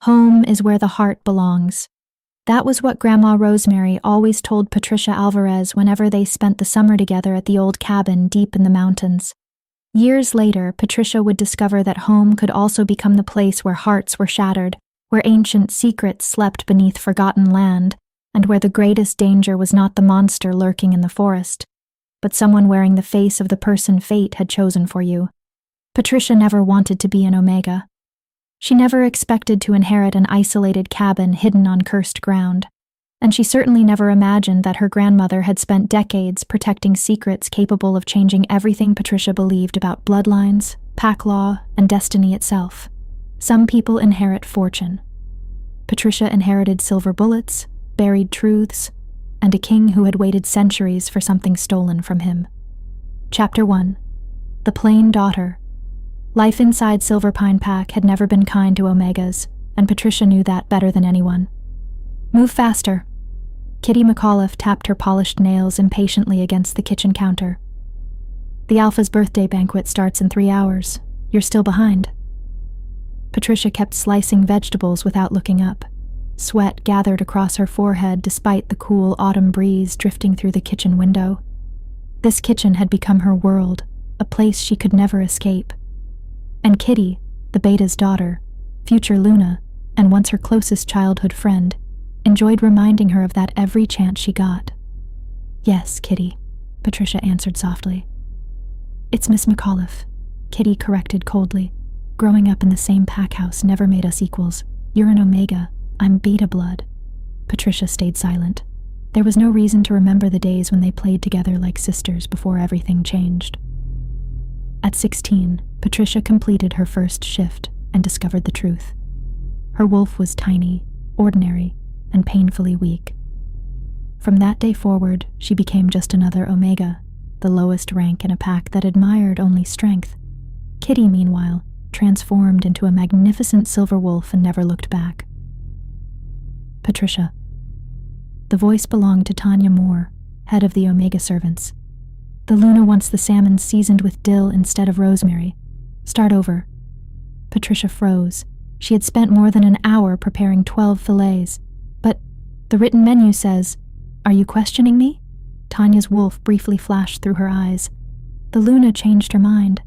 Home is where the heart belongs. That was what Grandma Rosemary always told Patricia Alvarez whenever they spent the summer together at the old cabin deep in the mountains. Years later, Patricia would discover that home could also become the place where hearts were shattered, where ancient secrets slept beneath forgotten land, and where the greatest danger was not the monster lurking in the forest, but someone wearing the face of the person fate had chosen for you. Patricia never wanted to be an Omega. She never expected to inherit an isolated cabin hidden on cursed ground, and she certainly never imagined that her grandmother had spent decades protecting secrets capable of changing everything Patricia believed about bloodlines, pack law, and destiny itself. Some people inherit fortune. Patricia inherited silver bullets, buried truths, and a king who had waited centuries for something stolen from him. Chapter 1. The Plain Daughter. Life inside Silver Pine Pack had never been kind to Omegas, and Patricia knew that better than anyone. Move faster. Kitty McAuliffe tapped her polished nails impatiently against the kitchen counter. The Alpha's birthday banquet starts in 3 hours. You're still behind. Patricia kept slicing vegetables without looking up. Sweat gathered across her forehead despite the cool autumn breeze drifting through the kitchen window. This kitchen had become her world, a place she could never escape. And Kitty, the Beta's daughter, future Luna, and once her closest childhood friend, enjoyed reminding her of that every chance she got. Yes, Kitty, Patricia answered softly. It's Miss McAuliffe, Kitty corrected coldly. Growing up in the same pack house never made us equals. You're an Omega, I'm Beta blood. Patricia stayed silent. There was no reason to remember the days when they played together like sisters before everything changed. At 16, Patricia completed her first shift and discovered the truth. Her wolf was tiny, ordinary, and painfully weak. From that day forward, she became just another Omega, the lowest rank in a pack that admired only strength. Kitty, meanwhile, transformed into a magnificent silver wolf and never looked back. Patricia. The voice belonged to Tanya Moore, head of the Omega servants. The Luna wants the salmon seasoned with dill instead of rosemary. Start over. Patricia froze. She had spent more than an hour preparing 12 fillets. But the written menu says, "Are you questioning me?" Tanya's wolf briefly flashed through her eyes. The Luna changed her mind.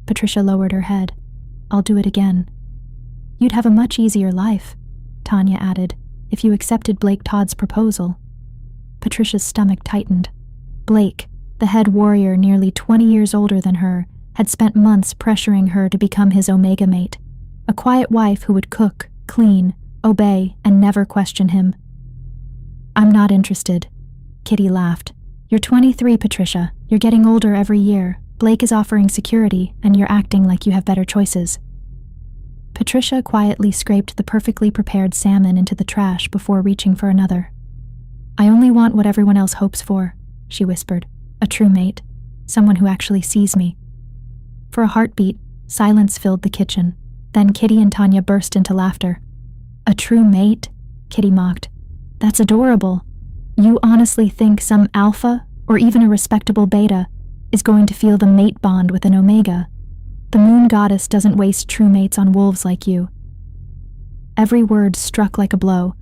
Patricia lowered her head. I'll do it again. You'd have a much easier life, Tanya added, if you accepted Blake Todd's proposal. Patricia's stomach tightened. Blake, the head warrior nearly 20 years older than her, had spent months pressuring her to become his Omega mate, a quiet wife who would cook, clean, obey, and never question him. I'm not interested. Kitty laughed. You're 23, Patricia. You're getting older every year. Blake is offering security, and you're acting like you have better choices. Patricia quietly scraped the perfectly prepared salmon into the trash before reaching for another. I only want what everyone else hopes for, she whispered. A true mate. Someone who actually sees me. For a heartbeat, silence filled the kitchen. Then Kitty and Tanya burst into laughter. A true mate? Kitty mocked. That's adorable. You honestly think some alpha, or even a respectable beta, is going to feel the mate bond with an Omega? The moon goddess doesn't waste true mates on wolves like you. Every word struck like a blow,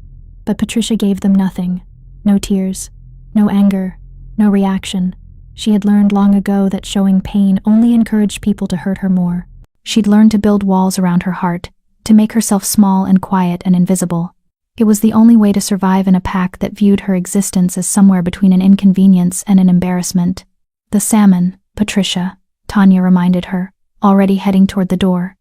but Patricia gave them nothing. No tears, no anger, no reaction. She had learned long ago that showing pain only encouraged people to hurt her more. She'd learned to build walls around her heart, to make herself small and quiet and invisible. It was the only way to survive in a pack that viewed her existence as somewhere between an inconvenience and an embarrassment. The salmon, Patricia, Tanya reminded her, already heading toward the door.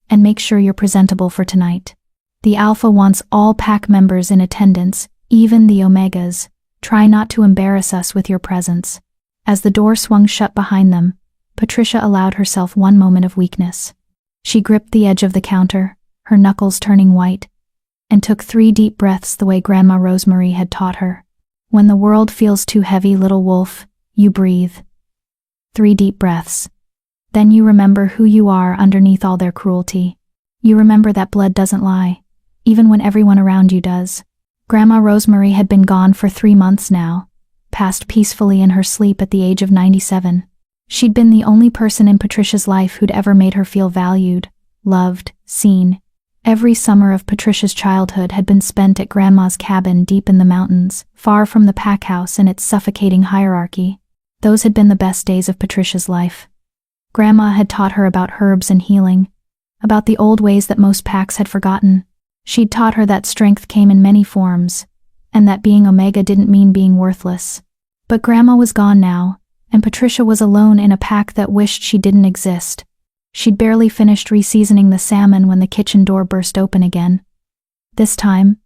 And make sure you're presentable for tonight. The Alpha wants all pack members in attendance, even the Omegas. Try not to embarrass us with your presence. As the door swung shut behind them, Patricia allowed herself one moment of weakness. She gripped the edge of the counter, her knuckles turning white, and took 3 deep breaths the way Grandma Rosemary had taught her. When the world feels too heavy, little wolf, you breathe. 3 deep breaths. Then you remember who you are underneath all their cruelty. You remember that blood doesn't lie, even when everyone around you does. Grandma Rosemary had been gone for 3 months now, passed peacefully in her sleep at the age of 97. She'd been the only person in Patricia's life who'd ever made her feel valued, loved, seen, Every summer of Patricia's childhood had been spent at Grandma's cabin deep in the mountains, far from the pack house and its suffocating hierarchy. Those had been the best days of Patricia's life. Grandma had taught her about herbs and healing, about the old ways that most packs had forgotten. She'd taught her that strength came in many forms, and that being Omega didn't mean being worthless. But Grandma was gone now, and Patricia was alone in a pack that wished she didn't exist. She'd barely finished reseasoning the salmon when the kitchen door burst open again. This time,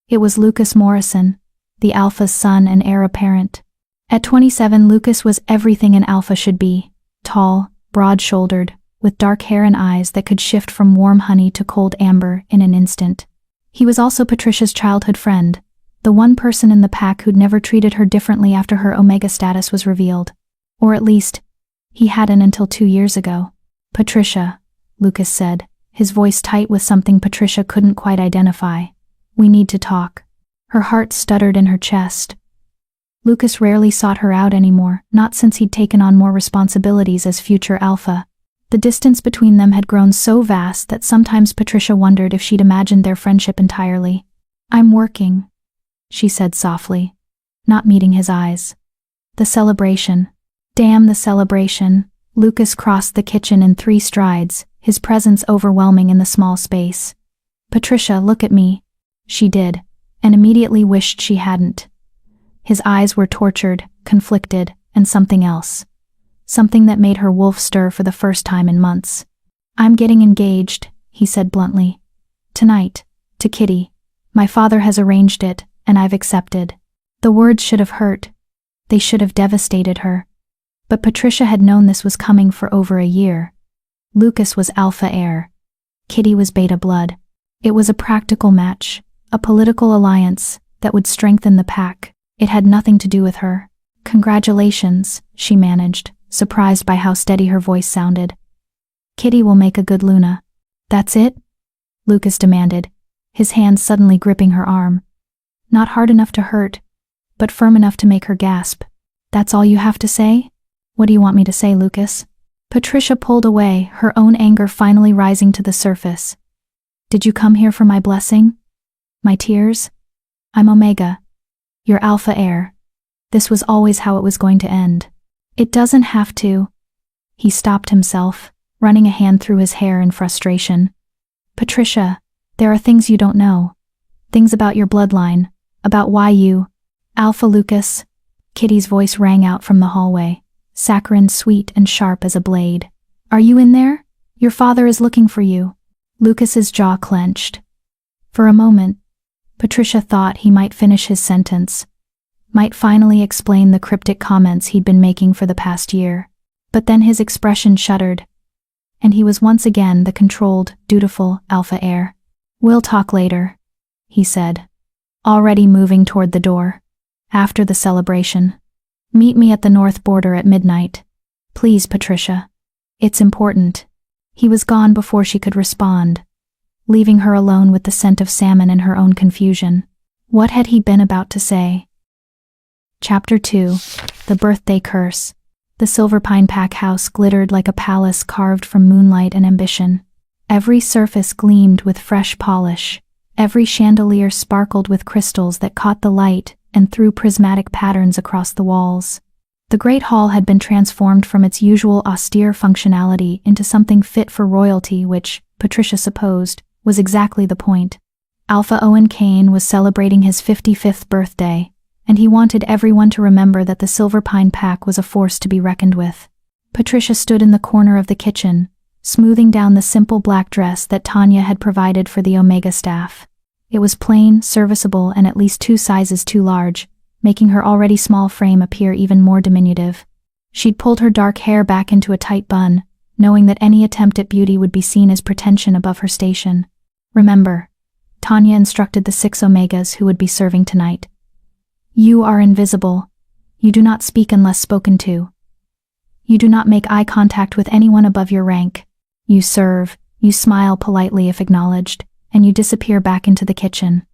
it was Lucas Morrison, the Alpha's son and heir apparent. At 27, Lucas was everything an Alpha should be: tall, broad-shouldered, with dark hair and eyes that could shift from warm honey to cold amber in an instant. He was also Patricia's childhood friend, the one person in the pack who'd never treated her differently after her Omega status was revealed. Or at least, he hadn't until 2 years ago. "Patricia," Lucas said, his voice tight with something Patricia couldn't quite identify. "We need to talk." Her heart stuttered in her chest. Lucas rarely sought her out anymore, not since he'd taken on more responsibilities as future Alpha. The distance between them had grown so vast that sometimes Patricia wondered if she'd imagined their friendship entirely. "I'm working," she said softly, not meeting his eyes. "The celebration." Damn the celebration. Lucas crossed the kitchen in 3 strides, his presence overwhelming in the small space. "Patricia, look at me." She did, and immediately wished she hadn't. His eyes were tortured, conflicted, and something else. Something that made her wolf stir for the first time in months. "I'm getting engaged," he said bluntly. "Tonight, to Kitty. My father has arranged it, and I've accepted." The words should have hurt. They should have devastated her. But Patricia had known this was coming for over a year. Lucas was Alpha heir. Kitty was Beta blood. It was a practical match, a political alliance that would strengthen the pack. It had nothing to do with her. "Congratulations," she managed, surprised by how steady her voice sounded. "Kitty will make a good Luna." "That's it?" Lucas demanded, his hand suddenly gripping her arm. Not hard enough to hurt, but firm enough to make her gasp. "That's all you have to say?" "What do you want me to say, Lucas?" Patricia pulled away, her own anger finally rising to the surface. "Did you come here for my blessing? My tears? I'm Omega. You're Alpha heir. This was always how it was going to end." "It doesn't have to." He stopped himself, running a hand through his hair in frustration. "Patricia, there are things you don't know. Things about your bloodline, about why you—" "Alpha Lucas." Kitty's voice rang out from the hallway, saccharine, sweet, and sharp as a blade. "Are you in there? Your father is looking for you." Lucas's jaw clenched. For a moment, Patricia thought he might finish his sentence, might finally explain the cryptic comments he'd been making for the past year. But then his expression shuddered, and he was once again the controlled, dutiful Alpha heir. "We'll talk later," he said, already moving toward the door. "After the celebration. Meet me at the north border at midnight. Please, Patricia. It's important." He was gone before she could respond, leaving her alone with the scent of salmon and her own confusion. What had he been about to say? Chapter 2. The Birthday Curse. The Silver Pine Pack house glittered like a palace carved from moonlight and ambition. Every surface gleamed with fresh polish. Every chandelier sparkled with crystals that caught the light and threw prismatic patterns across the walls. The great hall had been transformed from its usual austere functionality into something fit for royalty, which, Patricia supposed, was exactly the point. Alpha Owen Kane was celebrating his 55th birthday, and he wanted everyone to remember that the Silver Pine Pack was a force to be reckoned with. Patricia stood in the corner of the kitchen, smoothing down the simple black dress that Tanya had provided for the Omega staff. It was plain, serviceable, and at least 2 sizes too large, making her already small frame appear even more diminutive. She'd pulled her dark hair back into a tight bun, knowing that any attempt at beauty would be seen as pretension above her station. "Remember," Tanya instructed the 6 Omegas who would be serving tonight. "You are invisible. You do not speak unless spoken to. You do not make eye contact with anyone above your rank. You serve, you smile politely if acknowledged, and you disappear back into the kitchen.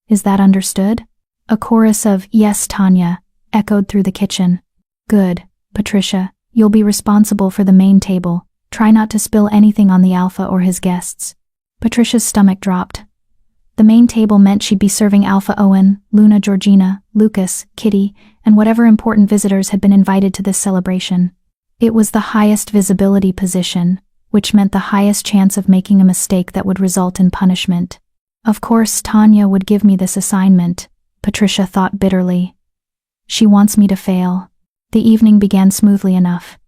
Is that understood?" A chorus of "Yes, Tanya" echoed through the kitchen. "Good, Patricia. You'll be responsible for the main table. Try not to spill anything on the Alpha or his guests." Patricia's stomach dropped. The main table meant she'd be serving Alpha Owen, Luna Georgina, Lucas, Kitty, and whatever important visitors had been invited to this celebration. It was the highest visibility position, which meant the highest chance of making a mistake that would result in punishment. Of course, Tanya would give me this assignment, Patricia thought bitterly. She wants me to fail. The evening began smoothly enough.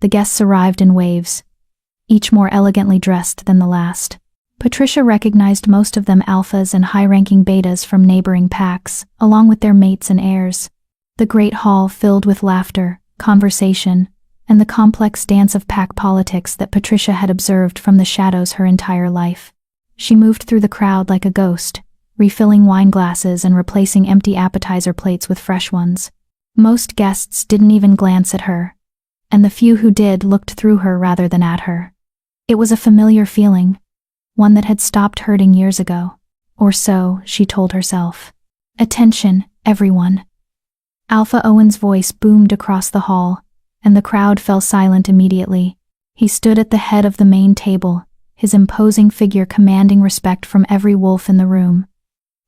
The guests arrived in waves, each more elegantly dressed than the last. Patricia recognized most of them alphas and high-ranking betas from neighboring packs, along with their mates and heirs. The great hall filled with laughter, conversation, and the complex dance of pack politics that Patricia had observed from the shadows her entire life. She moved through the crowd like a ghost, refilling wine glasses and replacing empty appetizer plates with fresh ones. Most guests didn't even glance at her, and the few who did looked through her rather than at her. It was a familiar feeling, one that had stopped hurting years ago. Or so, she told herself. Attention, everyone. Alpha Owen's voice boomed across the hall, and the crowd fell silent immediately. He stood at the head of the main table, his imposing figure commanding respect from every wolf in the room.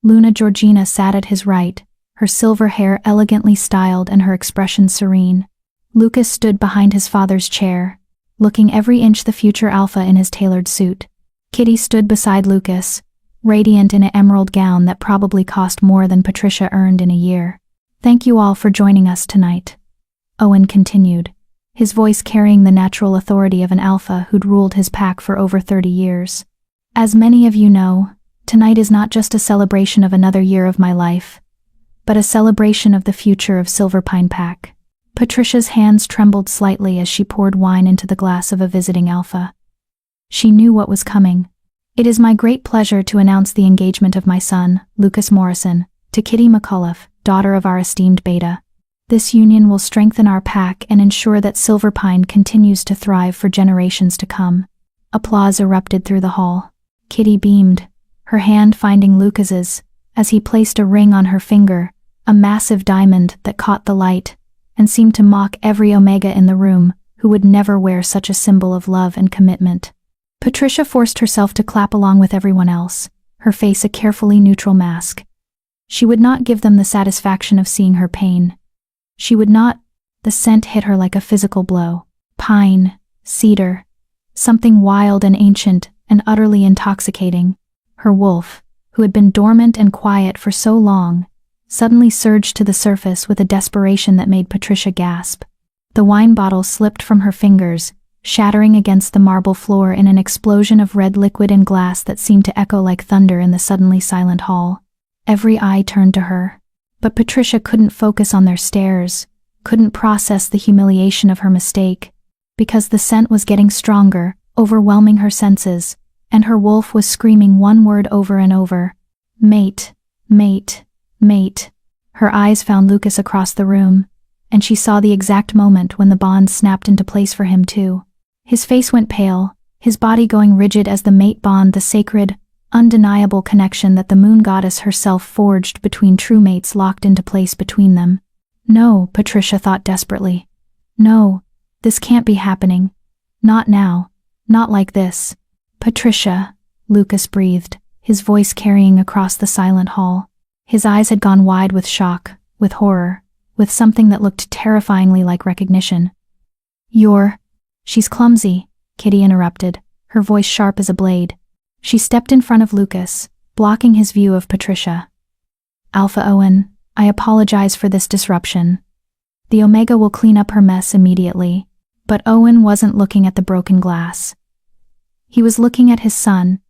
Luna Georgina sat at his right, her silver hair elegantly styled and her expression serene. Lucas stood behind his father's chair, looking every inch the future alpha in his tailored suit. Kitty stood beside Lucas, radiant in an emerald gown that probably cost more than Patricia earned in a year. Thank you all for joining us tonight, Owen continued, his voice carrying the natural authority of an alpha who'd ruled his pack for over 30 years. As many of you know, tonight is not just a celebration of another year of my life, but a celebration of the future of Silverpine Pack. Patricia's hands trembled slightly as she poured wine into the glass of a visiting alpha. She knew what was coming. It is my great pleasure to announce the engagement of my son, Lucas Morrison, to Kitty McAuliffe, daughter of our esteemed beta. This union will strengthen our pack and ensure that Silverpine continues to thrive for generations to come. Applause erupted through the hall. Kitty beamed, her hand finding Lucas's, as he placed a ring on her finger, a massive diamond that caught the light, and seemed to mock every Omega in the room, who would never wear such a symbol of love and commitment. Patricia forced herself to clap along with everyone else, her face a carefully neutral mask. She would not give them the satisfaction of seeing her pain. She would not. The scent hit her like a physical blow. Pine, cedar, something wild and ancient and utterly intoxicating. Her wolf, who had been dormant and quiet for so long, suddenly surged to the surface with a desperation that made Patricia gasp. The wine bottle slipped from her fingers, shattering against the marble floor in an explosion of red liquid and glass that seemed to echo like thunder in the suddenly silent hall. Every eye turned to her, but Patricia couldn't focus on their stares, couldn't process the humiliation of her mistake, because the scent was getting stronger, overwhelming her senses, and her wolf was screaming one word over and over. Mate, mate, mate. Her eyes found Lucas across the room, and she saw the exact moment when the bond snapped into place for him too. His face went pale, his body going rigid as the mate bond, the sacred, undeniable connection that the moon goddess herself forged between true mates, locked into place between them. No, Patricia thought desperately. No, this can't be happening. Not now. Not like this. Patricia, Lucas breathed, his voice carrying across the silent hall. His eyes had gone wide with shock, with horror, with something that looked terrifyingly like recognition. She's clumsy, Kitty interrupted, her voice sharp as a blade. She stepped in front of Lucas, blocking his view of Patricia. Alpha Owen, I apologize for this disruption. The Omega will clean up her mess immediately. But Owen wasn't looking at the broken glass. He was looking at his son,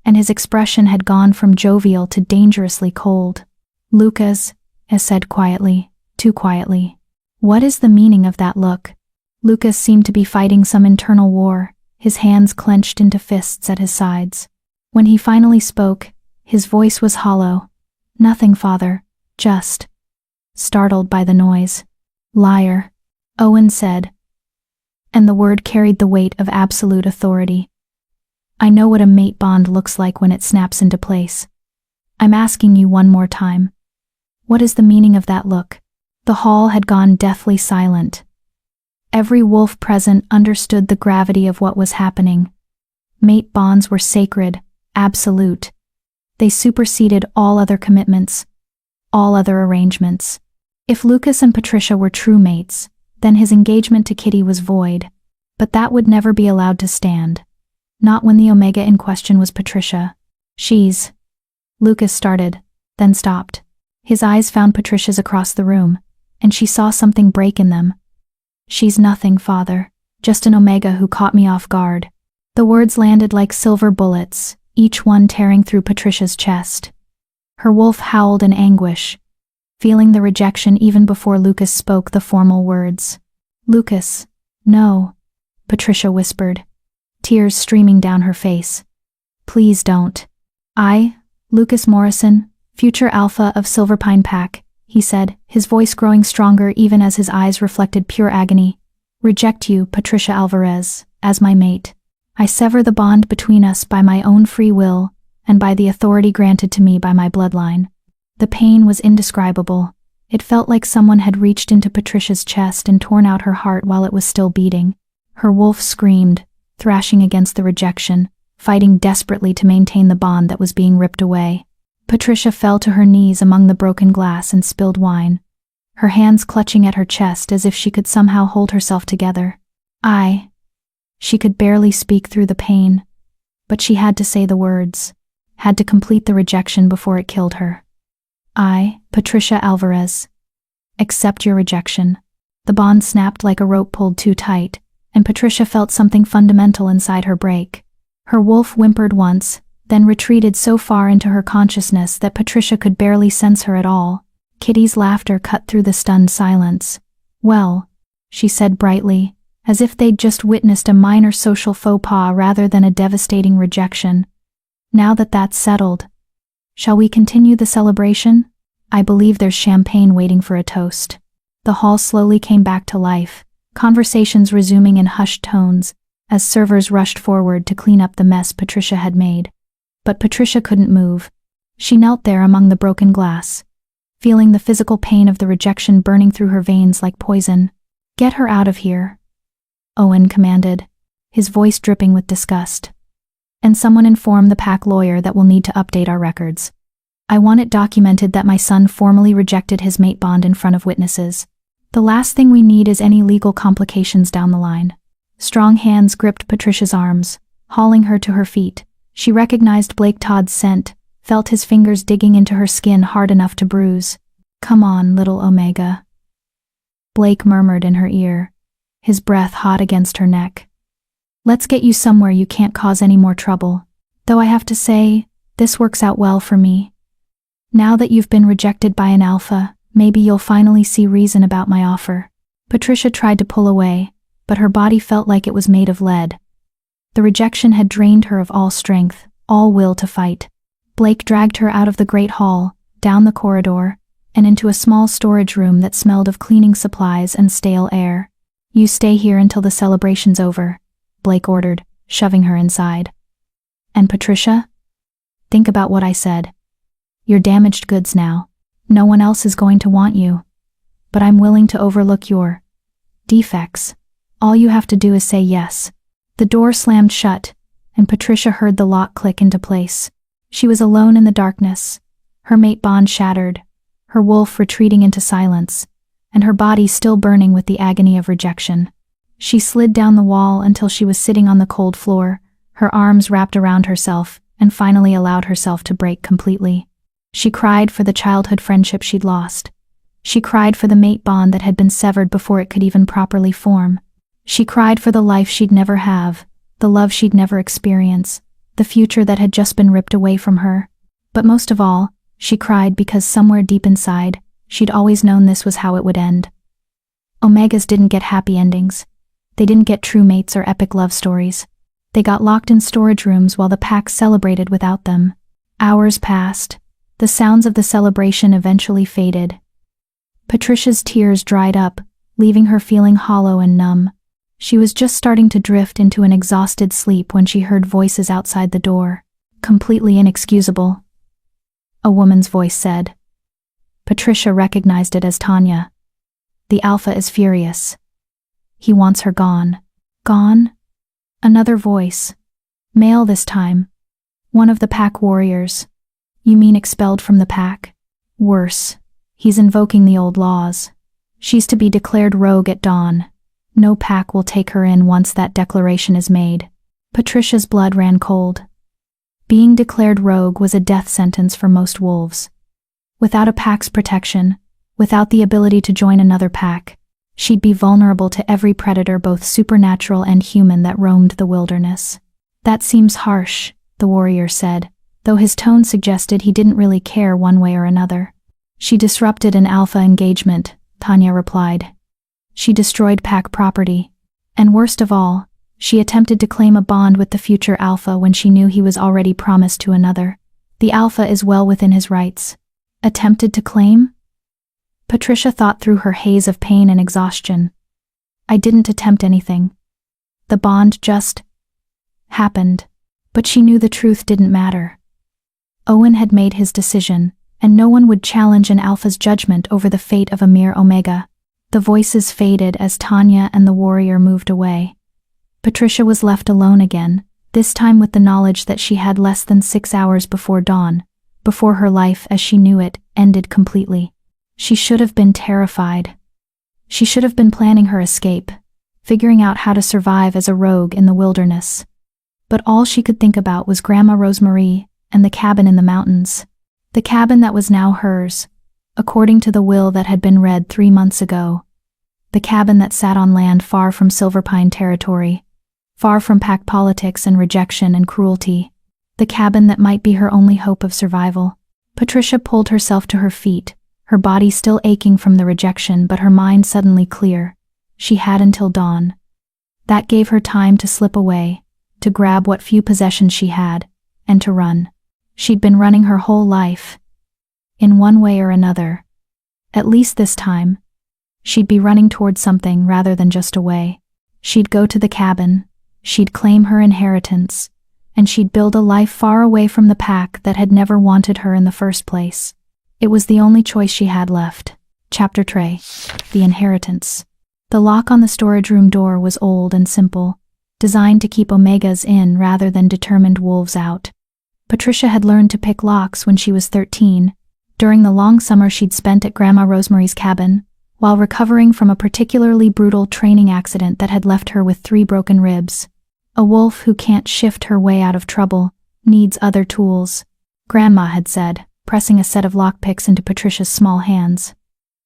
and his expression had gone from jovial to dangerously cold. Lucas, said quietly, too quietly. What is the meaning of that look? Lucas seemed to be fighting some internal war, his hands clenched into fists at his sides. When he finally spoke, his voice was hollow. Nothing, father, just. Startled by the noise. Liar, Owen said, and the word carried the weight of absolute authority. I know what a mate bond looks like when it snaps into place. I'm asking you one more time. What is the meaning of that look? The hall had gone deathly silent. Every wolf present understood the gravity of what was happening. Mate bonds were sacred, absolute. They superseded all other commitments, all other arrangements. If Lucas and Patricia were true mates, then his engagement to Kitty was void. But that would never be allowed to stand. Not when the Omega in question was Patricia. Lucas started, then stopped. His eyes found Patricia's across the room, and she saw something break in them. "She's nothing, father. Just an Omega who caught me off guard." The words landed like silver bullets, each one tearing through Patricia's chest. Her wolf howled in anguish, feeling the rejection even before Lucas spoke the formal words. "Lucas, no," Patricia whispered, tears streaming down her face. "Please don't." Lucas Morrison, future alpha of Silverpine Pack," he said, his voice growing stronger even as his eyes reflected pure agony. "Reject you, Patricia Alvarez, as my mate. I sever the bond between us by my own free will and by the authority granted to me by my bloodline." The pain was indescribable. It felt like someone had reached into Patricia's chest and torn out her heart while it was still beating. Her wolf screamed, thrashing against the rejection, fighting desperately to maintain the bond that was being ripped away. Patricia fell to her knees among the broken glass and spilled wine, her hands clutching at her chest as if she could somehow hold herself together. She could barely speak through the pain, but she had to say the words, had to complete the rejection before it killed her. "I, Patricia Alvarez, accept your rejection." The bond snapped like a rope pulled too tight, and Patricia felt something fundamental inside her break. Her wolf whimpered once, then retreated so far into her consciousness that Patricia could barely sense her at all. Kitty's laughter cut through the stunned silence. "Well," she said brightly, as if they'd just witnessed a minor social faux pas rather than a devastating rejection. "Now that that's settled, shall we continue the celebration? I believe there's champagne waiting for a toast." The hall slowly came back to life, conversations resuming in hushed tones, as servers rushed forward to clean up the mess Patricia had made. But Patricia couldn't move. She knelt there among the broken glass, feeling the physical pain of the rejection burning through her veins like poison. "Get her out of here," Owen commanded, his voice dripping with disgust. "And someone inform the pack lawyer that we'll need to update our records. I want it documented that my son formally rejected his mate bond in front of witnesses. The last thing we need is any legal complications down the line." Strong hands gripped Patricia's arms, hauling her to her feet. She recognized Blake Todd's scent, felt his fingers digging into her skin hard enough to bruise. "Come on, little Omega," Blake murmured in her ear, his breath hot against her neck. "Let's get you somewhere you can't cause any more trouble. Though I have to say, this works out well for me. Now that you've been rejected by an alpha, maybe you'll finally see reason about my offer." Patricia tried to pull away, but her body felt like it was made of lead. The rejection had drained her of all strength, all will to fight. Blake dragged her out of the great hall, down the corridor, and into a small storage room that smelled of cleaning supplies and stale air. "You stay here until the celebration's over," Blake ordered, shoving her inside. "And Patricia? Think about what I said. You're damaged goods now. No one else is going to want you. But I'm willing to overlook your defects. All you have to do is say yes." The door slammed shut, and Patricia heard the lock click into place. She was alone in the darkness, her mate bond shattered, her wolf retreating into silence, and her body still burning with the agony of rejection. She slid down the wall until she was sitting on the cold floor, her arms wrapped around herself, and finally allowed herself to break completely. She cried for the childhood friendship she'd lost. She cried for the mate bond that had been severed before it could even properly form. She cried for the life she'd never have, the love she'd never experience, the future that had just been ripped away from her. But most of all, she cried because somewhere deep inside, she'd always known this was how it would end. Omegas didn't get happy endings. They didn't get true mates or epic love stories. They got locked in storage rooms while the pack celebrated without them. Hours passed. The sounds of the celebration eventually faded. Patricia's tears dried up, leaving her feeling hollow and numb. She was just starting to drift into an exhausted sleep when she heard voices outside the door. Completely inexcusable, a woman's voice said. Patricia recognized it as Tanya. "The alpha is furious. He wants her gone." "Gone?" Another voice. Male this time. One of the pack warriors. You mean expelled from the pack? Worse. He's invoking the old laws. She's to be declared rogue at dawn. No pack will take her in once that declaration is made. Patricia's blood ran cold. Being declared rogue was a death sentence for most wolves. Without a pack's protection, without the ability to join another pack, she'd be vulnerable to every predator, both supernatural and human, that roamed the wilderness. That seems harsh, the warrior said, though his tone suggested he didn't really care one way or another. She disrupted an alpha engagement, Tanya replied. She destroyed pack property. And worst of all, she attempted to claim a bond with the future alpha when she knew he was already promised to another. The alpha is well within his rights. Attempted to claim? Patricia thought through her haze of pain and exhaustion. I didn't attempt anything. The bond just happened. But she knew the truth didn't matter. Owen had made his decision, and no one would challenge an alpha's judgment over the fate of a mere omega. The voices faded as Tanya and the warrior moved away. Patricia was left alone again, this time with the knowledge that she had less than 6 hours before dawn, before her life as she knew it ended completely. She should have been terrified. She should have been planning her escape, figuring out how to survive as a rogue in the wilderness. But all she could think about was Grandma Rosemary and the cabin in the mountains. The cabin that was now hers, according to the will that had been read 3 months ago. The cabin that sat on land far from Silverpine territory, far from pack politics and rejection and cruelty. The cabin that might be her only hope of survival. Patricia pulled herself to her feet, her body still aching from the rejection but her mind suddenly clear. She had until dawn. That gave her time to slip away, to grab what few possessions she had, and to run. She'd been running her whole life. In one way or another. At least this time. She'd be running towards something rather than just away. She'd go to the cabin, she'd claim her inheritance, and she'd build a life far away from the pack that had never wanted her in the first place. It was the only choice she had left. Chapter 3. The Inheritance. The lock on the storage room door was old and simple, designed to keep omegas in rather than determined wolves out. Patricia had learned to pick locks when she was 13, during the long summer she'd spent at Grandma Rosemary's cabin, while recovering from a particularly brutal training accident that had left her with 3 broken ribs. A wolf who can't shift her way out of trouble needs other tools, Grandma had said, pressing a set of lockpicks into Patricia's small hands.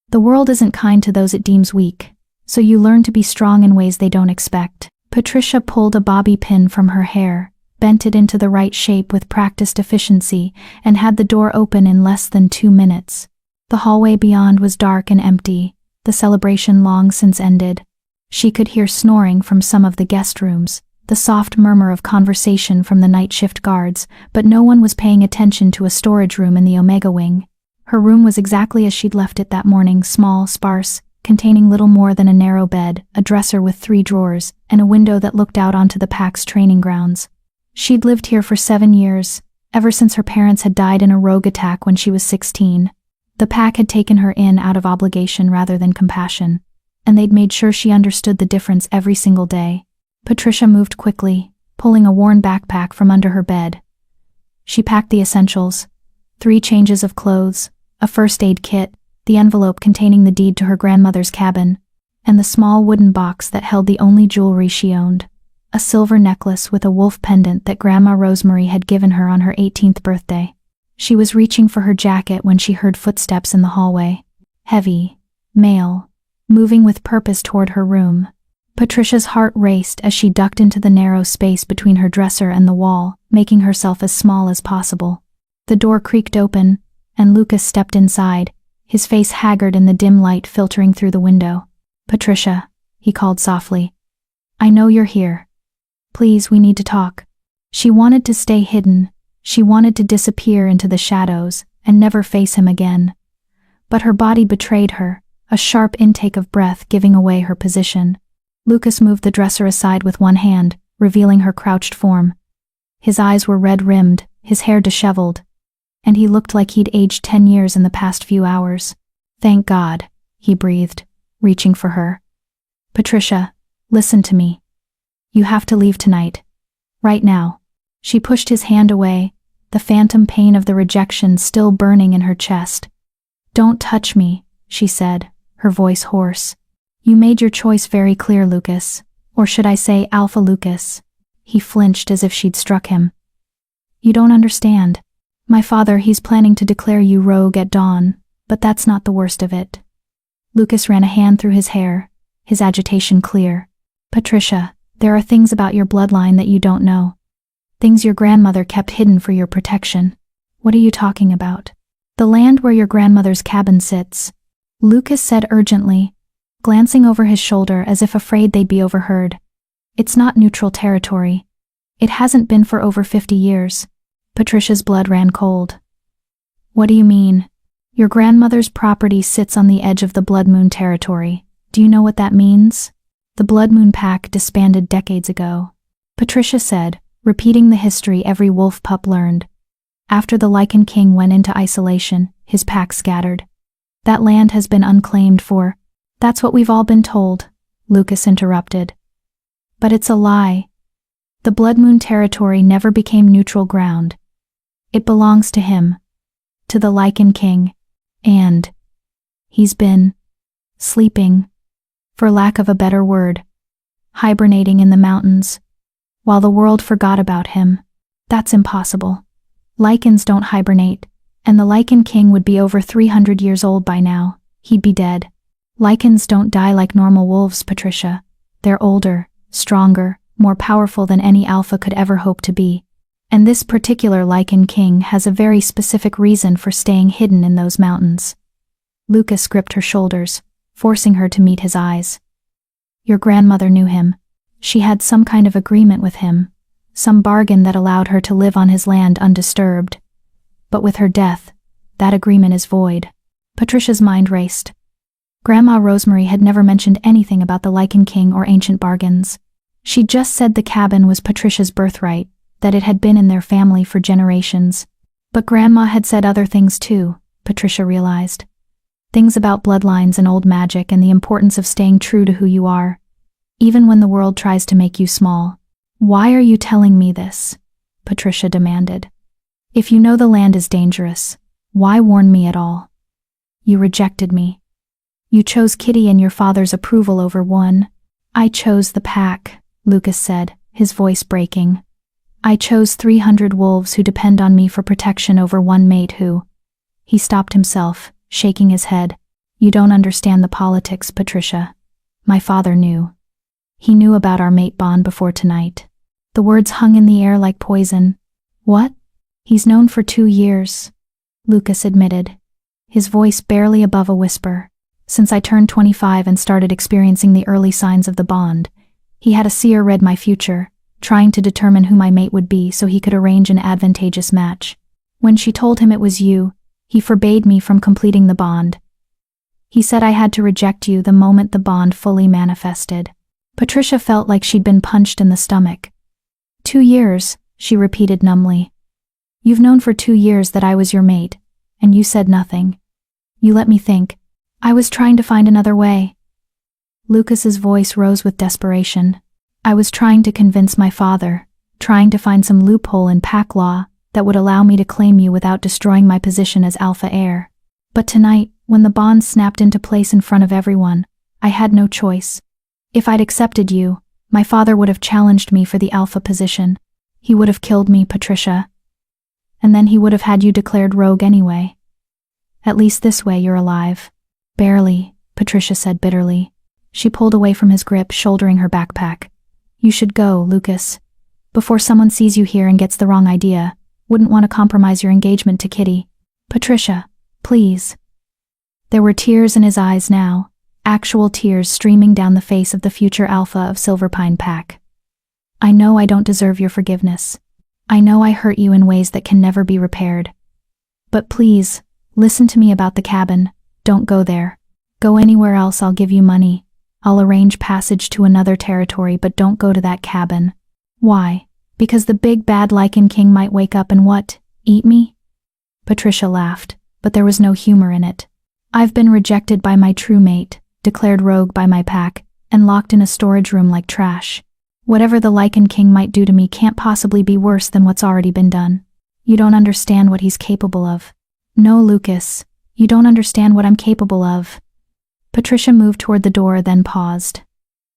The world isn't kind to those it deems weak, so you learn to be strong in ways they don't expect. Patricia pulled a bobby pin from her hair, bent it into the right shape with practiced efficiency, and had the door open in less than 2 minutes. The hallway beyond was dark and empty, the celebration long since ended. She could hear snoring from some of the guest rooms, the soft murmur of conversation from the night shift guards, but no one was paying attention to a storage room in the Omega Wing. Her room was exactly as she'd left it that morning, small, sparse, containing little more than a narrow bed, a dresser with 3 drawers, and a window that looked out onto the pack's training grounds. She'd lived here for 7 years, ever since her parents had died in a rogue attack when she was 16. The pack had taken her in out of obligation rather than compassion, and they'd made sure she understood the difference every single day. Patricia moved quickly, pulling a worn backpack from under her bed. She packed the essentials: 3 changes of clothes, a first aid kit, the envelope containing the deed to her grandmother's cabin, and the small wooden box that held the only jewelry she owned, a silver necklace with a wolf pendant that Grandma Rosemary had given her on her 18th birthday. She was reaching for her jacket when she heard footsteps in the hallway. Heavy, male, moving with purpose toward her room. Patricia's heart raced as she ducked into the narrow space between her dresser and the wall, making herself as small as possible. The door creaked open, and Lucas stepped inside, his face haggard in the dim light filtering through the window. "Patricia," he called softly. "I know you're here. Please, we need to talk." She wanted to stay hidden. She wanted to disappear into the shadows and never face him again. But her body betrayed her, a sharp intake of breath giving away her position. Lucas moved the dresser aside with one hand, revealing her crouched form. His eyes were red-rimmed, his hair disheveled, and he looked like he'd aged 10 years in the past few hours. "Thank God," he breathed, reaching for her. "Patricia, listen to me. You have to leave tonight. Right now." She pushed his hand away, the phantom pain of the rejection still burning in her chest. "Don't touch me," she said, her voice hoarse. "You made your choice very clear, Lucas. Or should I say Alpha Lucas?" He flinched as if she'd struck him. "You don't understand. My father, he's planning to declare you rogue at dawn, but that's not the worst of it." Lucas ran a hand through his hair, his agitation clear. "Patricia, there are things about your bloodline that you don't know. Things your grandmother kept hidden for your protection." "What are you talking about?" "The land where your grandmother's cabin sits," Lucas said urgently, glancing over his shoulder as if afraid they'd be overheard. "It's not neutral territory. It hasn't been for over 50 years. Patricia's blood ran cold. "What do you mean?" "Your grandmother's property sits on the edge of the Blood Moon territory. Do you know what that means?" "The Blood Moon pack disbanded decades ago," Patricia said, repeating the history every wolf pup learned. "After the Lycan King went into isolation, his pack scattered. That land has been unclaimed for—" "That's what we've all been told," Lucas interrupted. "But it's a lie. The Blood Moon territory never became neutral ground. It belongs to him, to the Lycan King, and he's been sleeping, for lack of a better word, hibernating in the mountains, while the world forgot about him. That's impossible. Lycans don't hibernate, and the Lycan King would be over 300 years old by now. He'd be dead. Lycans don't die like normal wolves, Patricia. They're older, stronger, more powerful than any alpha could ever hope to be. And this particular Lycan King has a very specific reason for staying hidden in those mountains." Lucas gripped her shoulders, forcing her to meet his eyes. "Your grandmother knew him. She had some kind of agreement with him, some bargain that allowed her to live on his land undisturbed. But with her death, that agreement is void." Patricia's mind raced. Grandma Rosemary had never mentioned anything about the Lycan King or ancient bargains. She just said the cabin was Patricia's birthright, that it had been in their family for generations. But Grandma had said other things too, Patricia realized. Things about bloodlines and old magic and the importance of staying true to who you are, even when the world tries to make you small. "Why are you telling me this?" Patricia demanded. "If you know the land is dangerous, why warn me at all? You rejected me. You chose Kitty and your father's approval over one." "I chose the pack," Lucas said, his voice breaking. "I chose 300 wolves who depend on me for protection over one mate who—" He stopped himself, shaking his head. "You don't understand the politics, Patricia. My father knew. He knew about our mate bond before tonight." The words hung in the air like poison. "What?" "He's known for 2 years," Lucas admitted, his voice barely above a whisper. "Since I turned 25 and started experiencing the early signs of the bond, he had a seer read my future, trying to determine who my mate would be so he could arrange an advantageous match. When she told him it was you, he forbade me from completing the bond. He said I had to reject you the moment the bond fully manifested." Patricia felt like she'd been punched in the stomach. 2 years, she repeated numbly. "You've known for 2 years that I was your mate, and you said nothing. You let me think. I was trying to find another way." Lucas's voice rose with desperation. "I was trying to convince my father, trying to find some loophole in pack law that would allow me to claim you without destroying my position as alpha heir. But tonight, when the bond snapped into place in front of everyone, I had no choice. If I'd accepted you, my father would have challenged me for the alpha position. He would have killed me, Patricia. And then he would have had you declared rogue anyway. At least this way you're alive." "Barely," Patricia said bitterly. She pulled away from his grip, shouldering her backpack. "You should go, Lucas. Before someone sees you here and gets the wrong idea, wouldn't want to compromise your engagement to Kitty. Patricia, please." There were tears in his eyes now, actual tears streaming down the face of the future alpha of Silverpine Pack. "I know I don't deserve your forgiveness. I know I hurt you in ways that can never be repaired. But please, listen to me about the cabin. Don't go there. Go anywhere else, I'll give you money. I'll arrange passage to another territory, but don't go to that cabin." "Why? Because the big bad Lycan King might wake up and what? Eat me?" Patricia laughed, but there was no humor in it. "I've been rejected by my true mate, declared rogue by my pack, and locked in a storage room like trash. Whatever the Lycan King might do to me can't possibly be worse than what's already been done. You don't understand what he's capable of. No, Lucas, you don't understand what I'm capable of. Patricia moved toward the door, then paused.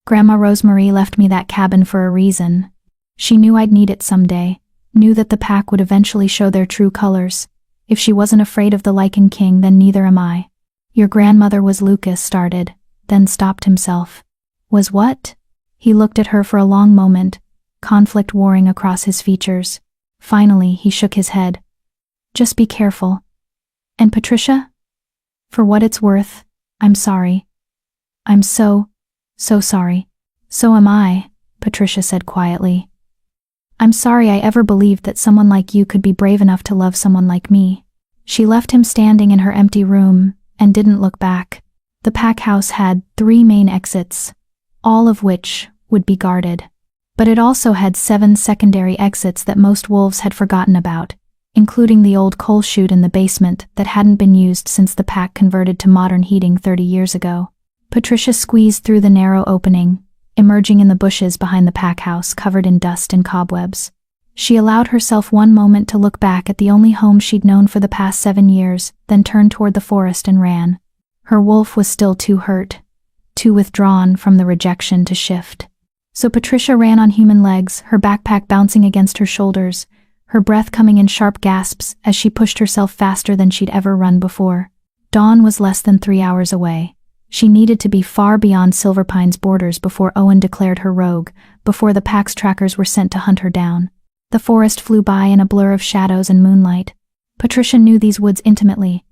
Grandma Rosemary left me that cabin for a reason. She knew I'd need it someday, knew that the pack would eventually show their true colors. If she wasn't afraid of the Lycan King, then neither am I. Your grandmother was Lucas started, then stopped himself. Was what? He looked at her for a long moment, conflict warring across his features. Finally, he shook his head. Just be careful. And Patricia? For what it's worth, I'm sorry. I'm so sorry. So am I, Patricia said quietly. I'm sorry I ever believed that someone like you could be brave enough to love someone like me. She left him standing in her empty room and didn't look back. The pack house had 3 main exits, all of which would be guarded. But it also had 7 secondary exits that most wolves had forgotten about, including the old coal chute in the basement that hadn't been used since the pack converted to modern heating 30 years ago. Patricia squeezed through the narrow opening, emerging in the bushes behind the pack house covered in dust and cobwebs. She allowed herself one moment to look back at the only home she'd known for the past 7 years, then turned toward the forest and ran. Her wolf was still too hurt, too withdrawn from the rejection to shift. So Patricia ran on human legs, her backpack bouncing against her shoulders, her breath coming in sharp gasps as she pushed herself faster than she'd ever run before. Dawn was less than 3 hours away. She needed to be far beyond Silverpine's borders before Owen declared her rogue, before the pack's trackers were sent to hunt her down. The forest flew by in a blur of shadows and moonlight. Patricia knew these woods intimately.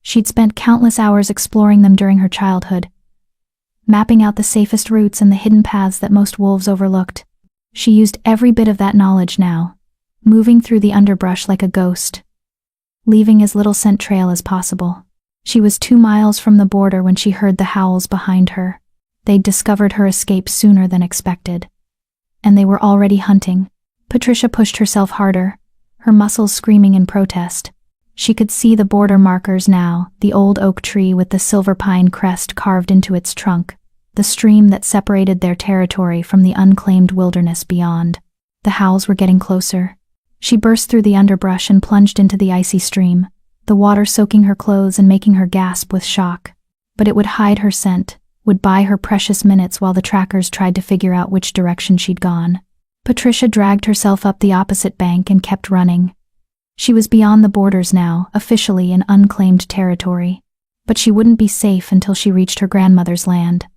She'd spent countless hours exploring them during her childhood, mapping out the safest routes and the hidden paths that most wolves overlooked. She used every bit of that knowledge now, moving through the underbrush like a ghost, leaving as little scent trail as possible. She was 2 miles from the border when she heard the howls behind her. They'd discovered her escape sooner than expected, and they were already hunting. Patricia pushed herself harder, her muscles screaming in protest. She could see the border markers now, the old oak tree with the silver pine crest carved into its trunk, the stream that separated their territory from the unclaimed wilderness beyond. The howls were getting closer. She burst through the underbrush and plunged into the icy stream, the water soaking her clothes and making her gasp with shock. But it would hide her scent, would buy her precious minutes while the trackers tried to figure out which direction she'd gone. Patricia dragged herself up the opposite bank and kept running. She was beyond the borders now, officially in unclaimed territory. But she wouldn't be safe until she reached her grandmother's land,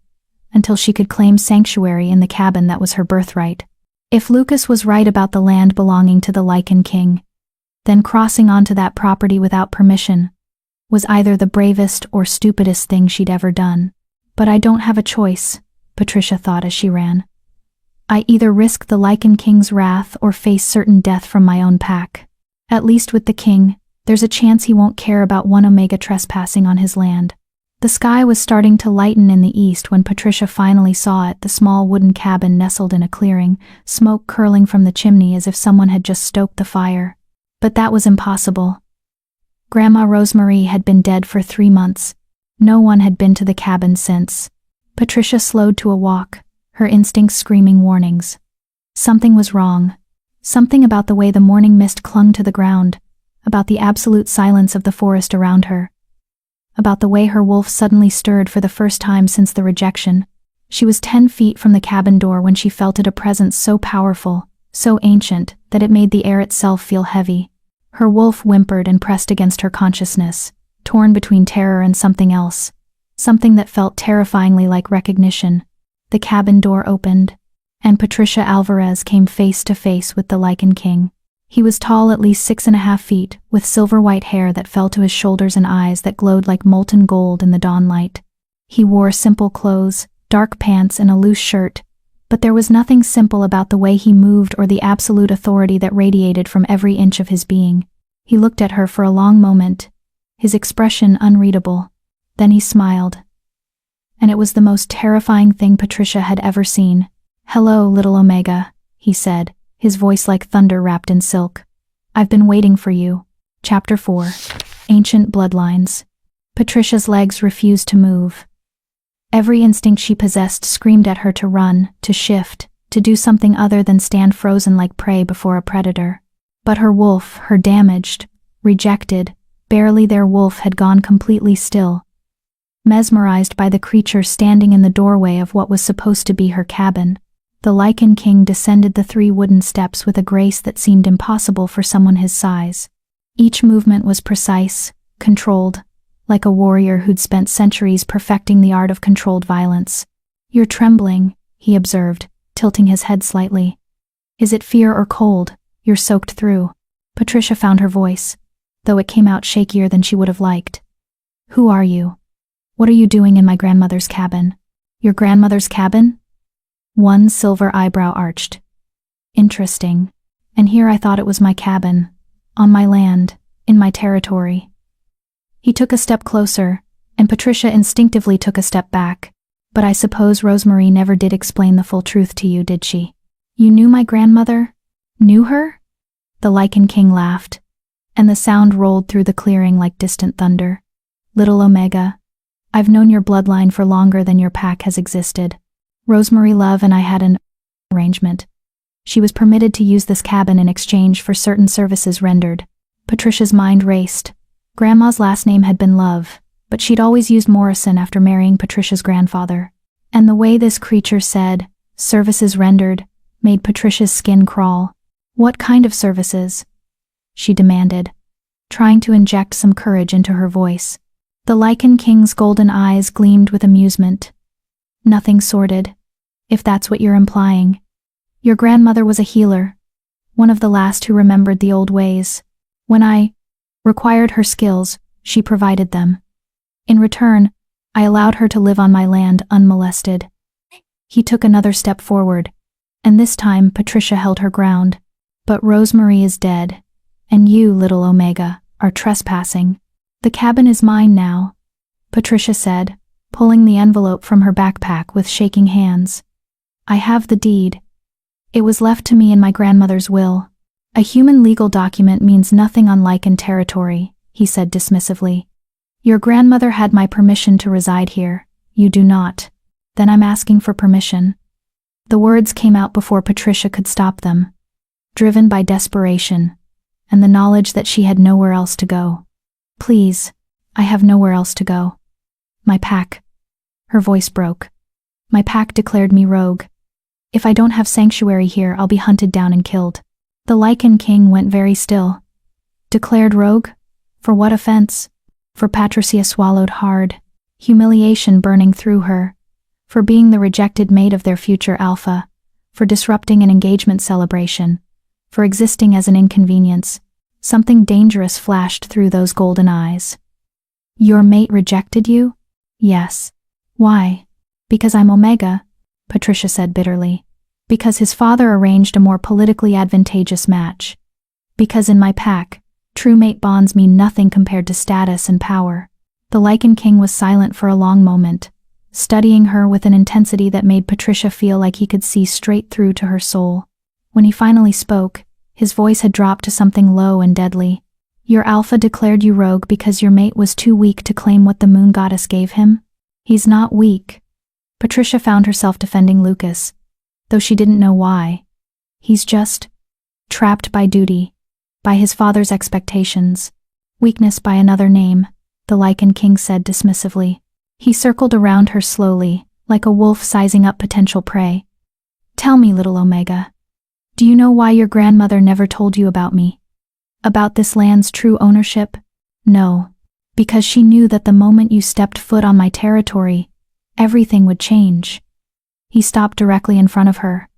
until she could claim sanctuary in the cabin that was her birthright. If Lucas was right about the land belonging to the Lycan King, then crossing onto that property without permission was either the bravest or stupidest thing she'd ever done. But I don't have a choice, Patricia thought as she ran. I either risk the Lycan King's wrath or face certain death from my own pack. At least with the king, there's a chance he won't care about one Omega trespassing on his land. The sky was starting to lighten in the east when Patricia finally saw it, the small wooden cabin nestled in a clearing, smoke curling from the chimney as if someone had just stoked the fire. But that was impossible. Grandma Rosemary had been dead for 3 months. No one had been to the cabin since. Patricia slowed to a walk, her instincts screaming warnings. Something was wrong. Something about the way the morning mist clung to the ground, about the absolute silence of the forest around her, about the way her wolf suddenly stirred for the first time since the rejection. She was 10 feet from the cabin door when she felt it, a presence so powerful, so ancient, that it made the air itself feel heavy. Her wolf whimpered and pressed against her consciousness, torn between terror and something else, something that felt terrifyingly like recognition. The cabin door opened, and Patricia Alvarez came face to face with the Lycan King. He was tall, at least 6.5 feet, with silver-white hair that fell to his shoulders and eyes that glowed like molten gold in the dawn light. He wore simple clothes, dark pants and a loose shirt, but there was nothing simple about the way he moved or the absolute authority that radiated from every inch of his being. He looked at her for a long moment, his expression unreadable. Then he smiled. And it was the most terrifying thing Patricia had ever seen. "Hello, little Omega," he said, his voice like thunder wrapped in silk. "I've been waiting for you." Chapter 4. Ancient Bloodlines. Patricia's legs refused to move. Every instinct she possessed screamed at her to run, to shift, to do something other than stand frozen like prey before a predator. But her wolf, her damaged, rejected, barely there wolf had gone completely still. Mesmerized by the creature standing in the doorway of what was supposed to be her cabin, the Lycan King descended the 3 wooden steps with a grace that seemed impossible for someone his size. Each movement was precise, controlled, like a warrior who'd spent centuries perfecting the art of controlled violence. "You're trembling," he observed, tilting his head slightly. "Is it fear or cold? You're soaked through." Patricia found her voice, though it came out shakier than she would have liked. "Who are you? What are you doing in my grandmother's cabin?" "Your grandmother's cabin?" One silver eyebrow arched. "Interesting. And here I thought it was my cabin, on my land, in my territory." He took a step closer, and Patricia instinctively took a step back. "But I suppose Rosemary never did explain the full truth to you, did she? You knew my grandmother? Knew her?" The Lycan King laughed, and the sound rolled through the clearing like distant thunder. "Little Omega, I've known your bloodline for longer than your pack has existed. Rosemary Love and I had an arrangement. She was permitted to use this cabin in exchange for certain services rendered." Patricia's mind raced. Grandma's last name had been Love, but she'd always used Morrison after marrying Patricia's grandfather. And the way this creature said, "services rendered," made Patricia's skin crawl. "What kind of services?" she demanded, trying to inject some courage into her voice. The Lycan King's golden eyes gleamed with amusement. "Nothing sordid, if that's what you're implying. Your grandmother was a healer, one of the last who remembered the old ways. When I required her skills, she provided them. In return, I allowed her to live on my land unmolested." He took another step forward, and this time Patricia held her ground. "But Rosemary is dead, and you, little Omega, are trespassing. The cabin is mine now," Patricia said, pulling the envelope from her backpack with shaking hands. "I have the deed. It was left to me in my grandmother's will." "A human legal document means nothing on Lycan territory," he said dismissively. "Your grandmother had my permission to reside here. You do not. Then I'm asking for permission." The words came out before Patricia could stop them, driven by desperation and the knowledge that she had nowhere else to go. "Please, I have nowhere else to go. My pack." Her voice broke. "My pack declared me rogue. If I don't have sanctuary here, I'll be hunted down and killed." The Lycan King went very still. "Declared rogue? For what offense?" For Patricia swallowed hard, humiliation burning through her. For being the rejected mate of their future alpha, for disrupting an engagement celebration, for existing as an inconvenience. Something dangerous flashed through those golden eyes. "Your mate rejected you?" "Yes." "Why?" "Because I'm Omega," Patricia said bitterly. "Because his father arranged a more politically advantageous match. Because in my pack, true mate bonds mean nothing compared to status and power." The Lycan King was silent for a long moment, studying her with an intensity that made Patricia feel like he could see straight through to her soul. When he finally spoke, his voice had dropped to something low and deadly. "Your alpha declared you rogue because your mate was too weak to claim what the moon goddess gave him?" "He's not weak." Patricia found herself defending Lucas, though she didn't know why. "He's just trapped by duty, by his father's expectations. Weakness by another name," the Lycan King said dismissively. He circled around her slowly, like a wolf sizing up potential prey. "Tell me, little Omega, do you know why your grandmother never told you about me? About this land's true ownership?" "No. Because she knew that the moment you stepped foot on my territory, everything would change." He stopped directly in front of her,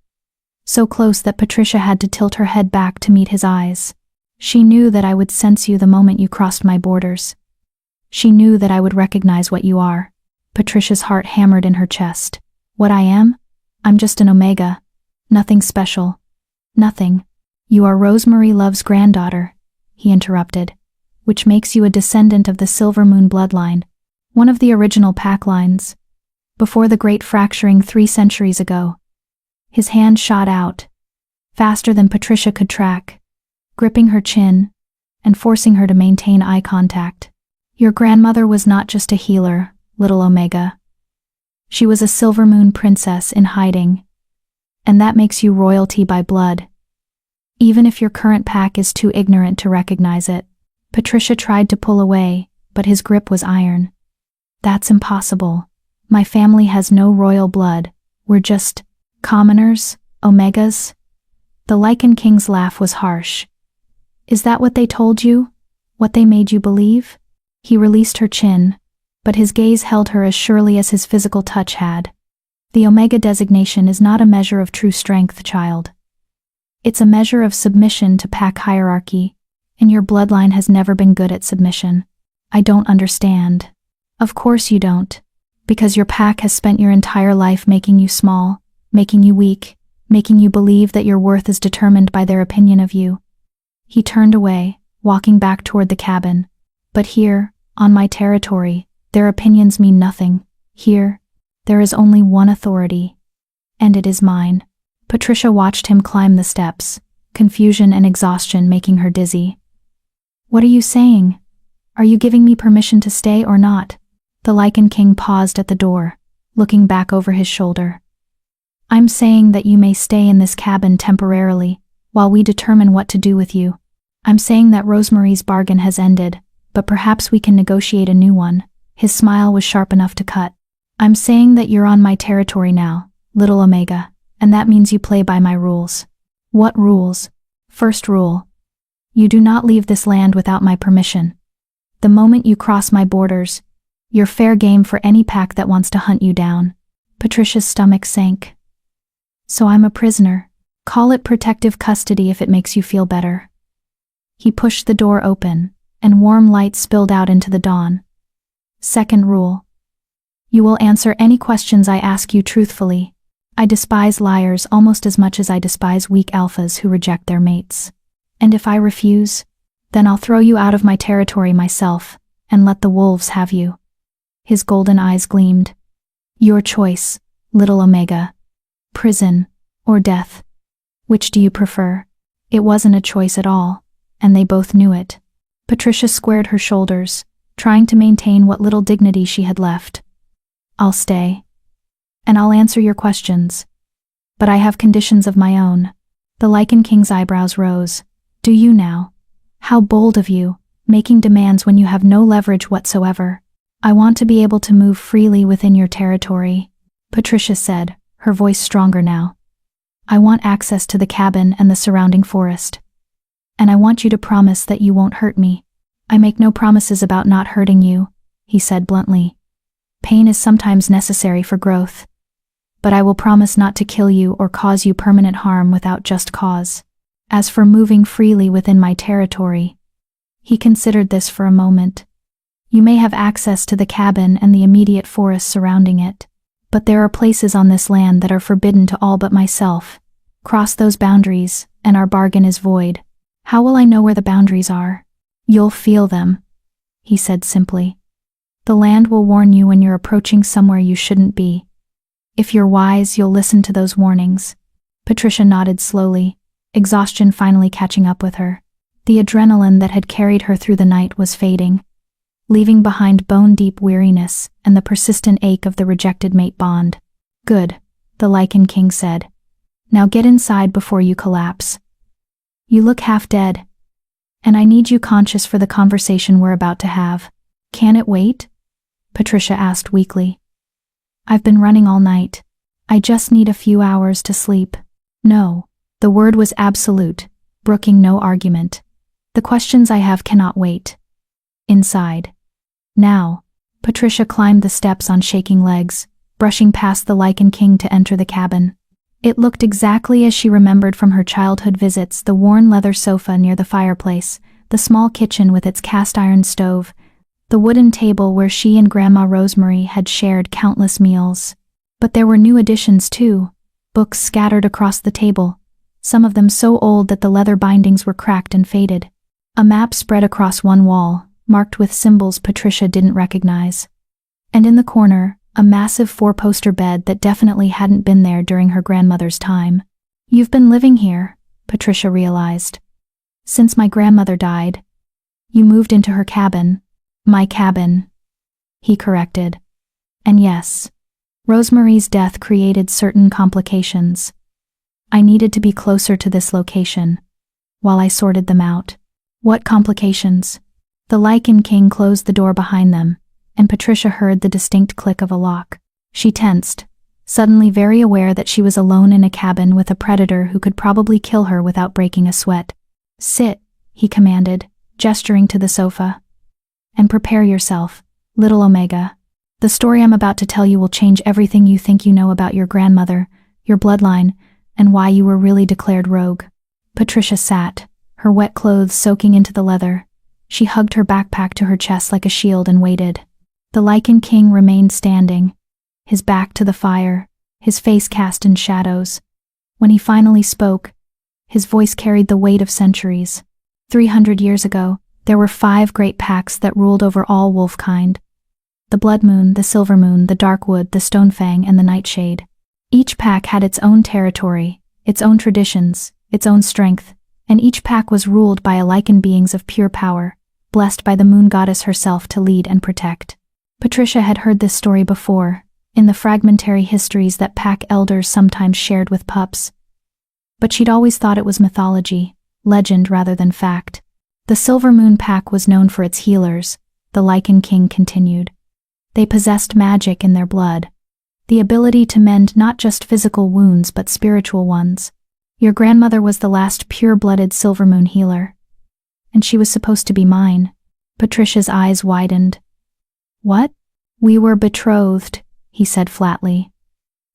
so close that Patricia had to tilt her head back to meet his eyes. "She knew that I would sense you the moment you crossed my borders. She knew that I would recognize what you are." Patricia's heart hammered in her chest. "What I am? I'm just an Omega. Nothing special. Nothing." "You are Rosemary Love's granddaughter," he interrupted, "which makes you a descendant of the Silver Moon bloodline, one of the original pack lines, before the great fracturing 3 centuries ago." His hand shot out, faster than Patricia could track, gripping her chin and forcing her to maintain eye contact. "Your grandmother was not just a healer, little Omega. She was a Silver Moon princess in hiding, and that makes you royalty by blood. Even if your current pack is too ignorant to recognize it. Patricia tried to pull away, but his grip was iron. That's impossible. My family has no royal blood. We're just commoners, omegas. The Lycan King's laugh was harsh. Is that what they told you? What they made you believe? He released her chin, but his gaze held her as surely as his physical touch had. The Omega designation is not a measure of true strength, child. It's a measure of submission to pack hierarchy, and your bloodline has never been good at submission. I don't understand. Of course you don't, because your pack has spent your entire life making you small, making you weak, making you believe that your worth is determined by their opinion of you. He turned away, walking back toward the cabin. But here, on my territory, their opinions mean nothing. Here, there is only one authority, and it is mine. Patricia watched him climb the steps, confusion and exhaustion making her dizzy. What are you saying? Are you giving me permission to stay or not? The Lycan King paused at the door, looking back over his shoulder. I'm saying that you may stay in this cabin temporarily, while we determine what to do with you. I'm saying that Rosemary's bargain has ended, but perhaps we can negotiate a new one. His smile was sharp enough to cut. I'm saying that you're on my territory now, little Omega, and that means you play by my rules. What rules? First rule. You do not leave this land without my permission. The moment you cross my borders, you're fair game for any pack that wants to hunt you down. Patricia's stomach sank. So I'm a prisoner. Call it protective custody if it makes you feel better. He pushed the door open, and warm light spilled out into the dawn. Second rule. You will answer any questions I ask you truthfully. I despise liars almost as much as I despise weak alphas who reject their mates. And if I refuse, then I'll throw you out of my territory myself, and let the wolves have you. His golden eyes gleamed. Your choice, little Omega. Prison, or death. Which do you prefer? It wasn't a choice at all, and they both knew it. Patricia squared her shoulders, trying to maintain what little dignity she had left. I'll stay. And I'll answer your questions. But I have conditions of my own. The Lycan King's eyebrows rose. Do you now? How bold of you, making demands when you have no leverage whatsoever. I want to be able to move freely within your territory, Patricia said, her voice stronger now. I want access to the cabin and the surrounding forest. And I want you to promise that you won't hurt me. I make no promises about not hurting you, he said bluntly. Pain is sometimes necessary for growth. But I will promise not to kill you or cause you permanent harm without just cause. As for moving freely within my territory, he considered this for a moment. You may have access to the cabin and the immediate forest surrounding it. But there are places on this land that are forbidden to all but myself. Cross those boundaries, and our bargain is void. How will I know where the boundaries are? You'll feel them, he said simply. The land will warn you when you're approaching somewhere you shouldn't be. If you're wise, you'll listen to those warnings. Patricia nodded slowly, exhaustion finally catching up with her. The adrenaline that had carried her through the night was fading, leaving behind bone-deep weariness and the persistent ache of the rejected mate bond. Good, the Lycan King said. Now get inside before you collapse. You look half dead, and I need you conscious for the conversation we're about to have. Can it wait? Patricia asked weakly. I've been running all night. I just need a few hours to sleep. No, the word was absolute, brooking no argument. The questions I have cannot wait. Inside. Now, Patricia climbed the steps on shaking legs, brushing past the Lycan King to enter the cabin. It looked exactly as she remembered from her childhood visits: the worn leather sofa near the fireplace, the small kitchen with its cast-iron stove, the wooden table where she and Grandma Rosemary had shared countless meals. But there were new additions too, books scattered across the table, some of them so old that the leather bindings were cracked and faded. A map spread across one wall, marked with symbols Patricia didn't recognize. And in the corner, a massive four-poster bed that definitely hadn't been there during her grandmother's time. You've been living here, Patricia realized. Since my grandmother died. You moved into her cabin. My cabin, he corrected. And yes, Rosemary's death created certain complications. I needed to be closer to this location. While I sorted them out. What complications? The Lycan King closed the door behind them, and Patricia heard the distinct click of a lock. She tensed, suddenly very aware that she was alone in a cabin with a predator who could probably kill her without breaking a sweat. Sit, he commanded, gesturing to the sofa. And prepare yourself, little Omega. The story I'm about to tell you will change everything you think you know about your grandmother, your bloodline, and why you were really declared rogue. Patricia sat, her wet clothes soaking into the leather. She hugged her backpack to her chest like a shield and waited. The Lycan King remained standing, his back to the fire, his face cast in shadows. When he finally spoke, his voice carried the weight of centuries. 300 years ago, there were 5 great packs that ruled over all wolfkind. The Blood Moon, the Silver Moon, the Darkwood, the Stonefang, and the Nightshade. Each pack had its own territory, its own traditions, its own strength, and each pack was ruled by Lycan beings of pure power, blessed by the moon goddess herself to lead and protect. Patricia had heard this story before, in the fragmentary histories that pack elders sometimes shared with pups. But she'd always thought it was mythology, legend rather than fact. The Silver Moon pack was known for its healers, the Lycan King continued. They possessed magic in their blood, the ability to mend not just physical wounds but spiritual ones. Your grandmother was the last pure-blooded Silver Moon healer. And she was supposed to be mine. Patricia's eyes widened. What? We were betrothed, he said flatly.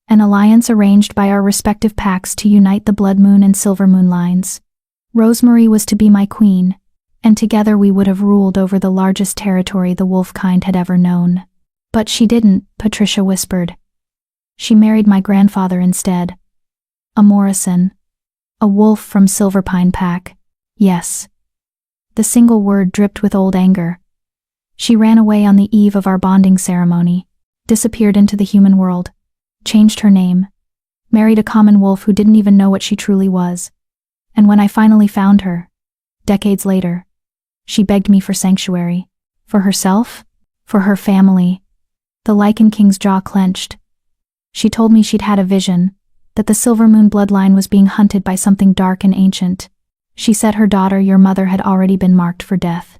An alliance arranged by our respective packs to unite the Blood Moon and Silver Moon lines. Rosemary was to be my queen, and together we would have ruled over the largest territory the wolfkind had ever known. But she didn't, Patricia whispered. She married my grandfather instead. A Morrison. A wolf from Silverpine Pack. Yes. The single word dripped with old anger. She ran away on the eve of our bonding ceremony, disappeared into the human world, changed her name, married a common wolf who didn't even know what she truly was. And when I finally found her, decades later, she begged me for sanctuary. For herself, for her family. The Lycan King's jaw clenched. She told me she'd had a vision, that the Silver Moon bloodline was being hunted by something dark and ancient. She said her daughter, your mother, had already been marked for death,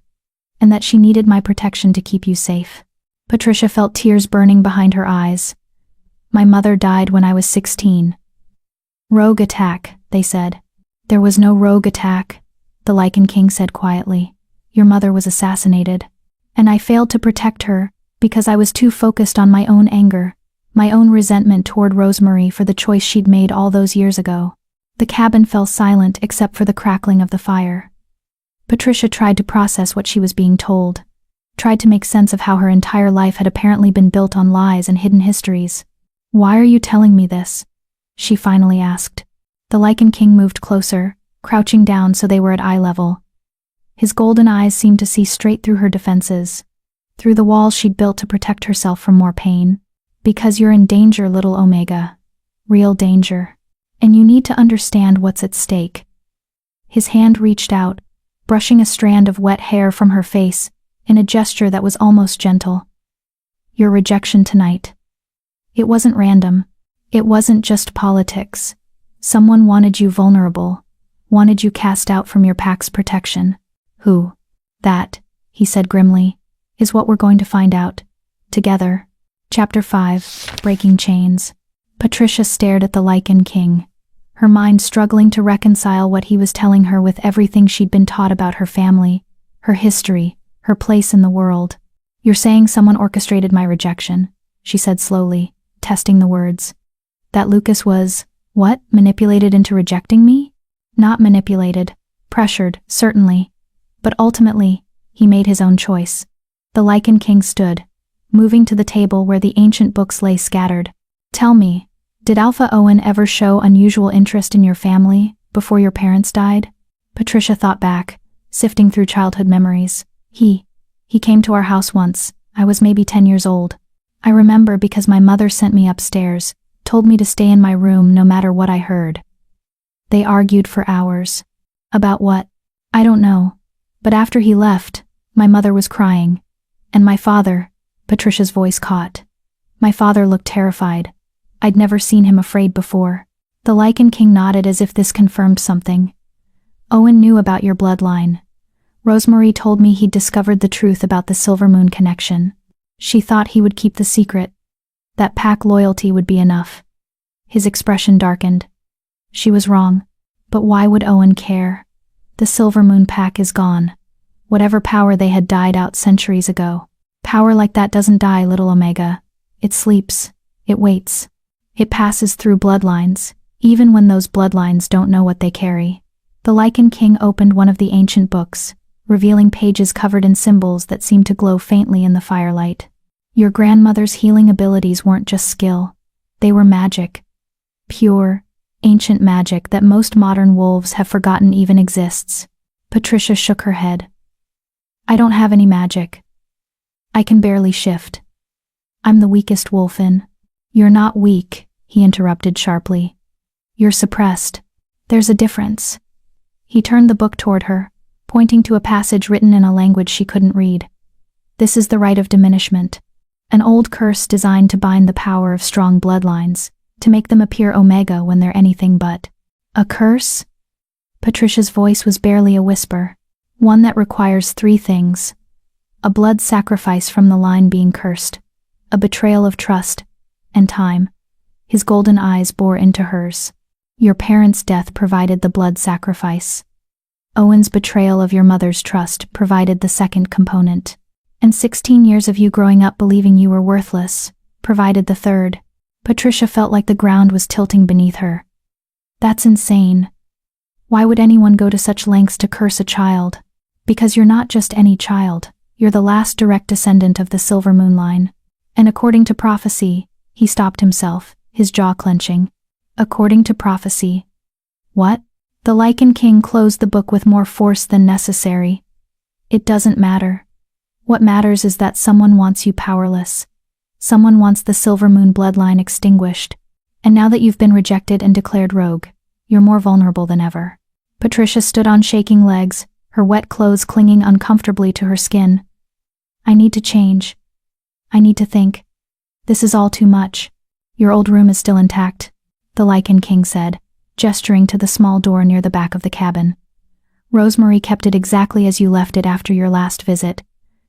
and that she needed my protection to keep you safe. Patricia felt tears burning behind her eyes. My mother died when I was 16. Rogue attack, they said. There was no rogue attack, the Lycan King said quietly. Your mother was assassinated, and I failed to protect her because I was too focused on my own anger, my own resentment toward Rosemary for the choice she'd made all those years ago. The cabin fell silent except for the crackling of the fire. Patricia tried to process what she was being told, tried to make sense of how her entire life had apparently been built on lies and hidden histories. Why are you telling me this? She finally asked. The Lycan King moved closer, crouching down so they were at eye level. His golden eyes seemed to see straight through her defenses, through the walls she'd built to protect herself from more pain. Because you're in danger, little Omega. Real danger. And you need to understand what's at stake. His hand reached out, brushing a strand of wet hair from her face, in a gesture that was almost gentle. Your rejection tonight. It wasn't random. It wasn't just politics. Someone wanted you vulnerable, wanted you cast out from your pack's protection. Who? That, he said grimly, is what we're going to find out. Together. Chapter 5, Breaking Chains. Patricia stared at the Lycan King, her mind struggling to reconcile what he was telling her with everything she'd been taught about her family, her history, her place in the world. You're saying someone orchestrated my rejection, she said slowly, testing the words. That Lucas was, what, manipulated into rejecting me? Not manipulated, pressured, certainly. But ultimately, he made his own choice. The Lycan King stood, moving to the table where the ancient books lay scattered. Tell me, did Alpha Owen ever show unusual interest in your family before your parents died? Patricia thought back, sifting through childhood memories. He came to our house once. I was maybe 10 years old. I remember because my mother sent me upstairs, told me to stay in my room no matter what I heard. They argued for hours. About what? I don't know. But after he left, my mother was crying. And my father, Patricia's voice caught. My father looked terrified. I'd never seen him afraid before. The Lycan King nodded as if this confirmed something. Owen knew about your bloodline. Rosemary told me he'd discovered the truth about the Silver Moon connection. She thought he would keep the secret, that pack loyalty would be enough. His expression darkened. She was wrong. But why would Owen care? The Silver Moon pack is gone. Whatever power they had died out centuries ago. Power like that doesn't die, little Omega. It sleeps. It waits. It passes through bloodlines, even when those bloodlines don't know what they carry. The Lycan King opened one of the ancient books, revealing pages covered in symbols that seemed to glow faintly in the firelight. Your grandmother's healing abilities weren't just skill. They were magic. Pure, ancient magic that most modern wolves have forgotten even exists. Patricia shook her head. I don't have any magic. I can barely shift. I'm the weakest wolf in. You're not weak, he interrupted sharply. You're suppressed. There's a difference. He turned the book toward her, pointing to a passage written in a language she couldn't read. This is the rite of diminishment, an old curse designed to bind the power of strong bloodlines, to make them appear Omega when they're anything but. A curse? Patricia's voice was barely a whisper, one that requires 3 things. A blood sacrifice from the line being cursed, a betrayal of trust, and time. His golden eyes bore into hers. Your parents' death provided the blood sacrifice. Owen's betrayal of your mother's trust provided the second component. And 16 years of you growing up believing you were worthless provided the third. Patricia felt like the ground was tilting beneath her. That's insane. Why would anyone go to such lengths to curse a child? Because you're not just any child. You're the last direct descendant of the Silver Moon line. And according to prophecy, he stopped himself, his jaw clenching. According to prophecy. What? The Lycan King closed the book with more force than necessary. It doesn't matter. What matters is that someone wants you powerless. Someone wants the Silver Moon bloodline extinguished. And now that you've been rejected and declared rogue, you're more vulnerable than ever. Patricia stood on shaking legs, her wet clothes clinging uncomfortably to her skin. I need to change. I need to think. This is all too much. Your old room is still intact, the Lycan King said, gesturing to the small door near the back of the cabin. Rosemary kept it exactly as you left it after your last visit.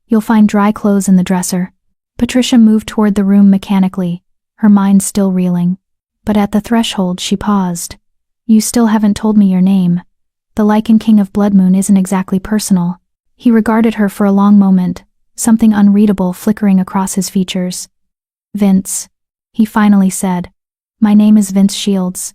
You'll find dry clothes in the dresser. Patricia moved toward the room mechanically, her mind still reeling. But at the threshold she paused. You still haven't told me your name. The Lycan King of Bloodmoon isn't exactly personal. He regarded her for a long moment, something unreadable flickering across his features. Vince, he finally said. My name is Vince Shields,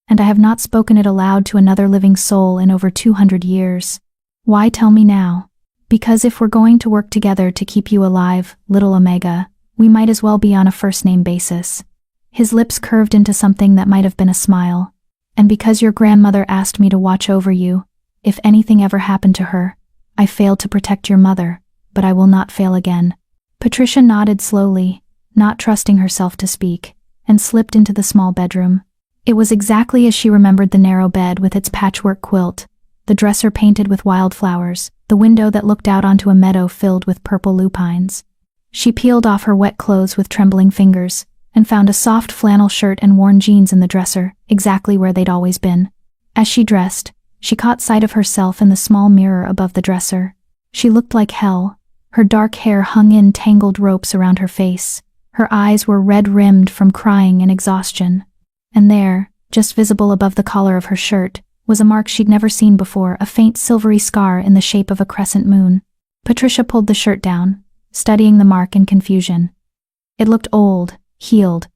and I have not spoken it aloud to another living soul in over 200 years. Why tell me now? Because if we're going to work together to keep you alive, little Omega, we might as well be on a first-name basis. His lips curved into something that might have been a smile. And because your grandmother asked me to watch over you, if anything ever happened to her, I failed to protect your mother, but I will not fail again. Patricia nodded slowly, not trusting herself to speak, and slipped into the small bedroom. It was exactly as she remembered the narrow bed with its patchwork quilt, the dresser painted with wildflowers, the window that looked out onto a meadow filled with purple lupines. She peeled off her wet clothes with trembling fingers, and found a soft flannel shirt and worn jeans in the dresser, exactly where they'd always been. As she dressed, she caught sight of herself in the small mirror above the dresser. She looked like hell. Her dark hair hung in tangled ropes around her face. Her eyes were red-rimmed from crying and exhaustion. And there, just visible above the collar of her shirt, was a mark she'd never seen before, a faint silvery scar in the shape of a crescent moon. Patricia pulled the shirt down, studying the mark in confusion. It looked old, healed,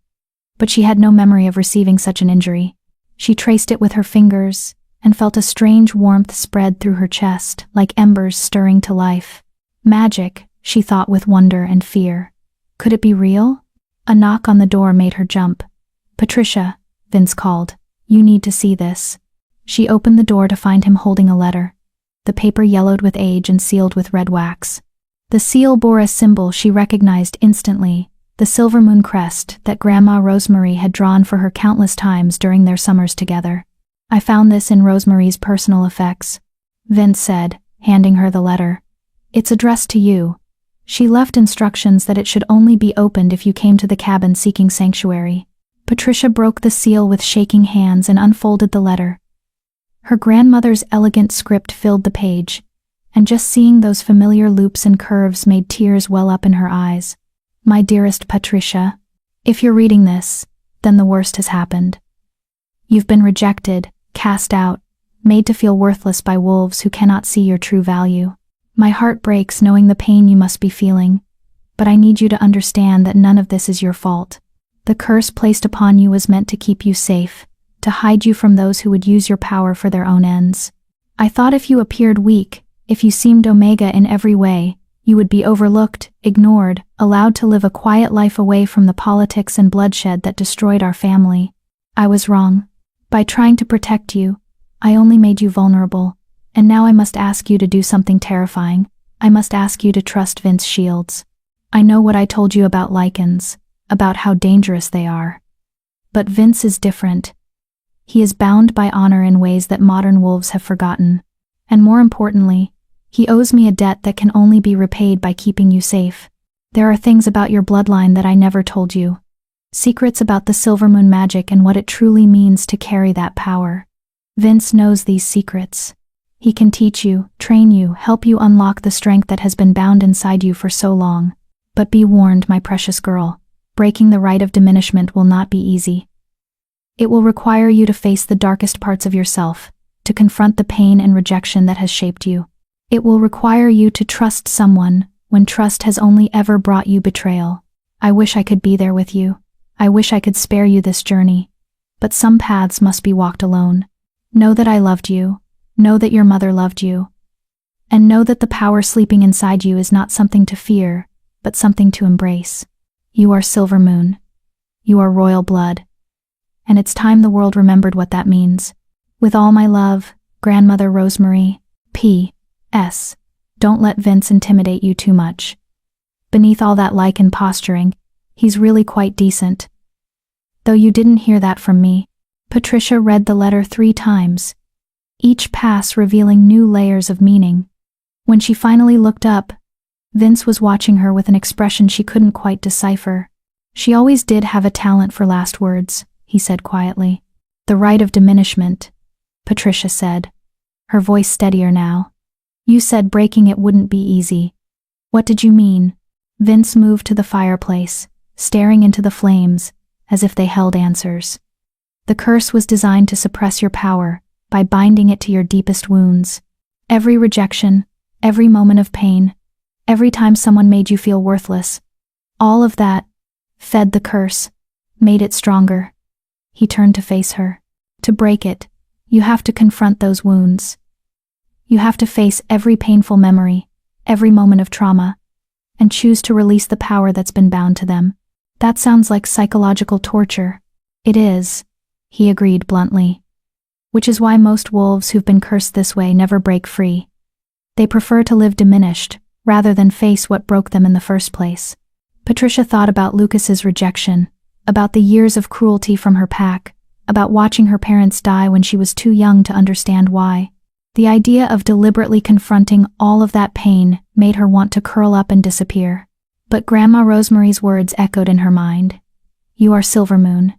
but she had no memory of receiving such an injury. She traced it with her fingers, and felt a strange warmth spread through her chest, like embers stirring to life. Magic, she thought with wonder and fear. Could it be real? A knock on the door made her jump. Patricia, Vince called. You need to see this. She opened the door to find him holding a letter. The paper yellowed with age and sealed with red wax. The seal bore a symbol she recognized instantly, the Silver Moon crest that Grandma Rosemary had drawn for her countless times during their summers together. I found this in Rosemary's personal effects, Vince said, handing her the letter. It's addressed to you. She left instructions that it should only be opened if you came to the cabin seeking sanctuary. Patricia broke the seal with shaking hands and unfolded the letter. Her grandmother's elegant script filled the page, and just seeing those familiar loops and curves made tears well up in her eyes. My dearest Patricia, if you're reading this, then the worst has happened. You've been rejected, cast out, made to feel worthless by wolves who cannot see your true value. My heart breaks knowing the pain you must be feeling, but I need you to understand that none of this is your fault. The curse placed upon you was meant to keep you safe, to hide you from those who would use your power for their own ends. I thought if you appeared weak, if you seemed omega in every way, you would be overlooked, ignored, allowed to live a quiet life away from the politics and bloodshed that destroyed our family. I was wrong. By trying to protect you, I only made you vulnerable, and now I must ask you to do something terrifying. I must ask you to trust Vince Shields. I know what I told you about Lycans, about how dangerous they are. But Vince is different. He is bound by honor in ways that modern wolves have forgotten. And more importantly, he owes me a debt that can only be repaid by keeping you safe. There are things about your bloodline that I never told you. Secrets about the Silvermoon magic and what it truly means to carry that power. Vince knows these secrets. He can teach you, train you, help you unlock the strength that has been bound inside you for so long. But be warned, my precious girl, breaking the rite of diminishment will not be easy. It will require you to face the darkest parts of yourself, to confront the pain and rejection that has shaped you. It will require you to trust someone when trust has only ever brought you betrayal. I wish I could be there with you. I wish I could spare you this journey. But some paths must be walked alone. Know that I loved you. Know that your mother loved you. And know that the power sleeping inside you is not something to fear, but something to embrace. You are Silvermoon. You are royal blood. And it's time the world remembered what that means. With all my love, Grandmother Rosemary. P.S. Don't let Vince intimidate you too much. Beneath all that Lycan posturing, he's really quite decent. Though you didn't hear that from me. Patricia read the letter 3 times, each pass revealing new layers of meaning. When she finally looked up, Vince was watching her with an expression she couldn't quite decipher. She always did have a talent for last words, he said quietly. The rite of diminishment, Patricia said, her voice steadier now. You said breaking it wouldn't be easy. What did you mean? Vince moved to the fireplace, staring into the flames, as if they held answers. The curse was designed to suppress your power, by binding it to your deepest wounds. Every rejection, every moment of pain, every time someone made you feel worthless, all of that fed the curse, made it stronger. He turned to face her. To break it, you have to confront those wounds. You have to face every painful memory, every moment of trauma, and choose to release the power that's been bound to them. That sounds like psychological torture. It is, he agreed bluntly. Which is why most wolves who've been cursed this way never break free. They prefer to live diminished, rather than face what broke them in the first place. Patricia thought about Lucas's rejection, about the years of cruelty from her pack, about watching her parents die when she was too young to understand why. The idea of deliberately confronting all of that pain made her want to curl up and disappear. But Grandma Rosemary's words echoed in her mind. You are Silvermoon.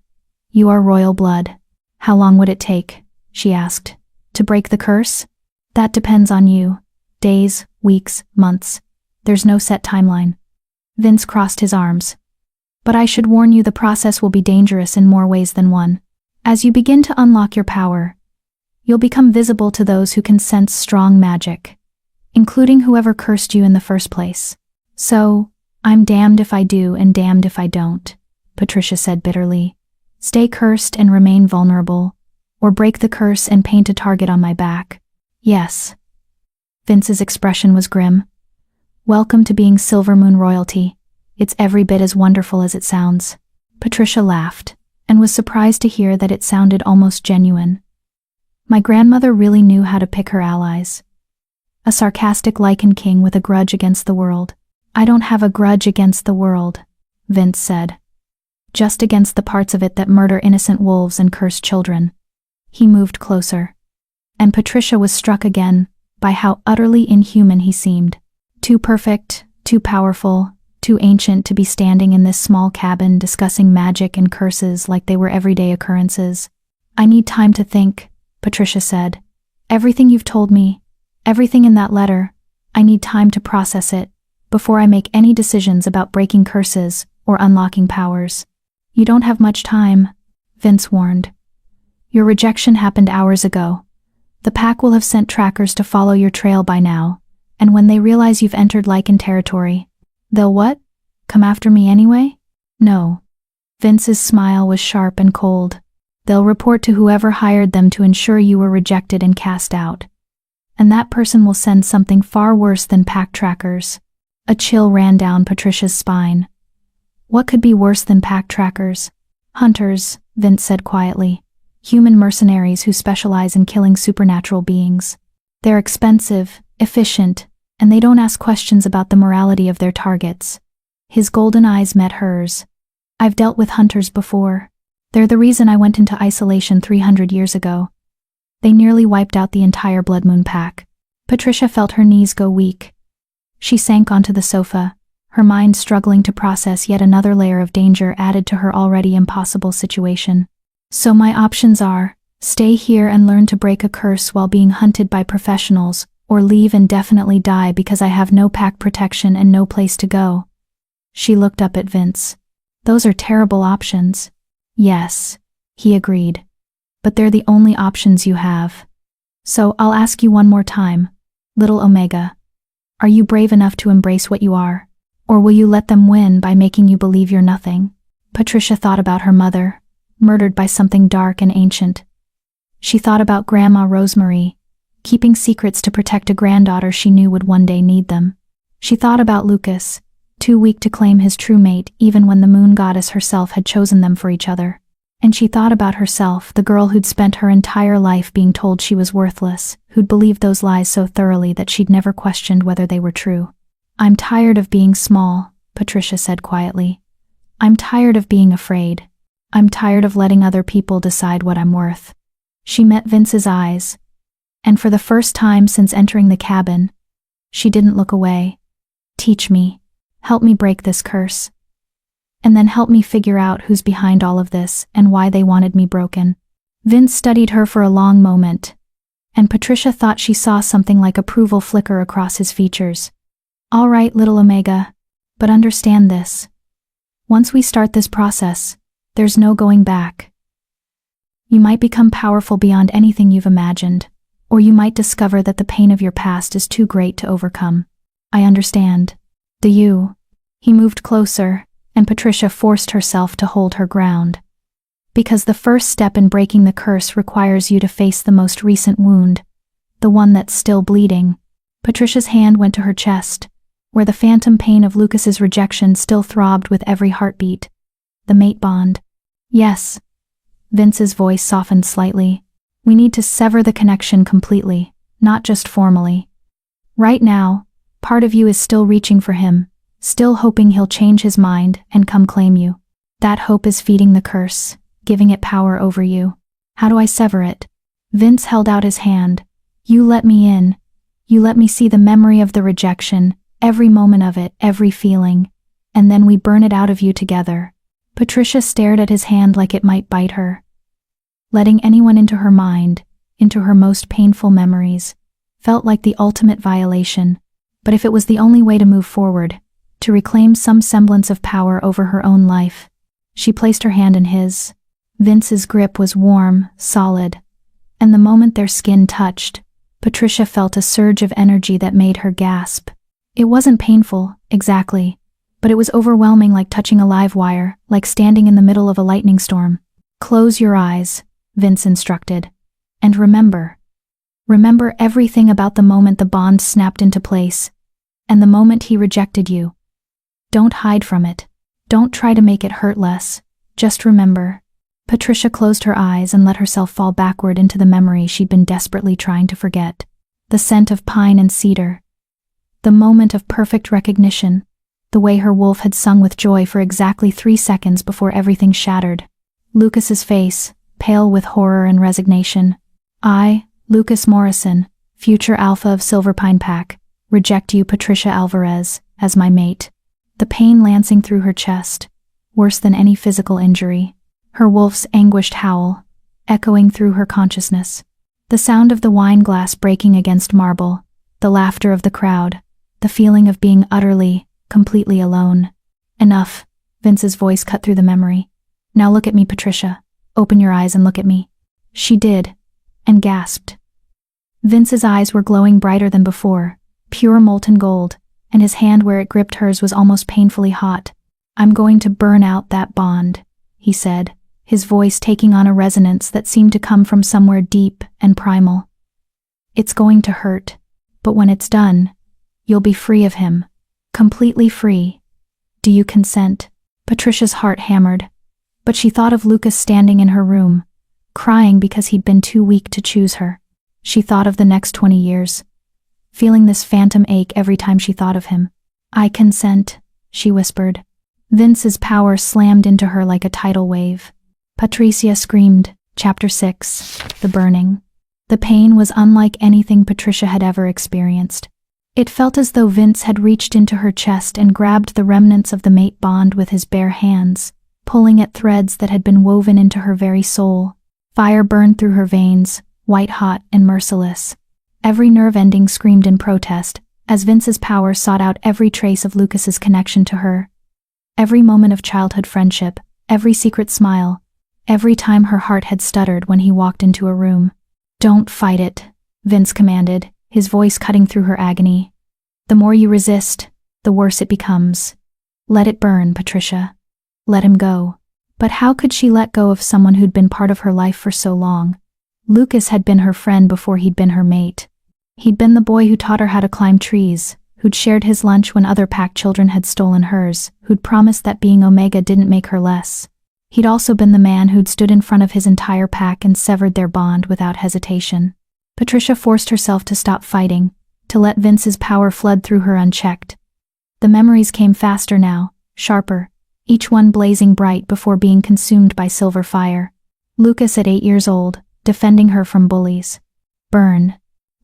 You are royal blood. How long would it take, she asked, to break the curse? That depends on you. Days, weeks, months. There's no set timeline. Vince crossed his arms. But I should warn you, the process will be dangerous in more ways than one. As you begin to unlock your power, you'll become visible to those who can sense strong magic, including whoever cursed you in the first place. So, I'm damned if I do and damned if I don't, Patricia said bitterly. Stay cursed and remain vulnerable, or break the curse and paint a target on my back. Yes. Vince's expression was grim. Welcome to being Silvermoon royalty. It's every bit as wonderful as it sounds. Patricia laughed, and was surprised to hear that it sounded almost genuine. My grandmother really knew how to pick her allies. A sarcastic Lycan King with a grudge against the world. I don't have a grudge against the world, Vince said. Just against the parts of it that murder innocent wolves and curse children. He moved closer. And Patricia was struck again by how utterly inhuman he seemed. Too perfect, too powerful, too ancient to be standing in this small cabin discussing magic and curses like they were everyday occurrences. I need time to think, Patricia said. Everything you've told me, everything in that letter, I need time to process it before I make any decisions about breaking curses or unlocking powers. You don't have much time, Vince warned. Your rejection happened hours ago. The pack will have sent trackers to follow your trail by now, and when they realize you've entered Lycan territory, they'll what? Come after me anyway? No. Vince's smile was sharp and cold. They'll report to whoever hired them to ensure you were rejected and cast out. And that person will send something far worse than pack trackers. A chill ran down Patricia's spine. What could be worse than pack trackers? Hunters, Vince said quietly. Human mercenaries who specialize in killing supernatural beings. They're expensive, efficient, and they don't ask questions about the morality of their targets. His golden eyes met hers. I've dealt with hunters before. They're the reason I went into isolation 300 years ago. They nearly wiped out the entire Blood Moon pack. Patricia felt her knees go weak. She sank onto the sofa, her mind struggling to process yet another layer of danger added to her already impossible situation. So my options are, stay here and learn to break a curse while being hunted by professionals, or leave and definitely die because I have no pack protection and no place to go. She looked up at Vince. Those are terrible options. Yes, he agreed. But they're the only options you have. So I'll ask you one more time, little Omega. Are you brave enough to embrace what you are? Or will you let them win by making you believe you're nothing? Patricia thought about her mother, murdered by something dark and ancient. She thought about Grandma Rosemary, keeping secrets to protect a granddaughter she knew would one day need them. She thought about Lucas, too weak to claim his true mate even when the moon goddess herself had chosen them for each other. And she thought about herself, the girl who'd spent her entire life being told she was worthless, who'd believed those lies so thoroughly that she'd never questioned whether they were true. I'm tired of being small, Patricia said quietly. I'm tired of being afraid. I'm tired of letting other people decide what I'm worth. She met Vince's eyes, and for the first time since entering the cabin, she didn't look away. Teach me. Help me break this curse. And then help me figure out who's behind all of this and why they wanted me broken. Vince studied her for a long moment, and Patricia thought she saw something like approval flicker across his features. All right, little Omega, but understand this. Once we start this process, there's no going back. You might become powerful beyond anything you've imagined, or you might discover that the pain of your past is too great to overcome. I understand. Do you? He moved closer, and Patricia forced herself to hold her ground. Because the first step in breaking the curse requires you to face the most recent wound, the one that's still bleeding. Patricia's hand went to her chest, where the phantom pain of Lucas's rejection still throbbed with every heartbeat. The mate bond. Yes. Vince's voice softened slightly. We need to sever the connection completely, not just formally. Right now, part of you is still reaching for him, still hoping he'll change his mind and come claim you. That hope is feeding the curse, giving it power over you. How do I sever it? Vince held out his hand. You let me in. You let me see the memory of the rejection, every moment of it, every feeling, and then we burn it out of you together. Patricia stared at his hand like it might bite her. Letting anyone into her mind, into her most painful memories, felt like the ultimate violation, but if it was the only way to move forward, to reclaim some semblance of power over her own life, she placed her hand in his. Vince's grip was warm, solid, and the moment their skin touched, Patricia felt a surge of energy that made her gasp. It wasn't painful, exactly, but it was overwhelming, like touching a live wire, like standing in the middle of a lightning storm. Close your eyes, Vince instructed, and remember everything about the moment the bond snapped into place, and the moment he rejected you. Don't hide from it. Don't try to make it hurt less. Just remember. Patricia closed her eyes and let herself fall backward into the memory she'd been desperately trying to forget. The scent of pine and cedar. The moment of perfect recognition. The way her wolf had sung with joy for exactly 3 seconds before everything shattered. Lucas's face, pale with horror and resignation. I, Lucas Morrison, future alpha of Silverpine Pack, reject you, Patricia Alvarez, as my mate. the pain lancing through her chest, worse than any physical injury. Her wolf's anguished howl, echoing through her consciousness. The sound of the wine glass breaking against marble, the laughter of the crowd, the feeling of being utterly, completely alone. Enough, Vince's voice cut through the memory. Now look at me, Patricia. Open your eyes and look at me. She did, and gasped. Vince's eyes were glowing brighter than before, pure molten gold, and his hand where it gripped hers was almost painfully hot. I'm going to burn out that bond, he said, his voice taking on a resonance that seemed to come from somewhere deep and primal. It's going to hurt, but when it's done, you'll be free of him. Completely free. Do you consent? Patricia's heart hammered, but she thought of Lucas standing in her room, crying because he'd been too weak to choose her. She thought of the next 20 years, feeling this phantom ache every time she thought of him. I consent, she whispered. Vince's power slammed into her like a tidal wave. Patricia screamed. Chapter 6. The Burning. The pain was unlike anything Patricia had ever experienced. It felt as though Vince had reached into her chest and grabbed the remnants of the mate bond with his bare hands, pulling at threads that had been woven into her very soul. Fire burned through her veins, white-hot and merciless. Every nerve ending screamed in protest, as Vince's power sought out every trace of Lucas's connection to her. Every moment of childhood friendship, every secret smile, every time her heart had stuttered when he walked into a room. Don't fight it, Vince commanded, his voice cutting through her agony. The more you resist, the worse it becomes. Let it burn, Patricia. Let him go. But how could she let go of someone who'd been part of her life for so long? Lucas had been her friend before he'd been her mate. He'd been the boy who taught her how to climb trees, who'd shared his lunch when other pack children had stolen hers, who'd promised that being Omega didn't make her less. He'd also been the man who'd stood in front of his entire pack and severed their bond without hesitation. Patricia forced herself to stop fighting, to let Vince's power flood through her unchecked. The memories came faster now, sharper, each one blazing bright before being consumed by silver fire. Lucas at 8 years old, defending her from bullies. Burn.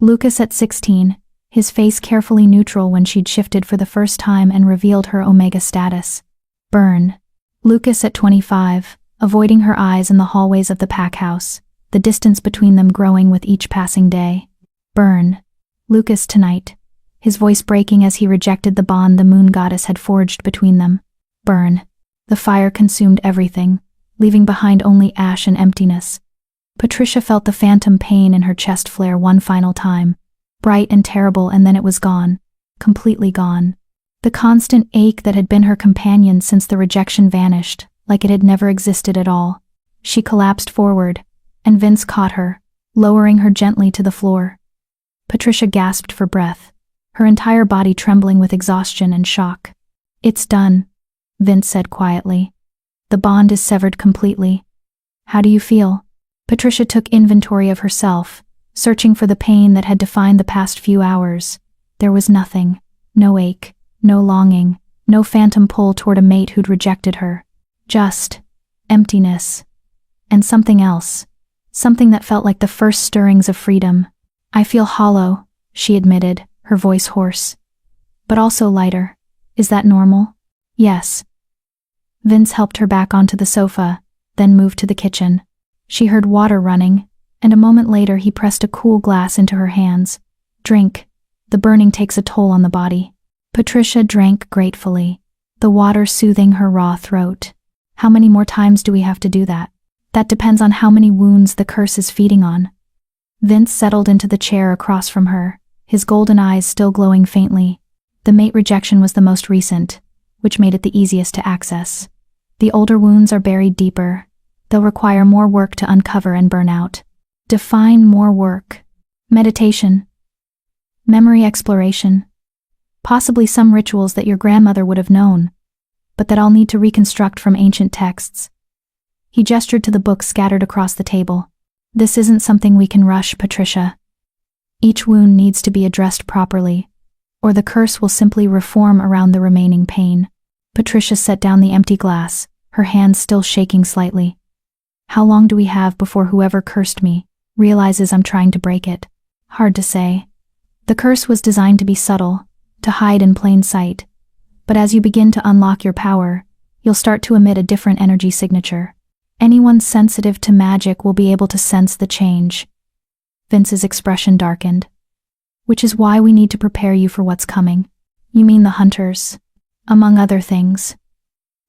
Lucas at 16, his face carefully neutral when she'd shifted for the first time and revealed her Omega status. Burn. Lucas at 25, avoiding her eyes in the hallways of the pack house, the distance between them growing with each passing day. Burn. Lucas tonight, his voice breaking as he rejected the bond the moon goddess had forged between them. Burn. The fire consumed everything, leaving behind only ash and emptiness. Patricia felt the phantom pain in her chest flare one final time, bright and terrible, and then it was gone, completely gone. The constant ache that had been her companion since the rejection vanished, like it had never existed at all. She collapsed forward, and Vince caught her, lowering her gently to the floor. Patricia gasped for breath, her entire body trembling with exhaustion and shock. It's done, Vince said quietly. The bond is severed completely. How do you feel? Patricia took inventory of herself, searching for the pain that had defined the past few hours. There was nothing, no ache, no longing, no phantom pull toward a mate who'd rejected her. Just emptiness. And something else. Something that felt like the first stirrings of freedom. I feel hollow, she admitted, her voice hoarse. But also lighter. Is that normal? Yes. Vince helped her back onto the sofa, then moved to the kitchen. She heard water running, and a moment later he pressed a cool glass into her hands. Drink. The burning takes a toll on the body. Patricia drank gratefully, the water soothing her raw throat. How many more times do we have to do that? That depends on how many wounds the curse is feeding on. Vince settled into the chair across from her, his golden eyes still glowing faintly. The mate rejection was the most recent, which made it the easiest to access. The older wounds are buried deeper. They'll require more work to uncover and burn out. Define more work. Meditation. Memory exploration. Possibly some rituals that your grandmother would have known, but that I'll need to reconstruct from ancient texts. He gestured to the books scattered across the table. This isn't something we can rush, Patricia. Each wound needs to be addressed properly, or the curse will simply reform around the remaining pain. Patricia set down the empty glass, her hands still shaking slightly. How long do we have before whoever cursed me realizes I'm trying to break it? Hard to say. The curse was designed to be subtle, to hide in plain sight, but as you begin to unlock your power, you'll start to emit a different energy signature. Anyone sensitive to magic will be able to sense the change. Vince's expression darkened. Which is why we need to prepare you for what's coming. You mean the hunters? Among other things.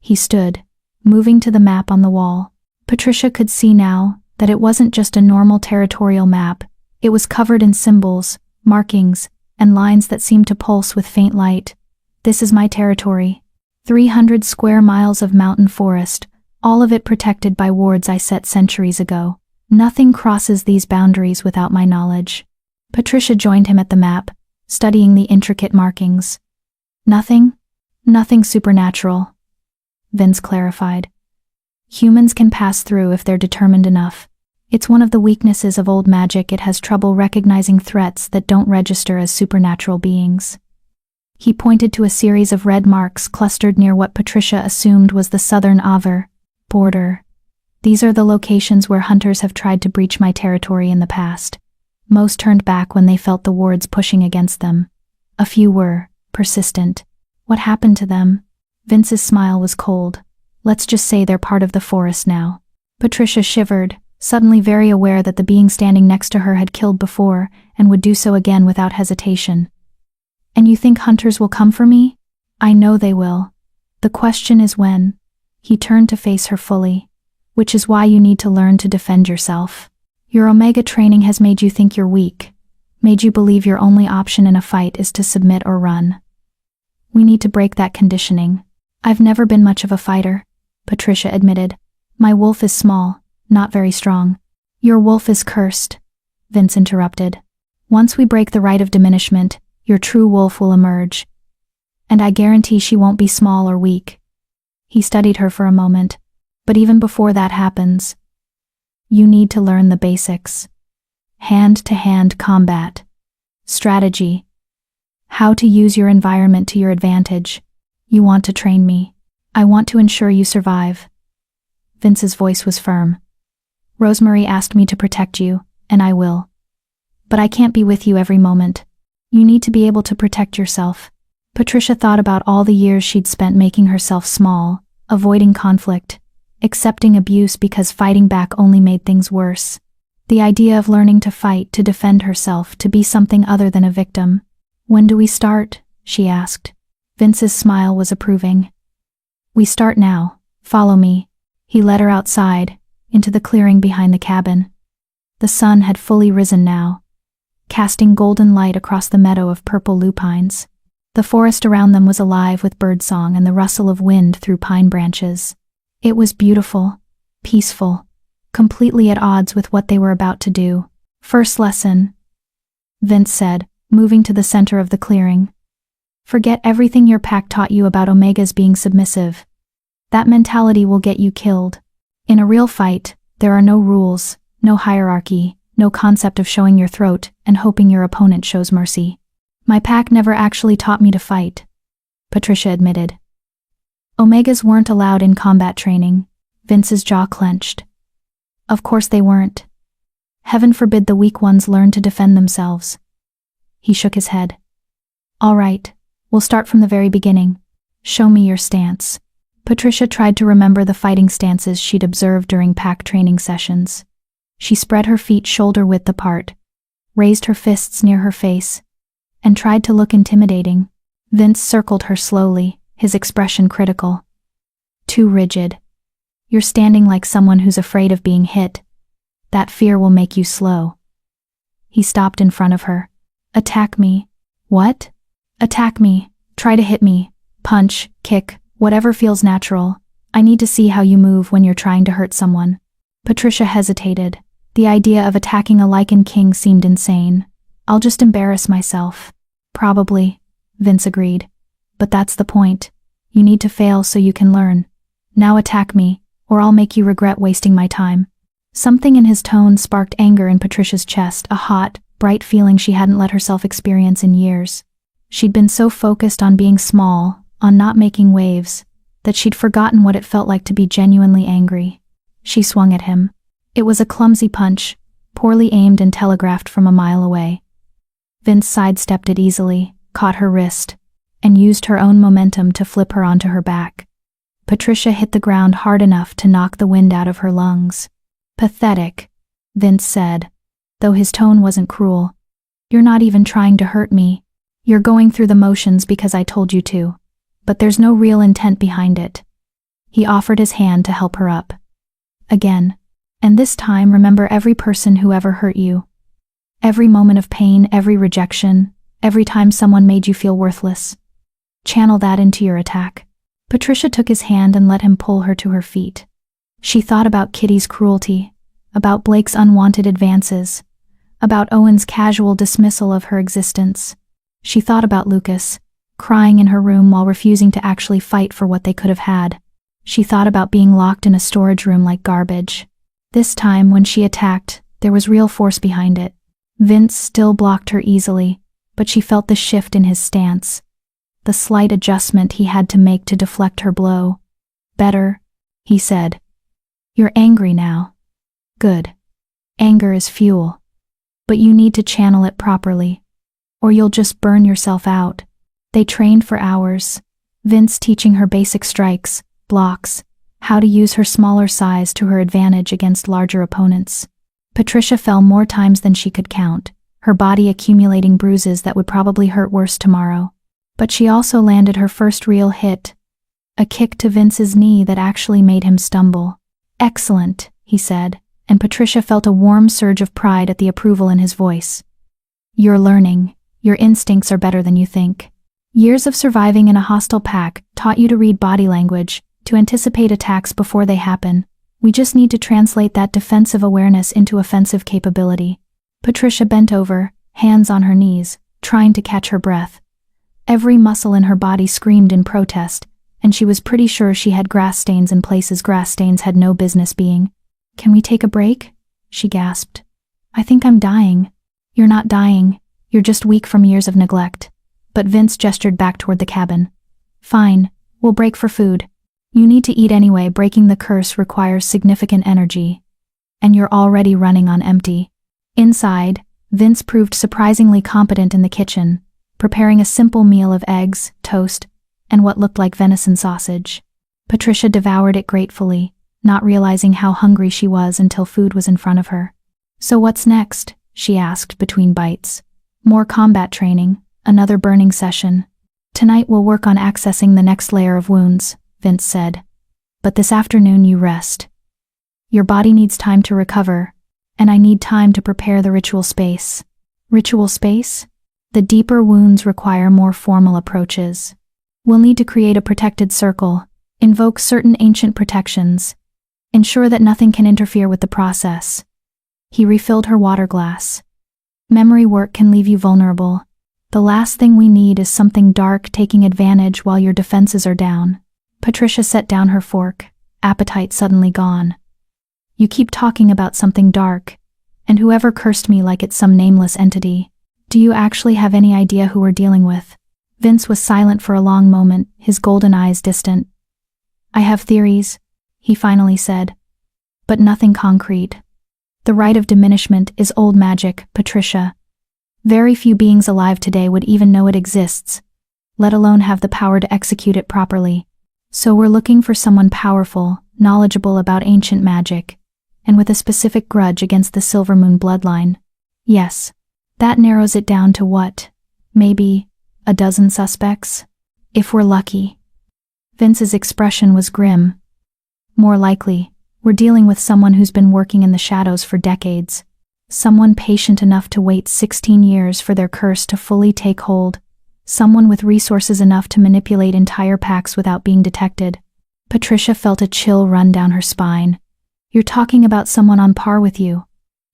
He stood, moving to the map on the wall. Patricia could see now that it wasn't just a normal territorial map. It was covered in symbols, markings, and lines that seemed to pulse with faint light. This is my territory. 300 square miles of mountain forest, all of it protected by wards I set centuries ago. Nothing crosses these boundaries without my knowledge. Patricia joined him at the map, studying the intricate markings. Nothing supernatural, Vince clarified. Humans can pass through if they're determined enough. It's one of the weaknesses of old magic. It has trouble recognizing threats that don't register as supernatural beings. He pointed to a series of red marks clustered near what Patricia assumed was the southern Avar border. These are the locations where hunters have tried to breach my territory in the past. Most turned back when they felt the wards pushing against them. A few were persistent. What happened to them? Vince's smile was cold. Let's just say they're part of the forest now. Patricia shivered, suddenly very aware that the being standing next to her had killed before and would do so again without hesitation. And you think hunters will come for me? I know they will. The question is when. He turned to face her fully. Which is why you need to learn to defend yourself. Your Omega training has made you think you're weak, made you believe your only option in a fight is to submit or run. We need to break that conditioning. I've never been much of a fighter, Patricia admitted. My wolf is small, not very strong. Your wolf is cursed, Vince interrupted. Once we break the rite of diminishment, your true wolf will emerge. And I guarantee she won't be small or weak. He studied her for a moment. But even before that happens, you need to learn the basics. Hand-to-hand combat. Strategy. How to use your environment to your advantage. You want to train me. I want to ensure you survive. Vince's voice was firm. Rosemary asked me to protect you, and I will. But I can't be with you every moment. You need to be able to protect yourself. Patricia thought about all the years she'd spent making herself small, avoiding conflict, accepting abuse because fighting back only made things worse. The idea of learning to fight, to defend herself, to be something other than a victim. When do we start? She asked. Vince's smile was approving. We start now. Follow me. He led her outside, into the clearing behind the cabin. The sun had fully risen now, casting golden light across the meadow of purple lupines. The forest around them was alive with birdsong and the rustle of wind through pine branches. It was beautiful, peaceful, completely at odds with what they were about to do. First lesson, Vince said, moving to the center of the clearing. Forget everything your pack taught you about Omegas being submissive. That mentality will get you killed. In a real fight, there are no rules, no hierarchy, no concept of showing your throat and hoping your opponent shows mercy. My pack never actually taught me to fight, Patricia admitted. Omegas weren't allowed in combat training. Vince's jaw clenched. Of course they weren't. Heaven forbid the weak ones learn to defend themselves. He shook his head. All right, we'll start from the very beginning. Show me your stance. Patricia tried to remember the fighting stances she'd observed during pack training sessions. She spread her feet shoulder-width apart, raised her fists near her face, and tried to look intimidating. Vince circled her slowly, his expression critical. Too rigid. You're standing like someone who's afraid of being hit. That fear will make you slow. He stopped in front of her. Attack me. What? Attack me. Try to hit me. Punch, kick, whatever feels natural. I need to see how you move when you're trying to hurt someone. Patricia hesitated. The idea of attacking a Lycan King seemed insane. I'll just embarrass myself. Probably, Vince agreed. But that's the point. You need to fail so you can learn. Now attack me, or I'll make you regret wasting my time. Something in his tone sparked anger in Patricia's chest, a hot, bright feeling she hadn't let herself experience in years. She'd been so focused on being small, on not making waves, that she'd forgotten what it felt like to be genuinely angry. She swung at him. It was a clumsy punch, poorly aimed and telegraphed from a mile away. Vince sidestepped it easily, caught her wrist, and used her own momentum to flip her onto her back. Patricia hit the ground hard enough to knock the wind out of her lungs. "Pathetic," Vince said, though his tone wasn't cruel. "You're not even trying to hurt me. You're going through the motions because I told you to. But there's no real intent behind it." He offered his hand to help her up. "Again. And this time remember every person who ever hurt you. Every moment of pain, every rejection, every time someone made you feel worthless. Channel that into your attack." Patricia took his hand and let him pull her to her feet. She thought about Kitty's cruelty, about Blake's unwanted advances, about Owen's casual dismissal of her existence. She thought about Lucas, crying in her room while refusing to actually fight for what they could have had. She thought about being locked in a storage room like garbage. This time, when she attacked, there was real force behind it. Vince still blocked her easily, but she felt the shift in his stance, the slight adjustment he had to make to deflect her blow. "Better," he said. "You're angry now. Good. Anger is fuel. But you need to channel it properly, or you'll just burn yourself out." They trained for hours, Vince teaching her basic strikes, blocks, how to use her smaller size to her advantage against larger opponents. Patricia fell more times than she could count, her body accumulating bruises that would probably hurt worse tomorrow. But she also landed her first real hit, a kick to Vince's knee that actually made him stumble. "Excellent," he said, and Patricia felt a warm surge of pride at the approval in his voice. "You're learning. Your instincts are better than you think. Years of surviving in a hostile pack taught you to read body language, to anticipate attacks before they happen. We just need to translate that defensive awareness into offensive capability." Patricia bent over, hands on her knees, trying to catch her breath. Every muscle in her body screamed in protest, and she was pretty sure she had grass stains in places grass stains had no business being. "Can we take a break?" she gasped. "I think I'm dying." "You're not dying. You're just weak from years of neglect." But Vince gestured back toward the cabin. "Fine, we'll break for food. You need to eat anyway. Breaking the curse requires significant energy. And you're already running on empty." Inside, Vince proved surprisingly competent in the kitchen, preparing a simple meal of eggs, toast, and what looked like venison sausage. Patricia devoured it gratefully, not realizing how hungry she was until food was in front of her. "So what's next?" she asked between bites. "More combat training, another burning session." "Tonight we'll work on accessing the next layer of wounds," Vince said. "But this afternoon you rest. Your body needs time to recover, and I need time to prepare the ritual space." "Ritual space?" "The deeper wounds require more formal approaches. We'll need to create a protected circle, invoke certain ancient protections, ensure that nothing can interfere with the process." He refilled her water glass. "Memory work can leave you vulnerable. The last thing we need is something dark taking advantage while your defenses are down." Patricia set down her fork, appetite suddenly gone. "You keep talking about something dark, and whoever cursed me like it's some nameless entity. Do you actually have any idea who we're dealing with?" Vince was silent for a long moment, his golden eyes distant. "I have theories," he finally said, "but nothing concrete. The rite of diminishment is old magic, Patricia. Very few beings alive today would even know it exists, let alone have the power to execute it properly. So we're looking for someone powerful, knowledgeable about ancient magic, and with a specific grudge against the Silvermoon bloodline. Yes, that narrows it down to what? Maybe a dozen suspects? If we're lucky." Vince's expression was grim. "More likely, we're dealing with someone who's been working in the shadows for decades. Someone patient enough to wait 16 years for their curse to fully take hold. Someone with resources enough to manipulate entire packs without being detected." Patricia felt a chill run down her spine. "You're talking about someone on par with you.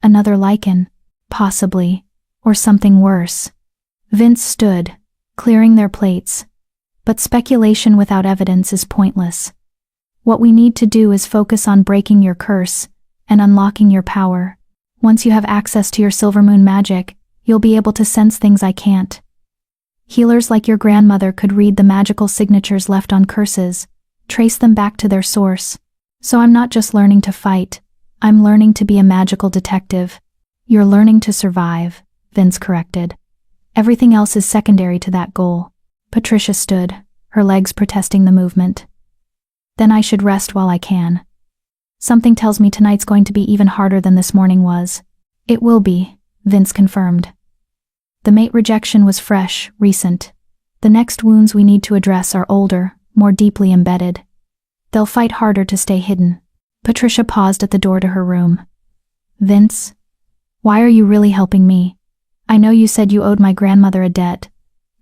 Another Lycan, possibly, or something worse." Vince stood, clearing their plates. "But speculation without evidence is pointless. What we need to do is focus on breaking your curse and unlocking your power. Once you have access to your Silvermoon magic, you'll be able to sense things I can't. Healers like your grandmother could read the magical signatures left on curses, trace them back to their source. So I'm not just learning to fight, I'm learning to be a magical detective." "You're learning to survive," Vince corrected. "Everything else is secondary to that goal." Patricia stood, her legs protesting the movement. Then I should rest while I can. Something tells me tonight's going to be even harder than this morning was. It will be, Vince confirmed. The mate rejection was fresh, recent. The next wounds we need to address are older, more deeply embedded. They'll fight harder to stay hidden. Patricia paused at the door to her room. Vince, why are you really helping me? I know you said you owed my grandmother a debt,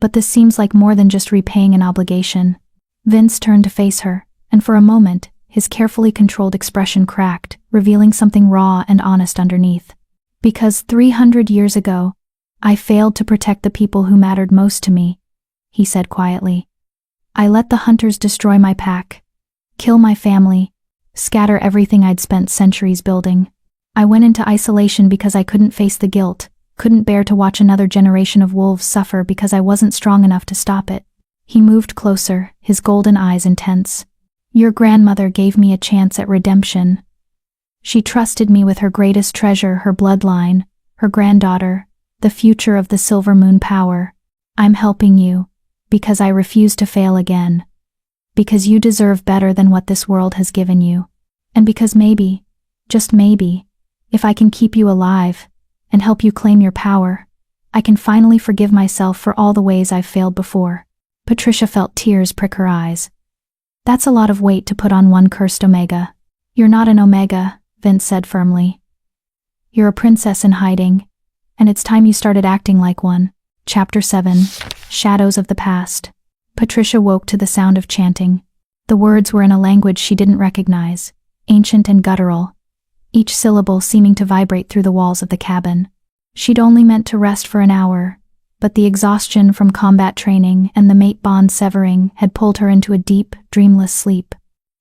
but this seems like more than just repaying an obligation. Vince turned to face her, and for a moment, his carefully controlled expression cracked, revealing something raw and honest underneath. Because 300 years ago, I failed to protect the people who mattered most to me, he said quietly. I let the hunters destroy my pack, kill my family, scatter everything I'd spent centuries building. I went into isolation because I couldn't face the guilt, couldn't bear to watch another generation of wolves suffer because I wasn't strong enough to stop it. He moved closer, his golden eyes intense. Your grandmother gave me a chance at redemption. She trusted me with her greatest treasure, her bloodline, her granddaughter, the future of the Silver Moon power. I'm helping you, because I refuse to fail again. Because you deserve better than what this world has given you. And because maybe, just maybe, if I can keep you alive, and help you claim your power, I can finally forgive myself for all the ways I've failed before. Patricia felt tears prick her eyes. That's a lot of weight to put on one cursed Omega. You're not an Omega, Vince said firmly. You're a princess in hiding, and it's time you started acting like one. Chapter 7. Shadows of the Past. Patricia woke to the sound of chanting. The words were in a language she didn't recognize, ancient and guttural, each syllable seeming to vibrate through the walls of the cabin. She'd only meant to rest for an hour, but the exhaustion from combat training and the mate bond severing had pulled her into a deep, dreamless sleep.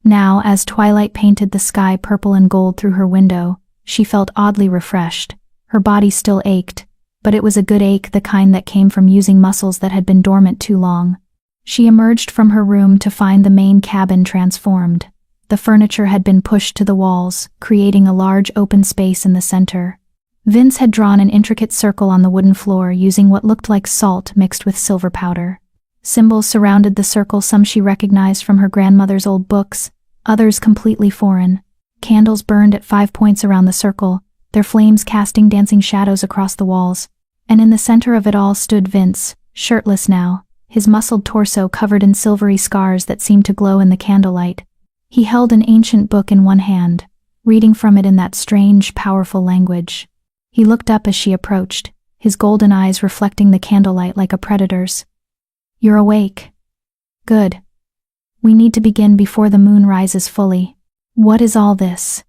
Now, as twilight painted the sky purple and gold through her window, she felt oddly refreshed. Her body still ached, but it was a good ache, the kind that came from using muscles that had been dormant too long. She emerged from her room to find the main cabin transformed. The furniture had been pushed to the walls, creating a large open space in the center. Vince had drawn an intricate circle on the wooden floor using what looked like salt mixed with silver powder. Symbols surrounded the circle, some she recognized from her grandmother's old books, others completely foreign. Candles burned at 5 points around the circle, their flames casting dancing shadows across the walls. And in the center of it all stood Vince, shirtless now, his muscled torso covered in silvery scars that seemed to glow in the candlelight. He held an ancient book in one hand, reading from it in that strange, powerful language. He looked up as she approached, his golden eyes reflecting the candlelight like a predator's. You're awake. Good. We need to begin before the moon rises fully. What is all this?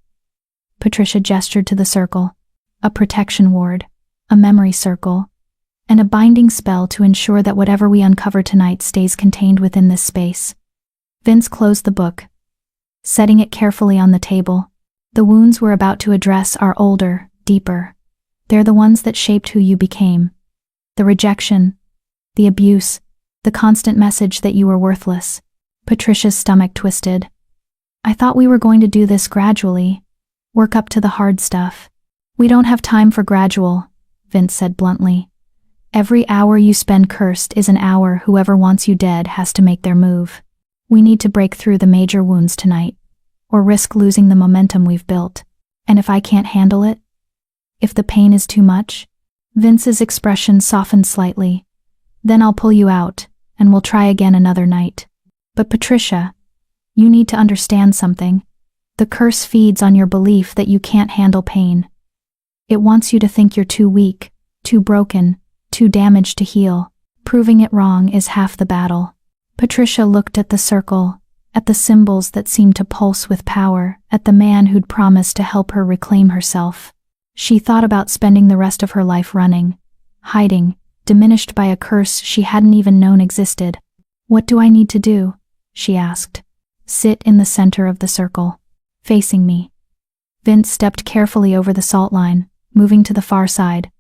Patricia gestured to the circle. A protection ward, a memory circle, and a binding spell to ensure that whatever we uncover tonight stays contained within this space. Vince closed the book, setting it carefully on the table. The wounds we're about to address are older, deeper. They're the ones that shaped who you became. The rejection, the abuse, the constant message that you were worthless. Patricia's stomach twisted. I thought we were going to do this gradually, work up to the hard stuff. We don't have time for gradual, Vince said bluntly. Every hour you spend cursed is an hour whoever wants you dead has to make their move. We need to break through the major wounds tonight, or risk losing the momentum we've built. And if I can't handle it? If the pain is too much? Vince's expression softened slightly. Then I'll pull you out, and we'll try again another night. But Patricia, you need to understand something. The curse feeds on your belief that you can't handle pain. It wants you to think you're too weak, too broken, too damaged to heal. Proving it wrong is half the battle. Patricia looked at the circle, at the symbols that seemed to pulse with power, at the man who'd promised to help her reclaim herself. She thought about spending the rest of her life running, hiding, diminished by a curse she hadn't even known existed. What do I need to do? She asked. Sit in the center of the circle, facing me. Vince stepped carefully over the salt line, moving to the far side.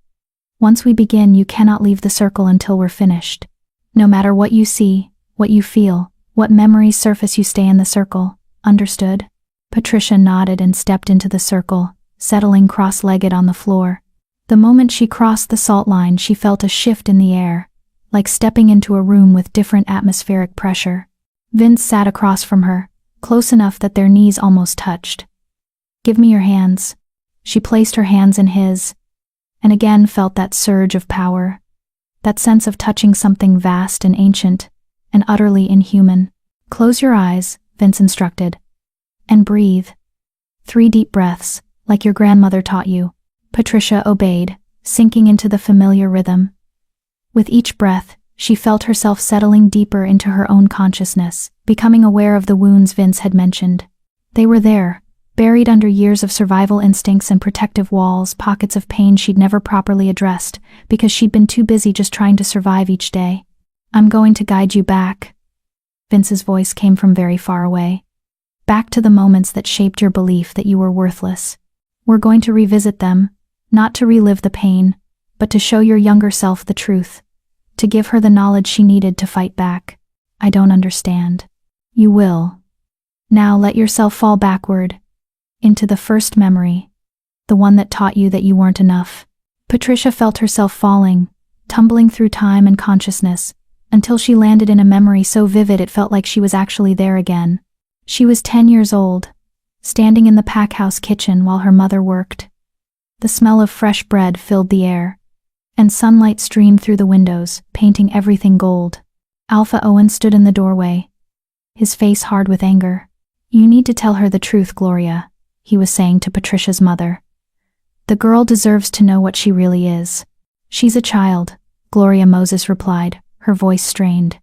Once we begin, you cannot leave the circle until we're finished. No matter what you see, what you feel, what memories surface, you stay in the circle. Understood? Patricia nodded and stepped into the circle, settling cross-legged on the floor. The moment she crossed the salt line, she felt a shift in the air, like stepping into a room with different atmospheric pressure. Vince sat across from her, close enough that their knees almost touched. "Give me your hands." She placed her hands in his, and again felt that surge of power, that sense of touching something vast and ancient, and utterly inhuman. "Close your eyes," Vince instructed, "and breathe. 3 deep breaths, like your grandmother taught you." Patricia obeyed, sinking into the familiar rhythm. With each breath, she felt herself settling deeper into her own consciousness, becoming aware of the wounds Vince had mentioned. They were there, buried under years of survival instincts and protective walls, pockets of pain she'd never properly addressed, because she'd been too busy just trying to survive each day. "I'm going to guide you back." Vince's voice came from very far away. "Back to the moments that shaped your belief that you were worthless. We're going to revisit them, not to relive the pain, but to show your younger self the truth, to give her the knowledge she needed to fight back." "I don't understand." "You will. Now let yourself fall backward, into the first memory, the one that taught you that you weren't enough." Patricia felt herself falling, tumbling through time and consciousness, until she landed in a memory so vivid it felt like she was actually there again. She was 10 years old, standing in the pack house kitchen while her mother worked. The smell of fresh bread filled the air, and sunlight streamed through the windows, painting everything gold. Alpha Owen stood in the doorway, his face hard with anger. "You need to tell her the truth, Gloria," he was saying to Patricia's mother. "The girl deserves to know what she really is." "She's a child," Gloria Moses replied, her voice strained.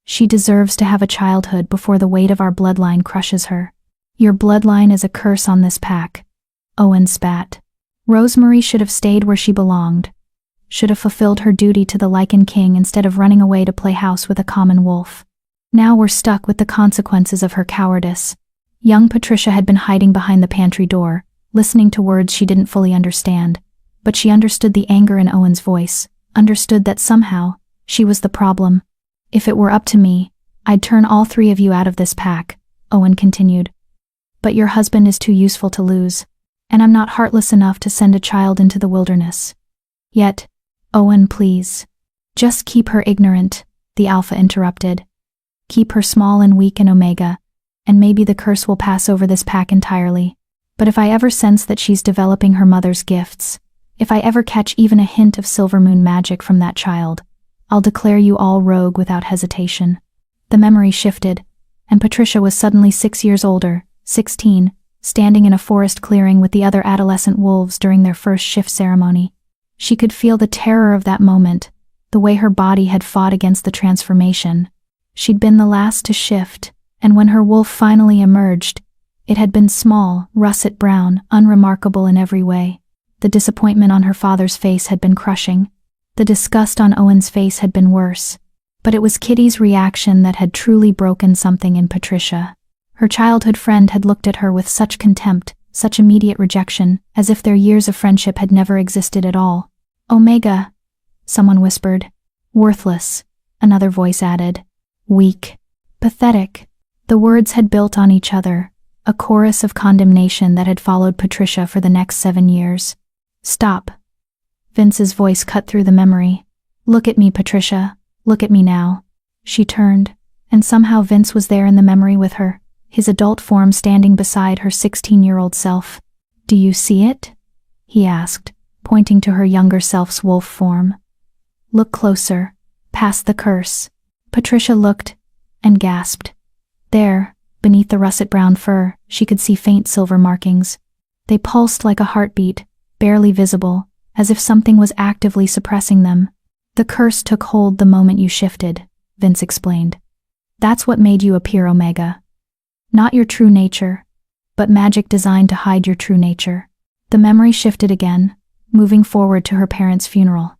"She deserves to have a childhood before the weight of our bloodline crushes her." "Your bloodline is a curse on this pack," Owen spat. "Rosemary should have stayed where she belonged, should have fulfilled her duty to the Lycan King instead of running away to play house with a common wolf. Now we're stuck with the consequences of her cowardice." Young Patricia had been hiding behind the pantry door, listening to words she didn't fully understand, but she understood the anger in Owen's voice, understood that somehow, she was the problem. "If it were up to me, I'd turn all 3 of you out of this pack," Owen continued. "But your husband is too useful to lose, and I'm not heartless enough to send a child into the wilderness. Yet, Owen, please. Just keep her ignorant," the Alpha interrupted. "Keep her small and weak in Omega, and maybe the curse will pass over this pack entirely. But if I ever sense that she's developing her mother's gifts, if I ever catch even a hint of Silver Moon magic from that child, I'll declare you all rogue without hesitation." The memory shifted, and Patricia was suddenly 6 years older, 16, standing in a forest clearing with the other adolescent wolves during their first shift ceremony. She could feel the terror of that moment, the way her body had fought against the transformation. She'd been the last to shift, and when her wolf finally emerged, it had been small, russet brown, unremarkable in every way. The disappointment on her father's face had been crushing. The disgust on Owen's face had been worse. But it was Kitty's reaction that had truly broken something in Patricia. Her childhood friend had looked at her with such contempt, such immediate rejection, as if their years of friendship had never existed at all. "Omega," someone whispered. "Worthless," another voice added. "Weak. Pathetic." The words had built on each other, a chorus of condemnation that had followed Patricia for the next 7 years. "Stop." Vince's voice cut through the memory. "Look at me, Patricia. Look at me now." She turned, and somehow Vince was there in the memory with her, his adult form standing beside her 16-year-old self. "Do you see it?" he asked, pointing to her younger self's wolf form. "Look closer, past the curse." Patricia looked, and gasped. There, beneath the russet-brown fur, she could see faint silver markings. They pulsed like a heartbeat, barely visible, as if something was actively suppressing them. "The curse took hold the moment you shifted," Vince explained. "That's what made you appear, Omega. Not your true nature, but magic designed to hide your true nature." The memory shifted again, moving forward to her parents' funeral.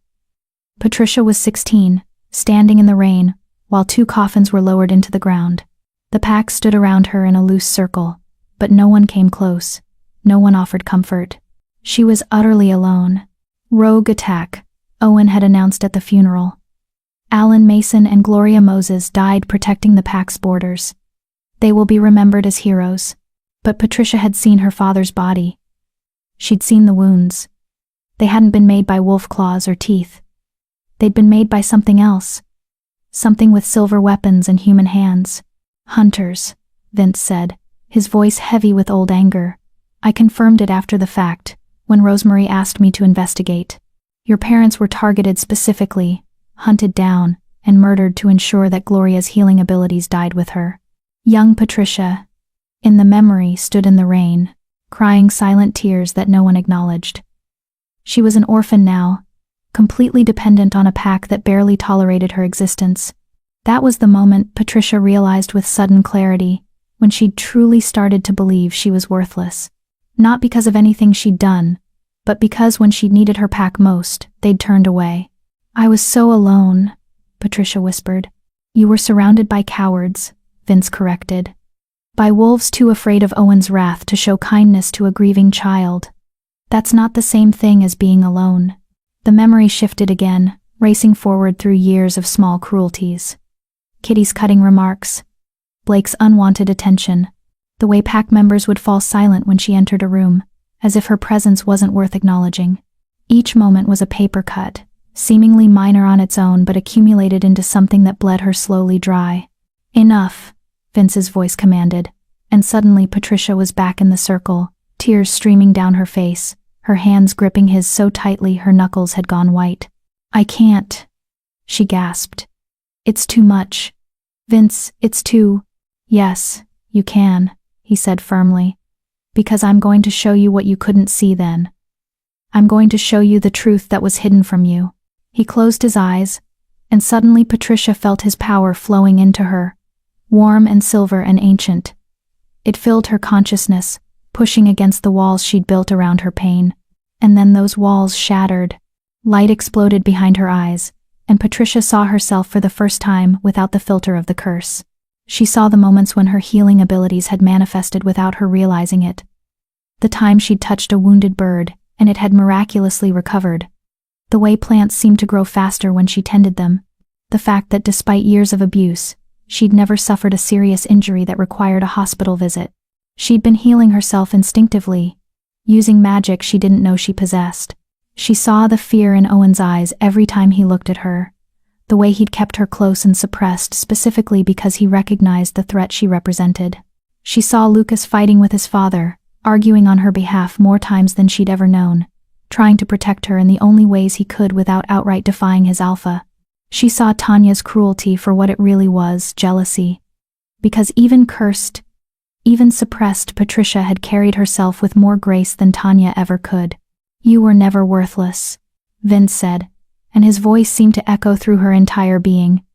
Patricia was 16, standing in the rain, while 2 coffins were lowered into the ground. The pack stood around her in a loose circle, but no one came close. No one offered comfort. She was utterly alone. "Rogue attack," Owen had announced at the funeral. Alan Mason and Gloria Moses died protecting the pack's borders. They will be remembered as heroes. But Patricia had seen her father's body. She'd seen the wounds. They hadn't been made by wolf claws or teeth. They'd been made by something else, Something with silver weapons and human hands. Hunters, Vince said, his voice heavy with old anger. I confirmed it after the fact, when Rosemary asked me to investigate. Your parents were targeted specifically, hunted down, and murdered to ensure that Gloria's healing abilities died with her. Young Patricia, in the memory, stood in the rain, crying silent tears that no one acknowledged. She was an orphan now, completely dependent on a pack that barely tolerated her existence. That was the moment Patricia realized with sudden clarity, when she'd truly started to believe she was worthless. Not because of anything she'd done, but because when she'd needed her pack most, they'd turned away. I was so alone, Patricia whispered. You were surrounded by cowards, Vince corrected. By wolves too afraid of Owen's wrath to show kindness to a grieving child. That's not the same thing as being alone. The memory shifted again, racing forward through years of small cruelties. Kitty's cutting remarks. Blake's unwanted attention. The way pack members would fall silent when she entered a room, as if her presence wasn't worth acknowledging. Each moment was a paper cut, seemingly minor on its own but accumulated into something that bled her slowly dry. Enough, Vince's voice commanded, and suddenly Patricia was back in the circle, tears streaming down her face, her hands gripping his so tightly her knuckles had gone white. I can't, she gasped. It's too much. Vince, it's too… Yes, you can, he said firmly. Because I'm going to show you what you couldn't see then. I'm going to show you the truth that was hidden from you. He closed his eyes, and suddenly Patricia felt his power flowing into her, warm and silver and ancient. It filled her consciousness, pushing against the walls she'd built around her pain. And then those walls shattered. Light exploded behind her eyes, and Patricia saw herself for the first time without the filter of the curse. She saw the moments when her healing abilities had manifested without her realizing it. The time she'd touched a wounded bird, and it had miraculously recovered. The way plants seemed to grow faster when she tended them. The fact that despite years of abuse, she'd never suffered a serious injury that required a hospital visit. She'd been healing herself instinctively, using magic she didn't know she possessed. She saw the fear in Owen's eyes every time he looked at her, the way he'd kept her close and suppressed specifically because he recognized the threat she represented. She saw Lucas fighting with his father, arguing on her behalf more times than she'd ever known, trying to protect her in the only ways he could without outright defying his alpha. She saw Tanya's cruelty for what it really was, jealousy. Because even cursed, even suppressed, Patricia had carried herself with more grace than Tanya ever could. You were never worthless, Vince said, and his voice seemed to echo through her entire being.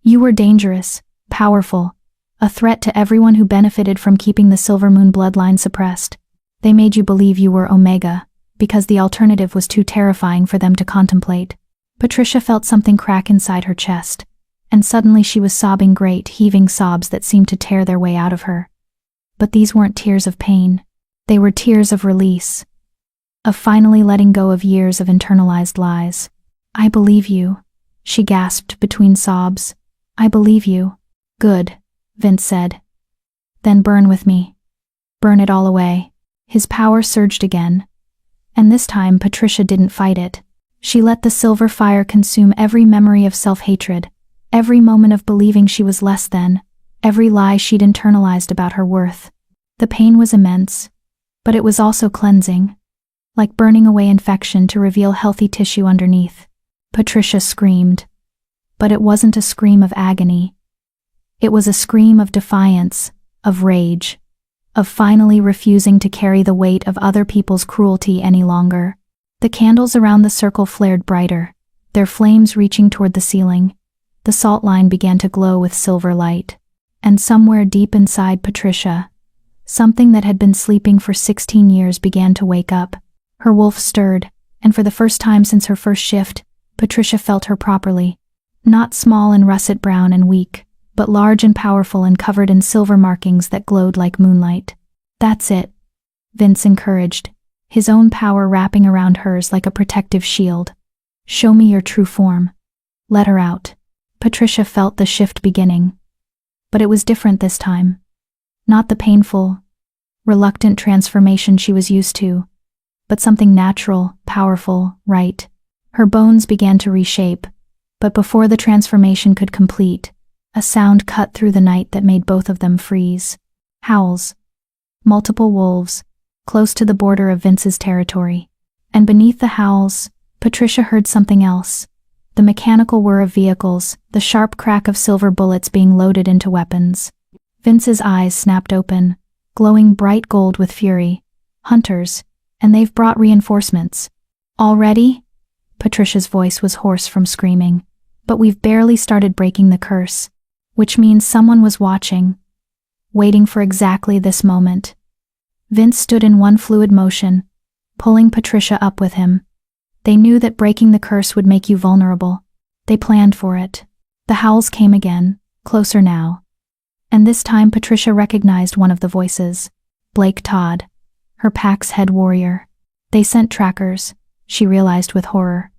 You were dangerous, powerful, a threat to everyone who benefited from keeping the Silver Moon bloodline suppressed. They made you believe you were Omega, because the alternative was too terrifying for them to contemplate. Patricia felt something crack inside her chest, and suddenly she was sobbing great, heaving sobs that seemed to tear their way out of her. But these weren't tears of pain. They were tears of release, of finally letting go of years of internalized lies. I believe you, she gasped between sobs. I believe you. Good, Vince said. Then burn with me. Burn it all away. His power surged again. And this time Patricia didn't fight it. She let the silver fire consume every memory of self-hatred, every moment of believing she was less than, every lie she'd internalized about her worth. The pain was immense, but it was also cleansing, like burning away infection to reveal healthy tissue underneath. Patricia screamed, but it wasn't a scream of agony. It was a scream of defiance, of rage, of finally refusing to carry the weight of other people's cruelty any longer. The candles around the circle flared brighter, their flames reaching toward the ceiling. The salt line began to glow with silver light. And somewhere deep inside Patricia, something that had been sleeping for 16 years began to wake up. Her wolf stirred, and for the first time since her first shift, Patricia felt her properly. Not small and russet brown and weak, but large and powerful and covered in silver markings that glowed like moonlight. That's it, Vince encouraged, his own power wrapping around hers like a protective shield. Show me your true form. Let her out. Patricia felt the shift beginning. But it was different this time. Not the painful, reluctant transformation she was used to, but something natural, powerful, right. Her bones began to reshape, But before the transformation could complete, a sound cut through the night that made both of them freeze. Howls. Multiple wolves, close to the border of Vince's territory. And beneath the howls, Patricia heard something else. The mechanical whir of vehicles, the sharp crack of silver bullets being loaded into weapons. Vince's eyes snapped open, glowing bright gold with fury. Hunters, and they've brought reinforcements. Already? Patricia's voice was hoarse from screaming. But we've barely started breaking the curse. Which means someone was watching. Waiting for exactly this moment. Vince stood in one fluid motion, pulling Patricia up with him. They knew that breaking the curse would make you vulnerable. They planned for it. The howls came again, closer now. And this time Patricia recognized one of the voices. Blake Todd, her pack's head warrior. They sent trackers, she realized with horror.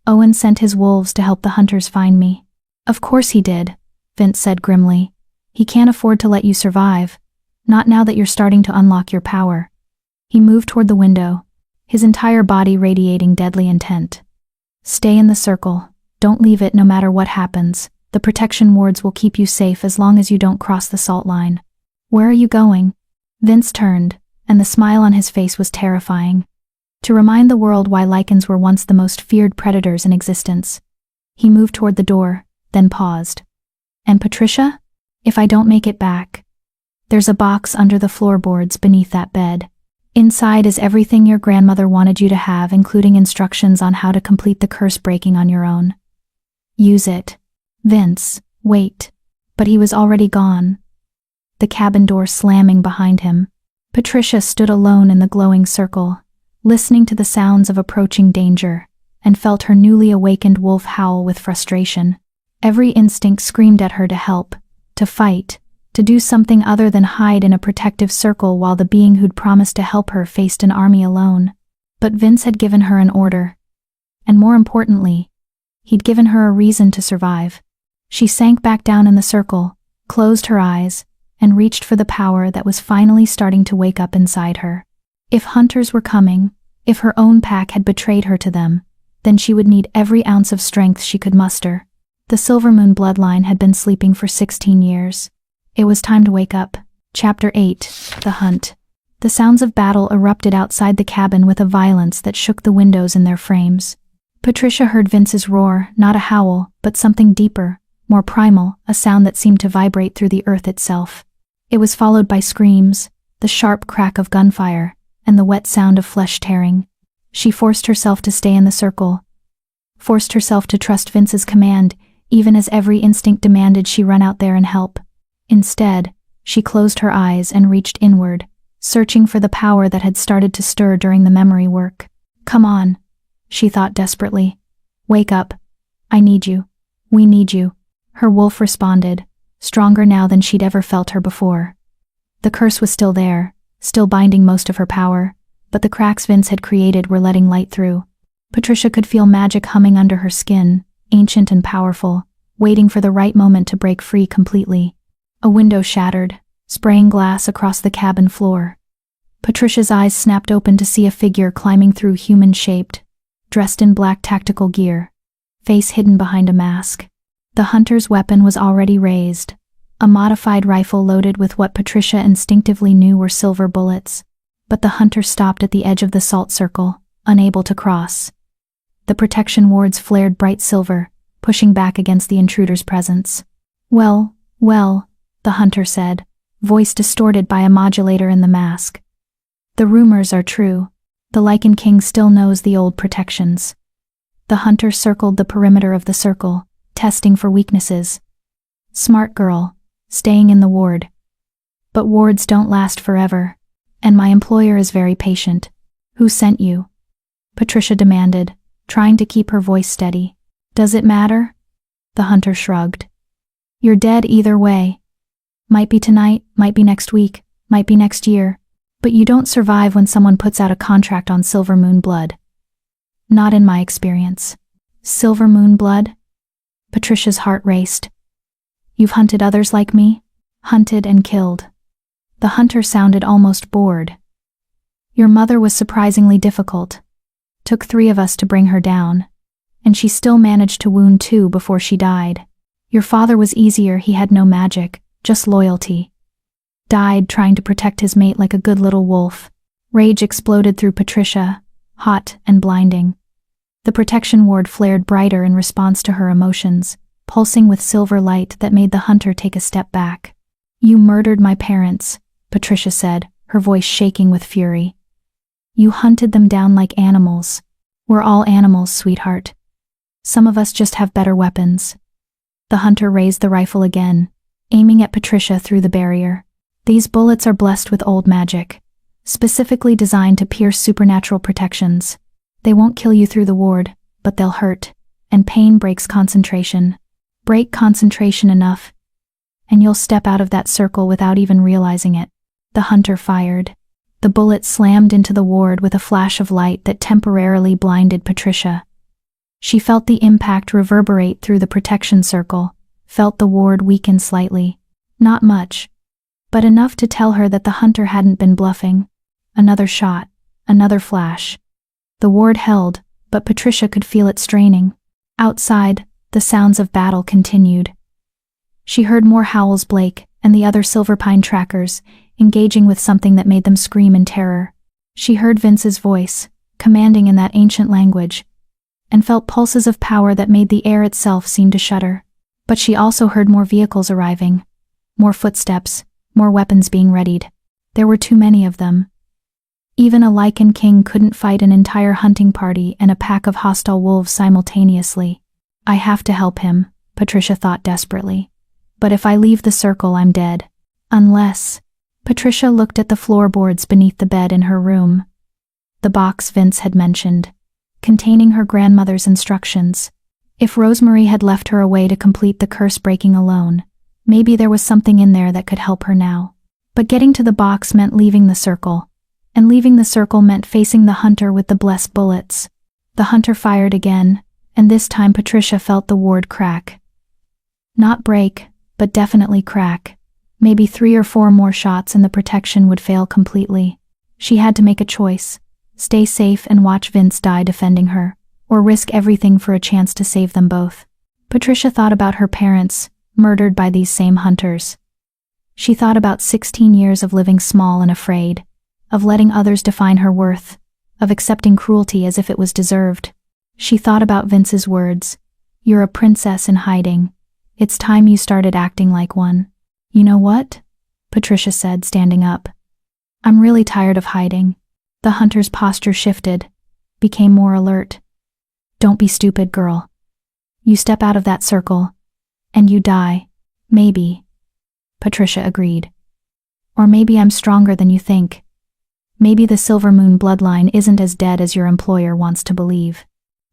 Owen sent his wolves to help the hunters find me. Of course he did, Vince said grimly. He can't afford to let you survive. Not now that you're starting to unlock your power. He moved toward the window, his entire body radiating deadly intent. Stay in the circle. Don't leave it no matter what happens. The protection wards will keep you safe as long as you don't cross the salt line. Where are you going? Vince turned, and the smile on his face was terrifying. To remind the world why Lycans were once the most feared predators in existence. He moved toward the door, then paused. And Patricia? If I don't make it back. There's a box under the floorboards beneath that bed. Inside is everything your grandmother wanted you to have, including instructions on how to complete the curse breaking on your own. Use it. Vince, wait. But he was already gone. The cabin door slamming behind him. Patricia stood alone in the glowing circle, listening to the sounds of approaching danger, and felt her newly awakened wolf howl with frustration. Every instinct screamed at her to help, to fight, to do something other than hide in a protective circle while the being who'd promised to help her faced an army alone. But Vince had given her an order. And more importantly, he'd given her a reason to survive. She sank back down in the circle, closed her eyes, and reached for the power that was finally starting to wake up inside her. If hunters were coming, if her own pack had betrayed her to them, then she would need every ounce of strength she could muster. The Silvermoon bloodline had been sleeping for 16 years. It was time to wake up. Chapter 8, The Hunt. The sounds of battle erupted outside the cabin with a violence that shook the windows in their frames. Patricia heard Vince's roar, not a howl, but something deeper, more primal, a sound that seemed to vibrate through the earth itself. It was followed by screams, the sharp crack of gunfire, and the wet sound of flesh tearing. She forced herself to stay in the circle, forced herself to trust Vince's command, even as every instinct demanded she run out there and help. Instead, she closed her eyes and reached inward, searching for the power that had started to stir during the memory work. Come on, she thought desperately. Wake up. I need you. We need you. Her wolf responded, stronger now than she'd ever felt her before. The curse was still there, still binding most of her power, but the cracks Vince had created were letting light through. Patricia could feel magic humming under her skin, ancient and powerful, waiting for the right moment to break free completely. A window shattered, spraying glass across the cabin floor. Patricia's eyes snapped open to see a figure climbing through, human-shaped, dressed in black tactical gear, face hidden behind a mask. The hunter's weapon was already raised, a modified rifle loaded with what Patricia instinctively knew were silver bullets. But the hunter stopped at the edge of the salt circle, unable to cross. The protection wards flared bright silver, pushing back against the intruder's presence. Well, the hunter said, voice distorted by a modulator in the mask. The rumors are true. The Lycan King still knows the old protections. The hunter circled the perimeter of the circle, testing for weaknesses. Smart girl, staying in the ward. But wards don't last forever, and my employer is very patient. Who sent you? Patricia demanded, trying to keep her voice steady. Does it matter? The hunter shrugged. You're dead either way. Might be tonight, might be next week, might be next year, but you don't survive when someone puts out a contract on Silvermoon blood. Not in my experience. Silvermoon blood? Patricia's heart raced. You've hunted others like me? Hunted and killed. The hunter sounded almost bored. Your mother was surprisingly difficult. Took 3 of us to bring her down. and she still managed to wound 2 before she died. Your father was easier, he had no magic, just loyalty. Died trying to protect his mate like a good little wolf. Rage exploded through Patricia, hot and blinding. The protection ward flared brighter in response to her emotions, pulsing with silver light that made the hunter take a step back. You murdered my parents, Patricia said, her voice shaking with fury. You hunted them down like animals. We're all animals, sweetheart. Some of us just have better weapons. The hunter raised the rifle again, aiming at Patricia through the barrier. These bullets are blessed with old magic, specifically designed to pierce supernatural protections. They won't kill you through the ward, but they'll hurt, and pain breaks concentration. Break concentration enough, and you'll step out of that circle without even realizing it. The hunter fired. The bullet slammed into the ward with a flash of light that temporarily blinded Patricia. She felt the impact reverberate through the protection circle, felt the ward weaken slightly. Not much, but enough to tell her that the hunter hadn't been bluffing. Another shot, another flash. The ward held, but Patricia could feel it straining. Outside, the sounds of battle continued. She heard more howls, Blake, and the other Silverpine trackers, engaging with something that made them scream in terror. She heard Vince's voice, commanding in that ancient language, and felt pulses of power that made the air itself seem to shudder. But she also heard more vehicles arriving, more footsteps, more weapons being readied. There were too many of them. Even a Lycan King couldn't fight an entire hunting party and a pack of hostile wolves simultaneously. I have to help him, Patricia thought desperately. But if I leave the circle, I'm dead. Unless... Patricia looked at the floorboards beneath the bed in her room. The box Vince had mentioned, containing her grandmother's instructions. If Rosemary had left her away to complete the curse breaking alone, maybe there was something in there that could help her now. But getting to the box meant leaving the circle, and leaving the circle meant facing the hunter with the blessed bullets. The hunter fired again, and this time Patricia felt the ward crack. Not break, but definitely crack. Maybe 3 or 4 more shots and the protection would fail completely. She had to make a choice: stay safe and watch Vince die defending her, or risk everything for a chance to save them both. Patricia thought about her parents, murdered by these same hunters. She thought about 16 years of living small and afraid, of letting others define her worth, of accepting cruelty as if it was deserved. She thought about Vince's words, "You're a princess in hiding. It's time you started acting like one." You know what? Patricia said, standing up. I'm really tired of hiding. The hunter's posture shifted, became more alert. Don't be stupid, girl. You step out of that circle, and you die. Maybe. Patricia agreed. Or maybe I'm stronger than you think. Maybe the Silver Moon bloodline isn't as dead as your employer wants to believe.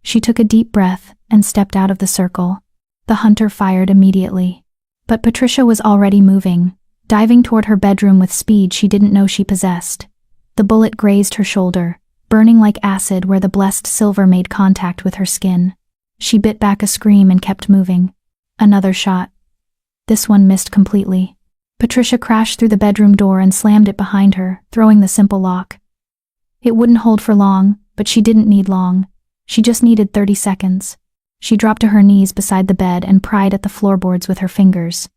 She took a deep breath and stepped out of the circle. The hunter fired immediately. But Patricia was already moving, diving toward her bedroom with speed she didn't know she possessed. The bullet grazed her shoulder, burning like acid where the blessed silver made contact with her skin. She bit back a scream and kept moving. Another shot. This one missed completely. Patricia crashed through the bedroom door and slammed it behind her, throwing the simple lock. It wouldn't hold for long, but she didn't need long. She just needed 30 seconds. She dropped to her knees beside the bed and pried at the floorboards with her fingers.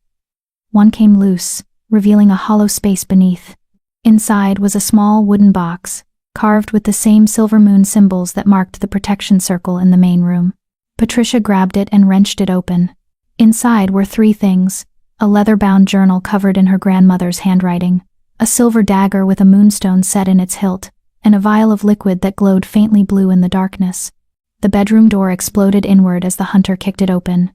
One came loose, revealing a hollow space beneath. Inside was a small wooden box, carved with the same Silver Moon symbols that marked the protection circle in the main room. Patricia grabbed it and wrenched it open. Inside were 3 things: a leather-bound journal covered in her grandmother's handwriting, a silver dagger with a moonstone set in its hilt, and a vial of liquid that glowed faintly blue in the darkness. The bedroom door exploded inward as the hunter kicked it open.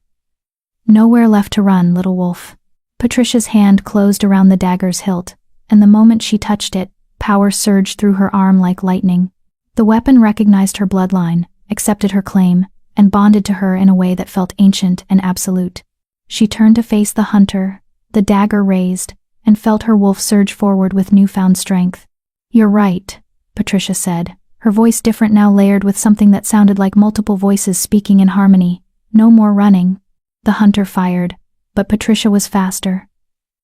Nowhere left to run, little wolf. Patricia's hand closed around the dagger's hilt, and the moment she touched it, power surged through her arm like lightning. The weapon recognized her bloodline, accepted her claim, and bonded to her in a way that felt ancient and absolute. She turned to face the hunter, the dagger raised, and felt her wolf surge forward with newfound strength. You're right, Patricia said, her voice different now, layered with something that sounded like multiple voices speaking in harmony. No more running. The hunter fired, but Patricia was faster.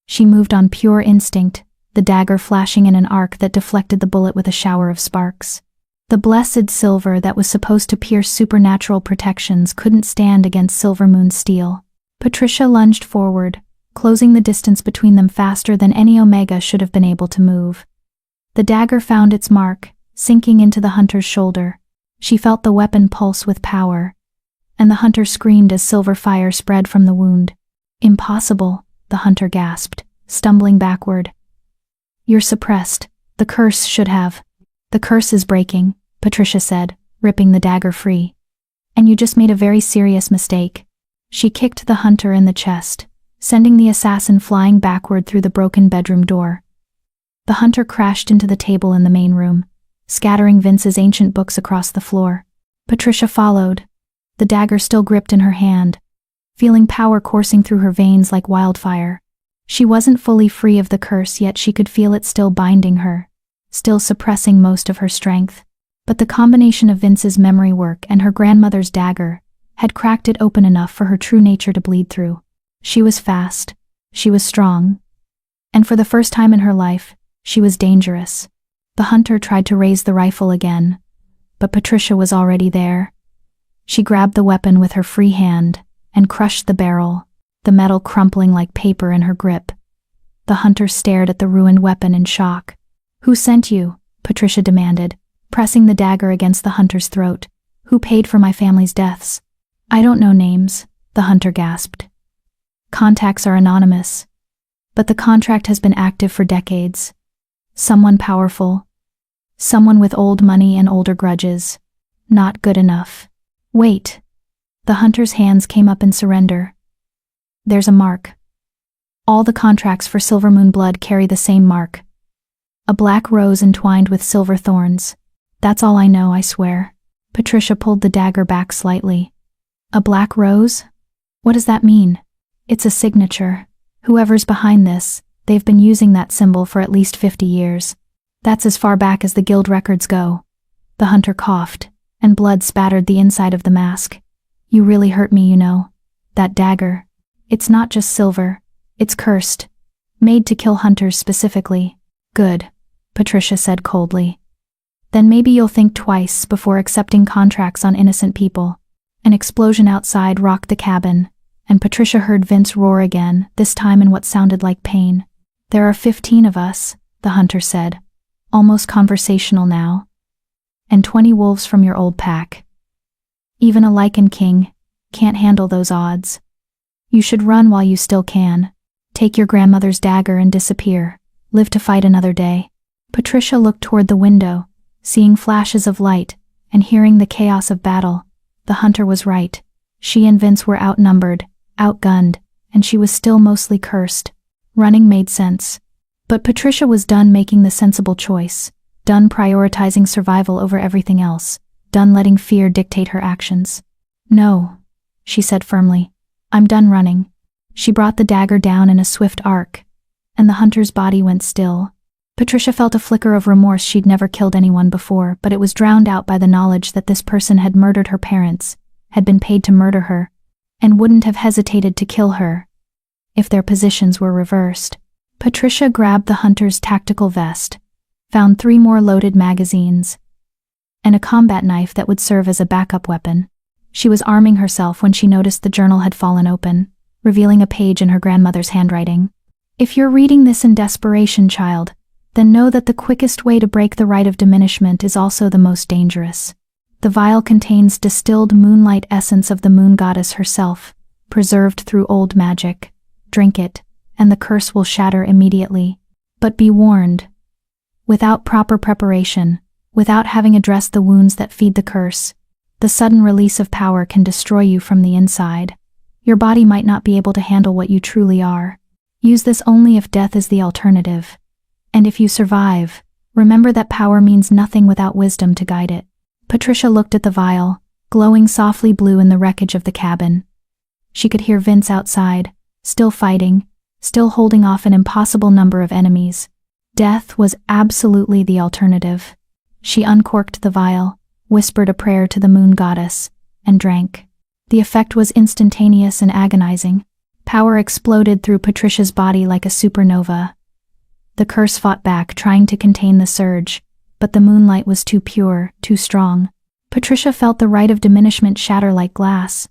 She moved on pure instinct, the dagger flashing in an arc that deflected the bullet with a shower of sparks. The blessed silver that was supposed to pierce supernatural protections couldn't stand against Silvermoon's steel. Patricia lunged forward, closing the distance between them faster than any Omega should have been able to move. The dagger found its mark, sinking into the hunter's shoulder. She felt the weapon pulse with power, and the hunter screamed as silver fire spread from the wound. "Impossible," the hunter gasped, stumbling backward. "You're suppressed. The curse should have." "The curse is breaking," Patricia said, ripping the dagger free. "And you just made a very serious mistake." She kicked the hunter in the chest, sending the assassin flying backward through the broken bedroom door. The hunter crashed into the table in the main room, scattering Vince's ancient books across the floor. Patricia followed, the dagger still gripped in her hand, feeling power coursing through her veins like wildfire. She wasn't fully free of the curse, yet she could feel it still binding her, still suppressing most of her strength. But the combination of Vince's memory work and her grandmother's dagger had cracked it open enough for her true nature to bleed through. She was fast, she was strong, and for the first time in her life, she was dangerous. The hunter tried to raise the rifle again, but Patricia was already there. She grabbed the weapon with her free hand and crushed the barrel, the metal crumpling like paper in her grip. The hunter stared at the ruined weapon in shock. "Who sent you?" Patricia demanded, pressing the dagger against the hunter's throat. "Who paid for my family's deaths?" "I don't know names," the hunter gasped. "Contacts are anonymous, but the contract has been active for decades. Someone powerful, someone with old money and older grudges. Not good enough." "Wait." The hunter's hands came up in surrender. "There's a mark. All the contracts for Silvermoon blood carry the same mark. A black rose entwined with silver thorns. That's all I know, I swear." Patricia pulled the dagger back slightly. "A black rose? What does that mean?" "It's a signature. Whoever's behind this, they've been using that symbol for at least 50 years. That's as far back as the guild records go." The hunter coughed, and blood spattered the inside of the mask. "You really hurt me, you know. That dagger. It's not just silver. It's cursed. Made to kill hunters specifically." "Good," Patricia said coldly. "Then maybe you'll think twice before accepting contracts on innocent people." An explosion outside rocked the cabin, and Patricia heard Vince roar again, this time in what sounded like pain. "There are 15 of us," the hunter said, almost conversational now. "And 20 wolves from your old pack. Even a Lycan King can't handle those odds. You should run while you still can. Take your grandmother's dagger and disappear. Live to fight another day." Patricia looked toward the window, seeing flashes of light and hearing the chaos of battle. The hunter was right. She and Vince were outnumbered, outgunned, and she was still mostly cursed. Running made sense. But Patricia was done making the sensible choice, done prioritizing survival over everything else, done letting fear dictate her actions. "No," she said firmly. "I'm done running." She brought the dagger down in a swift arc, and the hunter's body went still. Patricia felt a flicker of remorse. She'd never killed anyone before, but it was drowned out by the knowledge that this person had murdered her parents, had been paid to murder her, and wouldn't have hesitated to kill her if their positions were reversed. Patricia grabbed the hunter's tactical vest, found 3 more loaded magazines, and a combat knife that would serve as a backup weapon. She was arming herself when she noticed the journal had fallen open, revealing a page in her grandmother's handwriting. "If you're reading this in desperation, child, then know that the quickest way to break the rite of diminishment is also the most dangerous. The vial contains distilled moonlight essence of the moon goddess herself, preserved through old magic. Drink it, and the curse will shatter immediately. But be warned, without proper preparation, without having addressed the wounds that feed the curse, the sudden release of power can destroy you from the inside. Your body might not be able to handle what you truly are. Use this only if death is the alternative. And if you survive, remember that power means nothing without wisdom to guide it." Patricia looked at the vial, glowing softly blue in the wreckage of the cabin. She could hear Vince outside, still fighting, still holding off an impossible number of enemies. Death was absolutely the alternative. She uncorked the vial, whispered a prayer to the moon goddess, and drank. The effect was instantaneous and agonizing. Power exploded through Patricia's body like a supernova. The curse fought back, trying to contain the surge, but the moonlight was too pure, too strong. Patricia felt the rite of diminishment shatter like glass,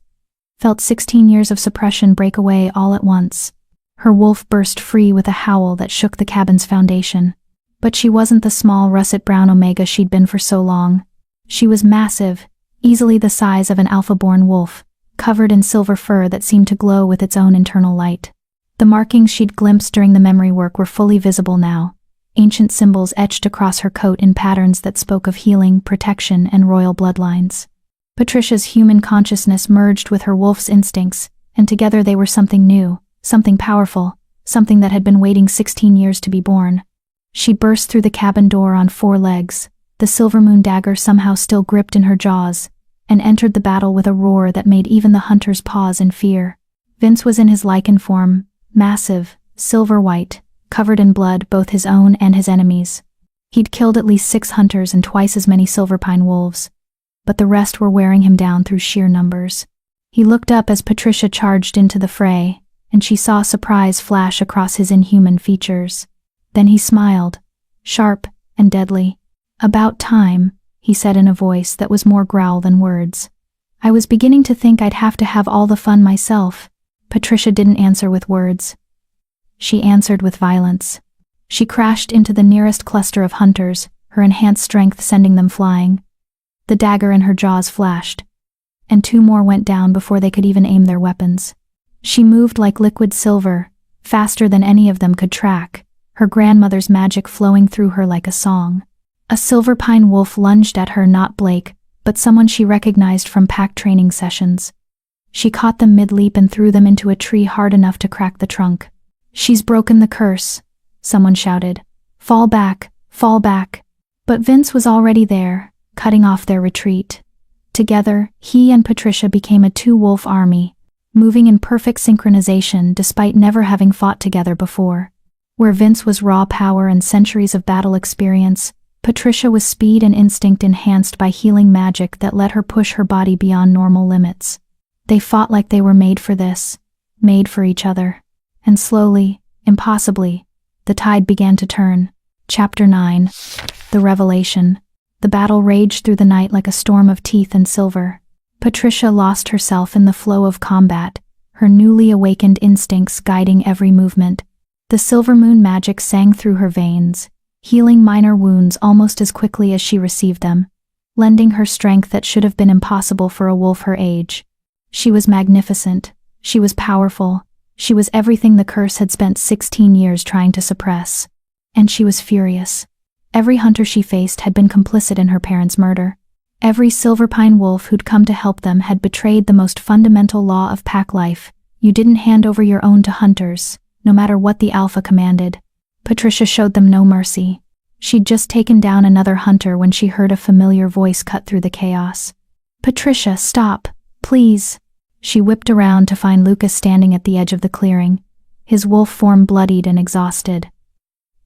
felt 16 years of suppression break away all at once. Her wolf burst free with a howl that shook the cabin's foundation. But she wasn't the small russet-brown omega she'd been for so long. She was massive, easily the size of an alpha-born wolf, covered in silver fur that seemed to glow with its own internal light. The markings she'd glimpsed during the memory work were fully visible now, ancient symbols etched across her coat in patterns that spoke of healing, protection, and royal bloodlines. Patricia's human consciousness merged with her wolf's instincts, and together they were something new, something powerful, something that had been waiting 16 years to be born. She burst through the cabin door on 4 legs, the silver moon dagger somehow still gripped in her jaws, and entered the battle with a roar that made even the hunters pause in fear. Vince was in his Lycan form, massive, silver-white, covered in blood, both his own and his enemies. He'd killed at least 6 hunters and twice as many silverpine wolves, but the rest were wearing him down through sheer numbers. He looked up as Patricia charged into the fray, and she saw surprise flash across his inhuman features. Then he smiled, sharp and deadly. "About time," he said in a voice that was more growl than words. "I was beginning to think I'd have to have all the fun myself." Patricia didn't answer with words. She answered with violence. She crashed into the nearest cluster of hunters, her enhanced strength sending them flying. The dagger in her jaws flashed, and 2 more went down before they could even aim their weapons. She moved like liquid silver, faster than any of them could track, her grandmother's magic flowing through her like a song. A silverpine wolf lunged at her, not Blake, but someone she recognized from pack training sessions. She caught them mid-leap and threw them into a tree hard enough to crack the trunk. "She's broken the curse," someone shouted. Fall back, fall back." But Vince was already there, cutting off their retreat. Together, he and Patricia became a 2-wolf army, moving in perfect synchronization despite never having fought together before. Where Vince was raw power and centuries of battle experience, Patricia was speed and instinct enhanced by healing magic that let her push her body beyond normal limits. They fought like they were made for this, made for each other. And slowly, impossibly, the tide began to turn. Chapter 9. The Revelation. The battle raged through the night like a storm of teeth and silver. Patricia lost herself in the flow of combat, her newly awakened instincts guiding every movement. The silver moon magic sang through her veins, healing minor wounds almost as quickly as she received them, lending her strength that should have been impossible for a wolf her age. She was magnificent, she was powerful, she was everything the curse had spent 16 years trying to suppress. And she was furious. Every hunter she faced had been complicit in her parents' murder. Every silverpine wolf who'd come to help them had betrayed the most fundamental law of pack life: you didn't hand over your own to hunters, no matter what the alpha commanded. Patricia showed them no mercy. She'd just taken down another hunter when she heard a familiar voice cut through the chaos. "Patricia, stop, please." She whipped around to find Lucas standing at the edge of the clearing, his wolf form bloodied and exhausted.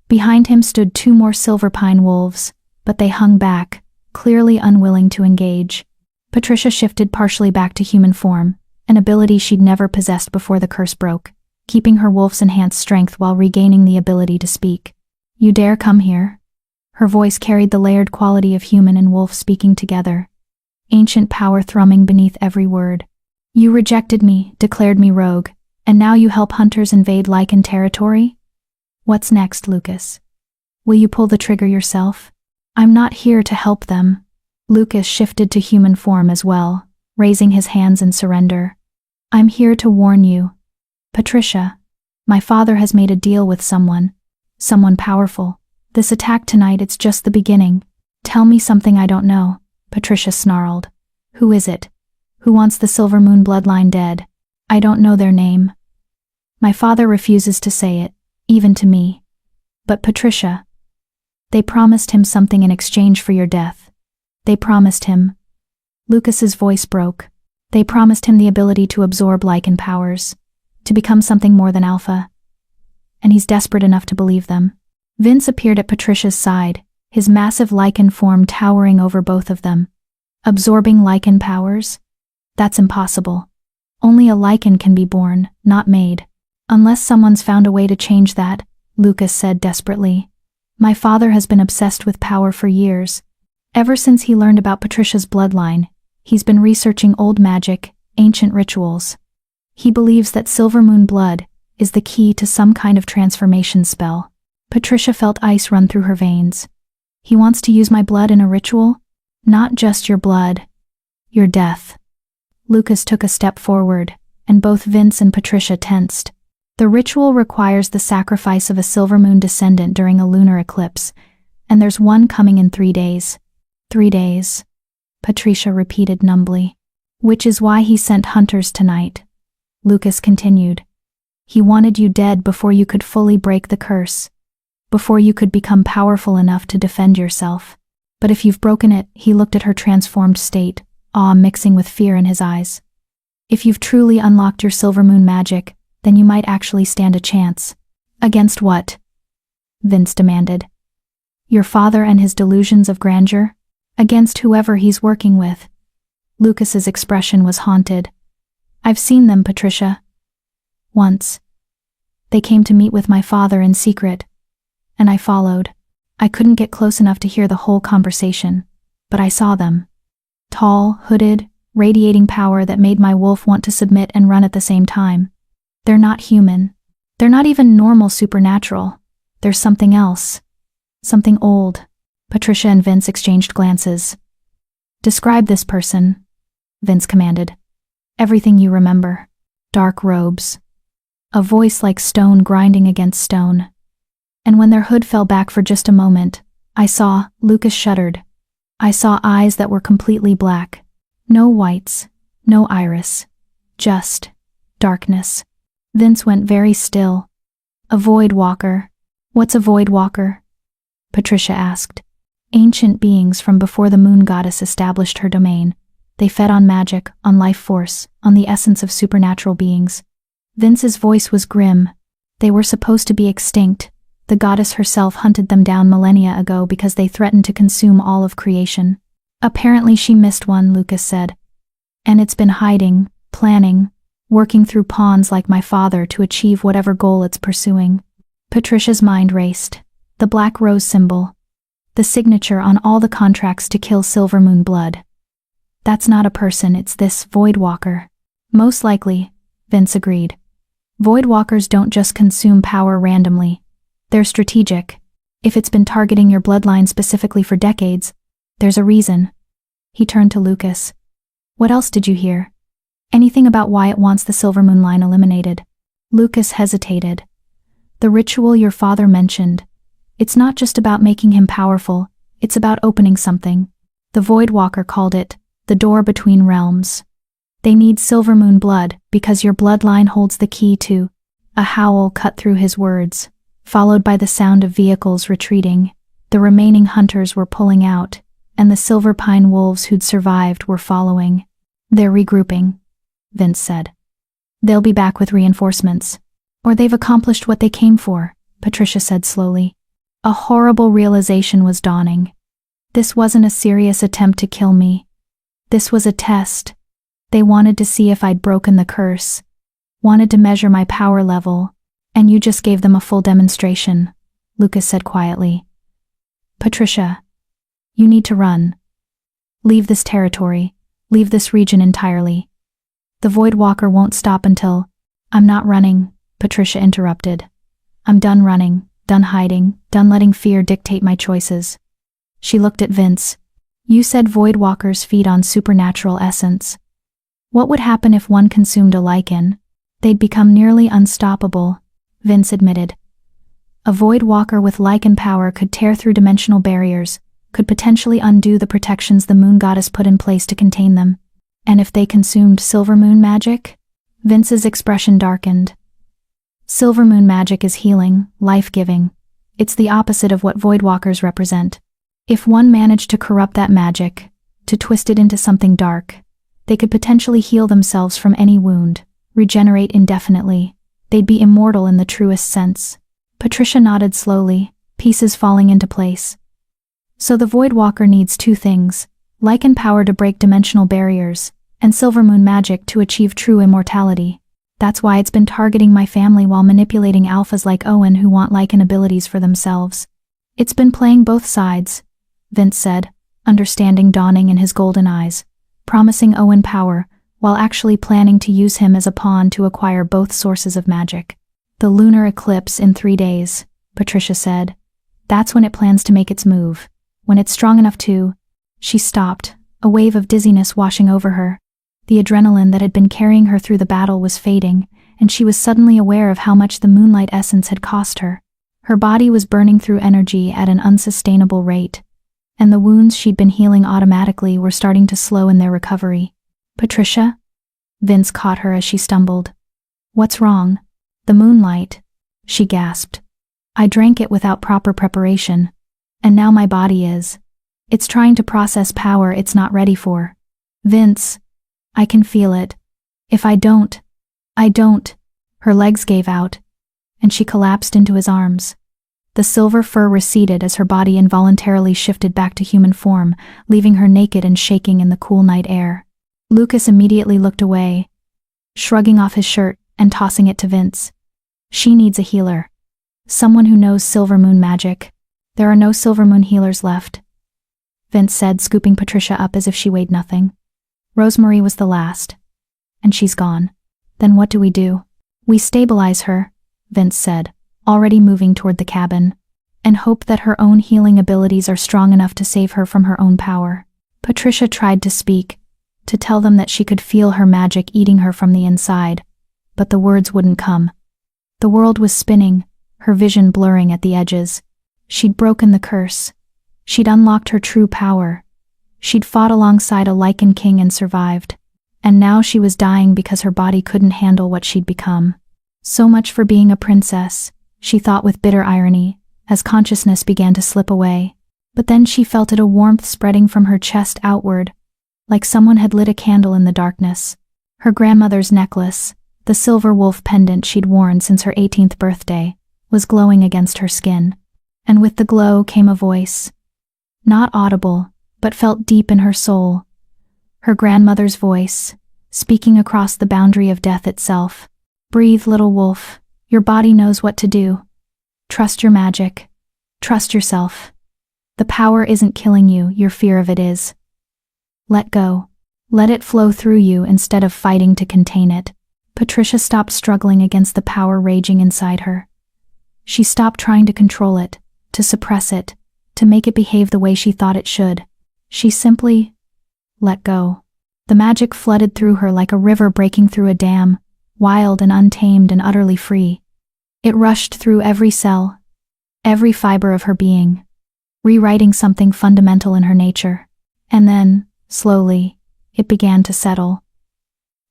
Behind him stood 2 more silverpine wolves, but they hung back, clearly unwilling to engage. Patricia shifted partially back to human form, an ability she'd never possessed before the curse broke, keeping her wolf's enhanced strength while regaining the ability to speak. "You dare come here?" Her voice carried the layered quality of human and wolf speaking together, ancient power thrumming beneath every word. "You rejected me, declared me rogue, and now you help hunters invade Lycan territory? What's next, Lucas? Will you pull the trigger yourself?" "I'm not here to help them." Lucas shifted to human form as well, raising his hands in surrender. "I'm here to warn you. Patricia, my father has made a deal with someone powerful. This attack tonight, it's just the beginning. Tell me something I don't know." Patricia snarled. "Who is it? Who wants the Silver Moon bloodline dead?" "I don't know their name. My father refuses to say it, even to me. But Patricia, they promised him something in exchange for your death. They promised him." Lucas's voice broke. "They promised him the ability to absorb Lycan powers, to become something more than alpha. And he's desperate enough to believe them." Vince appeared at Patricia's side, his massive Lycan form towering over both of them. "Absorbing Lycan powers? That's impossible. Only a Lycan can be born, not made. Unless someone's found a way to change that," Lucas said desperately. My father has been obsessed with power for years. Ever since he learned about Patricia's bloodline, he's been researching old magic, ancient rituals. He believes that silver moon blood is the key to some kind of transformation spell. Patricia felt ice run through her veins. He wants to use my blood in a ritual? Not just your blood. Your death. Lucas took a step forward, and both Vince and Patricia tensed. The ritual requires the sacrifice of a silver moon descendant during a lunar eclipse, and there's one coming in 3 days. 3 days, Patricia repeated numbly. Which is why he sent hunters tonight. Lucas continued. He wanted you dead before you could fully break the curse, before you could become powerful enough to defend yourself. But if you've broken it, he looked at her transformed state, awe mixing with fear in his eyes. If you've truly unlocked your silver moon magic, then you might actually stand a chance. Against what? Vince demanded. Your father and his delusions of grandeur? Against whoever he's working with. Lucas's expression was haunted. I've seen them, Patricia. Once. They came to meet with my father in secret, and I followed. I couldn't get close enough to hear the whole conversation, but I saw them. Tall, hooded, radiating power that made my wolf want to submit and run at the same time. They're not human. They're not even normal supernatural. There's something else. Something old. Patricia and Vince exchanged glances. Describe this person, Vince commanded. Everything you remember. Dark robes. A voice like stone grinding against stone. And when their hood fell back for just a moment, Lucas shuddered. I saw eyes that were completely black. No whites, no iris. Just darkness. Vince went very still. A void walker. What's a void walker? Patricia asked. Ancient beings from before the moon goddess established her domain. They fed on magic, on life force, on the essence of supernatural beings. Vince's voice was grim. They were supposed to be extinct. The goddess herself hunted them down millennia ago because they threatened to consume all of creation. Apparently she missed one, Lucas said. And it's been hiding, planning, working through pawns like my father to achieve whatever goal it's pursuing. Patricia's mind raced. The black rose symbol. The signature on all the contracts to kill silver moon blood. That's not a person, it's this void walker. Most likely, Vince agreed. Void walkers don't just consume power randomly. They're strategic. If it's been targeting your bloodline specifically for decades, there's a reason. He turned to Lucas. What else did you hear? Anything about why it wants the silver moon line eliminated? Lucas hesitated. The ritual your father mentioned. It's not just about making him powerful, it's about opening something. The Void Walker called it, the door between realms. They need silver moon blood because your bloodline holds the key to. A howl cut through his words, followed by the sound of vehicles retreating. The remaining hunters were pulling out, and the silver pine wolves who'd survived were following. They're regrouping, Vince said. They'll be back with reinforcements. Or they've accomplished what they came for, Patricia said slowly. A horrible realization was dawning. This wasn't a serious attempt to kill me. This was a test. They wanted to see if I'd broken the curse. Wanted to measure my power level. And you just gave them a full demonstration, Lucas said quietly. Patricia, you need to run. Leave this territory. Leave this region entirely. The Void Walker won't stop until... I'm not running, Patricia interrupted. I'm done running. Done hiding, done letting fear dictate my choices. She looked at Vince. You said void walkers feed on supernatural essence. What would happen if one consumed a Lycan? They'd become nearly unstoppable, Vince admitted. A void walker with Lycan power could tear through dimensional barriers, could potentially undo the protections the moon goddess put in place to contain them. And if they consumed silver moon magic? Vince's expression darkened. Silver moon magic is healing, life-giving. It's the opposite of what voidwalkers represent. If one managed to corrupt that magic, to twist it into something dark, they could potentially heal themselves from any wound, regenerate indefinitely. They'd be immortal in the truest sense. Patricia nodded slowly, pieces falling into place. So the voidwalker needs 2 things, Lycan power to break dimensional barriers, and silver moon magic to achieve true immortality. That's why it's been targeting my family while manipulating alphas like Owen who want Lycan abilities for themselves. It's been playing both sides, Vince said, understanding dawning in his golden eyes, promising Owen power, while actually planning to use him as a pawn to acquire both sources of magic. The lunar eclipse in 3 days, Patricia said. That's when it plans to make its move. When it's strong enough to... She stopped, a wave of dizziness washing over her. The adrenaline that had been carrying her through the battle was fading, and she was suddenly aware of how much the moonlight essence had cost her. Her body was burning through energy at an unsustainable rate, and the wounds she'd been healing automatically were starting to slow in their recovery. Patricia? Vince caught her as she stumbled. What's wrong? The moonlight, she gasped. I drank it without proper preparation, and now my body is. It's trying to process power it's not ready for. Vince, I can feel it. If I don't. Her legs gave out, and she collapsed into his arms. The silver fur receded as her body involuntarily shifted back to human form, leaving her naked and shaking in the cool night air. Lucas immediately looked away, shrugging off his shirt and tossing it to Vince. She needs a healer. Someone who knows silver moon magic. There are no silver moon healers left, Vince said, scooping Patricia up as if she weighed nothing. Rosemary was the last, and she's gone. Then what do? We stabilize her, Vince said, already moving toward the cabin, and hope that her own healing abilities are strong enough to save her from her own power. Patricia tried to speak, to tell them that she could feel her magic eating her from the inside, but the words wouldn't come. The world was spinning, her vision blurring at the edges. She'd broken the curse. She'd unlocked her true power. She'd fought alongside a Lycan King and survived. And now she was dying because her body couldn't handle what she'd become. So much for being a princess, she thought with bitter irony, as consciousness began to slip away. But then she felt a warmth spreading from her chest outward, like someone had lit a candle in the darkness. Her grandmother's necklace, the silver wolf pendant she'd worn since her 18th birthday, was glowing against her skin. And with the glow came a voice. Not audible, but felt deep in her soul. Her grandmother's voice, speaking across the boundary of death itself. Breathe, little wolf. Your body knows what to do. Trust your magic. Trust yourself. The power isn't killing you, your fear of it is. Let go. Let it flow through you instead of fighting to contain it. Patricia stopped struggling against the power raging inside her. She stopped trying to control it, to suppress it, to make it behave the way she thought it should. She simply let go. The magic flooded through her like a river breaking through a dam, wild and untamed and utterly free. It rushed through every cell, every fiber of her being, rewriting something fundamental in her nature. And then, slowly, it began to settle.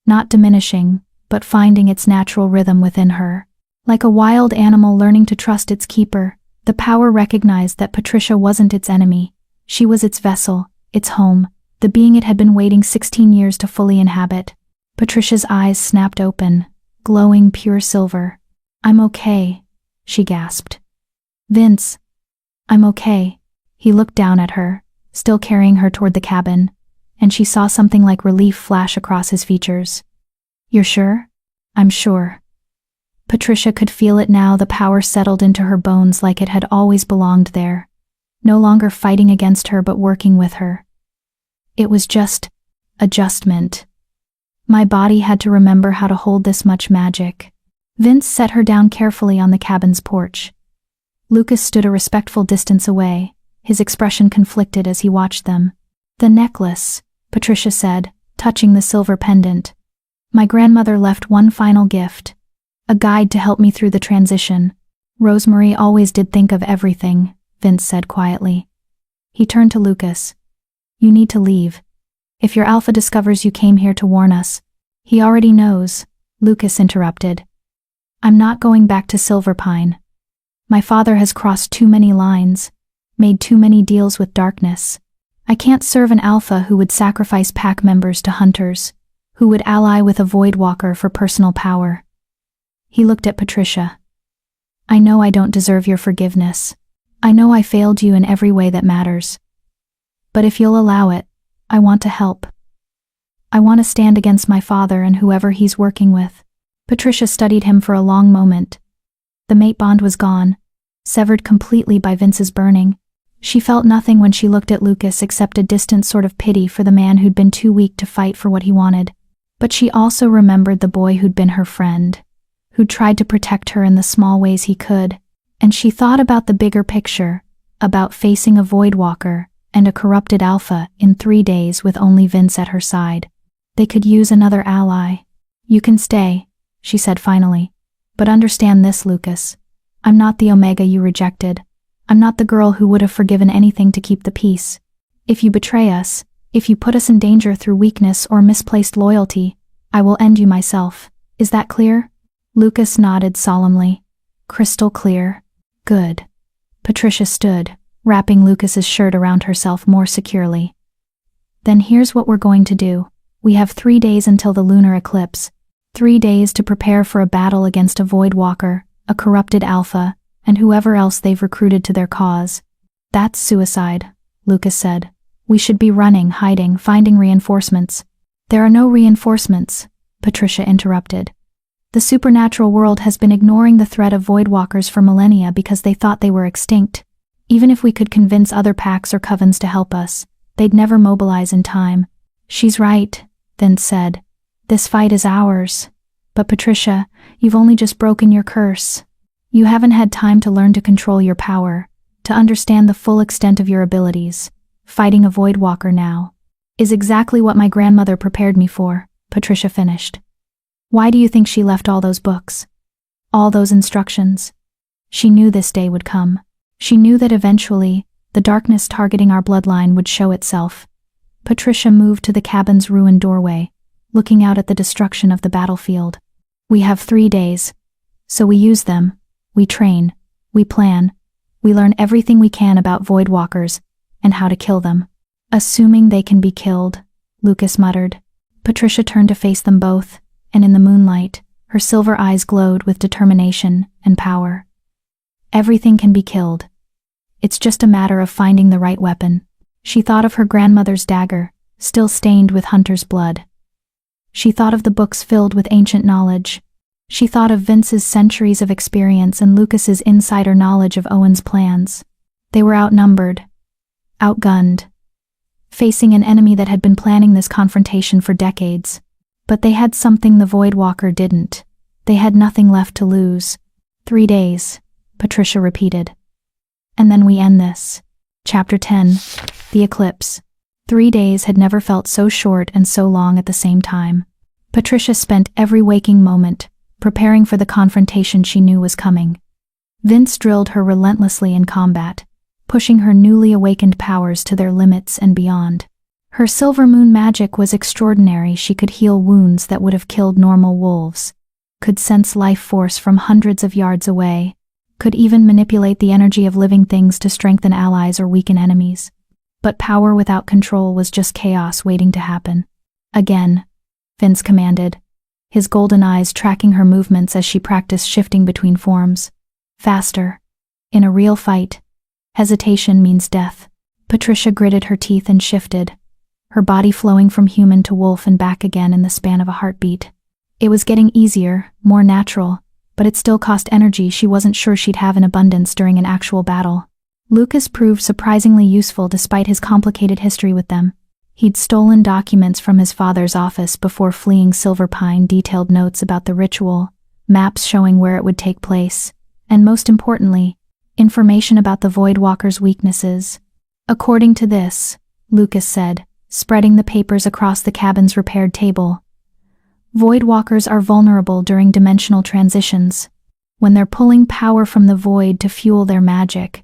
Not diminishing, but finding its natural rhythm within her. Like a wild animal learning to trust its keeper, the power recognized that Patricia wasn't its enemy. She was its vessel, its home, the being it had been waiting 16 years to fully inhabit. Patricia's eyes snapped open, glowing pure silver. I'm okay, she gasped. Vince, I'm okay. He looked down at her, still carrying her toward the cabin, and she saw something like relief flash across his features. You're sure? I'm sure. Patricia could feel it now. The power settled into her bones like it had always belonged there, no longer fighting against her but working with her. It was just adjustment. My body had to remember how to hold this much magic. Vince set her down carefully on the cabin's porch. Lucas stood a respectful distance away, his expression conflicted as he watched them. The necklace, Patricia said, touching the silver pendant. My grandmother left one final gift, a guide to help me through the transition. Rosemary always did think of everything, Vince said quietly. He turned to Lucas. You need to leave. If your alpha discovers you came here to warn us. He already knows, Lucas interrupted. I'm not going back to Silverpine. My father has crossed too many lines, made too many deals with darkness. I can't serve an alpha who would sacrifice pack members to hunters, who would ally with a Voidwalker for personal power. He looked at Patricia. I know I don't deserve your forgiveness. I know I failed you in every way that matters. But if you'll allow it, I want to help. I want to stand against my father and whoever he's working with. Patricia studied him for a long moment. The mate bond was gone. severed completely by Vince's burning. She felt nothing when she looked at Lucas except a distant sort of pity for the man who'd been too weak to fight for what he wanted. But she also remembered the boy who'd been her friend, who'd tried to protect her in the small ways he could, and she thought about the bigger picture, about facing a Voidwalker and a corrupted Alpha in 3 days with only Vince at her side. They could use another ally. "You can stay," she said finally. "But understand this, Lucas. I'm not the Omega you rejected. I'm not the girl who would have forgiven anything to keep the peace. If you betray us, if you put us in danger through weakness or misplaced loyalty, I will end you myself. Is that clear?" Lucas nodded solemnly. "Crystal clear." "Good." Patricia stood, wrapping Lucas's shirt around herself more securely. "Then here's what we're going to do. We have 3 days until the lunar eclipse. 3 days to prepare for a battle against a Voidwalker, a corrupted Alpha, and whoever else they've recruited to their cause. That's suicide," Lucas said. "We should be running, hiding, finding reinforcements." "There are no reinforcements," Patricia interrupted. "The supernatural world has been ignoring the threat of Voidwalkers for millennia because they thought they were extinct. Even if we could convince other packs or covens to help us, they'd never mobilize in time." "She's right," Vince said. "This fight is ours. But Patricia, you've only just broken your curse. You haven't had time to learn to control your power, to understand the full extent of your abilities. Fighting a Voidwalker now is exactly what my grandmother prepared me for," Patricia finished. "Why do you think she left all those books? All those instructions? She knew this day would come. She knew that eventually, the darkness targeting our bloodline would show itself." Patricia moved to the cabin's ruined doorway, looking out at the destruction of the battlefield. "We have 3 days. So we use them. We train. We plan. We learn everything we can about Voidwalkers and how to kill them." "Assuming they can be killed," Lucas muttered. Patricia turned to face them both, and in the moonlight, her silver eyes glowed with determination and power. "Everything can be killed. It's just a matter of finding the right weapon." She thought of her grandmother's dagger, still stained with hunter's blood. She thought of the books filled with ancient knowledge. She thought of Vince's centuries of experience and Lucas's insider knowledge of Owen's plans. They were outnumbered, outgunned, facing an enemy that had been planning this confrontation for decades. But they had something the Voidwalker didn't. They had nothing left to lose. 3 days, Patricia repeated. "And then we end this." Chapter 10. The Eclipse. 3 days had never felt so short and so long at the same time. Patricia spent every waking moment preparing for the confrontation she knew was coming. Vince drilled her relentlessly in combat, pushing her newly awakened powers to their limits and beyond. Her silver moon magic was extraordinary. She could heal wounds that would have killed normal wolves, could sense life force from hundreds of yards away, could even manipulate the energy of living things to strengthen allies or weaken enemies. But power without control was just chaos waiting to happen. "Again," Vince commanded, his golden eyes tracking her movements as she practiced shifting between forms. "Faster. In a real fight, hesitation means death." Patricia gritted her teeth and shifted, her body flowing from human to wolf and back again in the span of a heartbeat. It was getting easier, more natural, but it still cost energy she wasn't sure she'd have in abundance during an actual battle. Lucas proved surprisingly useful despite his complicated history with them. He'd stolen documents from his father's office before fleeing Silver Pine, detailed notes about the ritual, maps showing where it would take place, and most importantly, information about the Voidwalker's weaknesses. "According to this," Lucas said, spreading the papers across the cabin's repaired table, "Voidwalkers are vulnerable during dimensional transitions. When they're pulling power from the void to fuel their magic,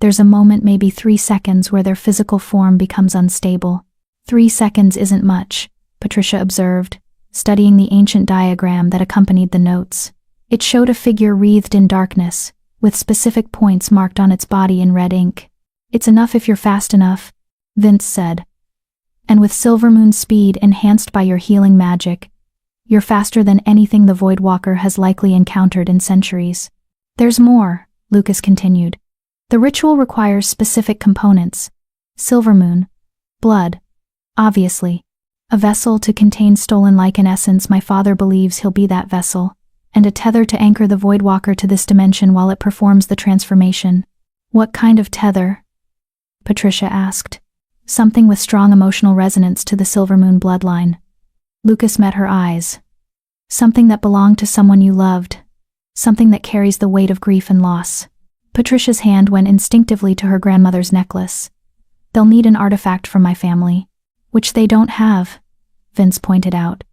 there's a moment, maybe 3 seconds, where their physical form becomes unstable." 3 seconds isn't much, Patricia observed, studying the ancient diagram that accompanied the notes. It showed a figure wreathed in darkness, with specific points marked on its body in red ink. "It's enough if you're fast enough," Vince said. "And with Silvermoon speed enhanced by your healing magic, you're faster than anything the Voidwalker has likely encountered in centuries." "There's more," Lucas continued. "The ritual requires specific components. Silvermoon, blood, obviously. A vessel to contain stolen Lycan essence. My father believes he'll be that vessel. and a tether to anchor the Voidwalker to this dimension while it performs the transformation. What kind of tether? Patricia asked. Something with strong emotional resonance to the Silvermoon bloodline. Lucas met her eyes. Something that belonged to someone you loved. Something that carries the weight of grief and loss. Patricia's hand went instinctively to her grandmother's necklace. They'll need an artifact from my family. Which they don't have, Vince pointed out.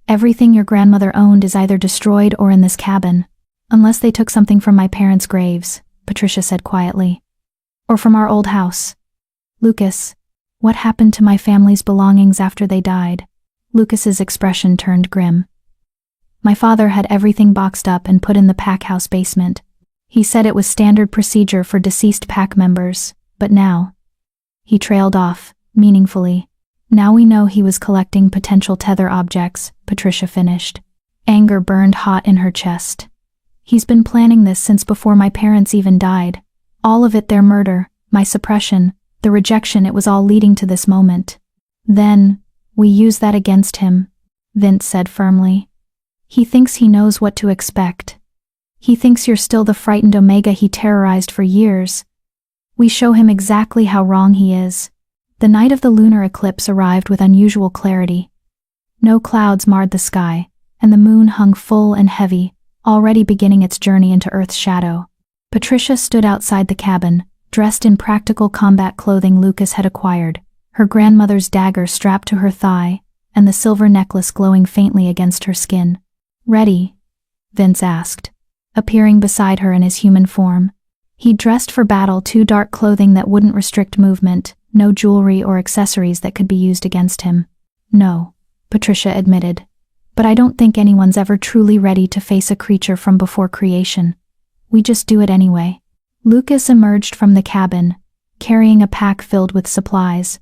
Everything your grandmother owned is either destroyed or in this cabin. Unless they took something from my parents' graves, Patricia said quietly. Or from our old house. Lucas, what happened to my family's belongings after they died? Lucas's expression turned grim. My father had everything boxed up and put in the pack house basement. He said it was standard procedure for deceased pack members, but now. He trailed off, meaningfully. Now we know he was collecting potential tether objects, Patricia finished. Anger burned hot in her chest. He's been planning this since before my parents even died. All of it their murder, my suppression, the rejection, it was all leading to this moment. Then, we use that against him, Vince said firmly. He thinks he knows what to expect. He thinks you're still the frightened Omega he terrorized for years. We show him exactly how wrong he is. The night of the lunar eclipse arrived with unusual clarity. No clouds marred the sky, and the moon hung full and heavy, already beginning its journey into Earth's shadow. Patricia stood outside the cabin, dressed in practical combat clothing Lucas had acquired, her grandmother's dagger strapped to her thigh, and the silver necklace glowing faintly against her skin. Ready? Vince asked, appearing beside her in his human form. He dressed for battle, too dark clothing that wouldn't restrict movement, no jewelry or accessories that could be used against him. No, Patricia admitted. But I don't think anyone's ever truly ready to face a creature from before creation. We just do it anyway. Lucas emerged from the cabin, carrying a pack filled with supplies.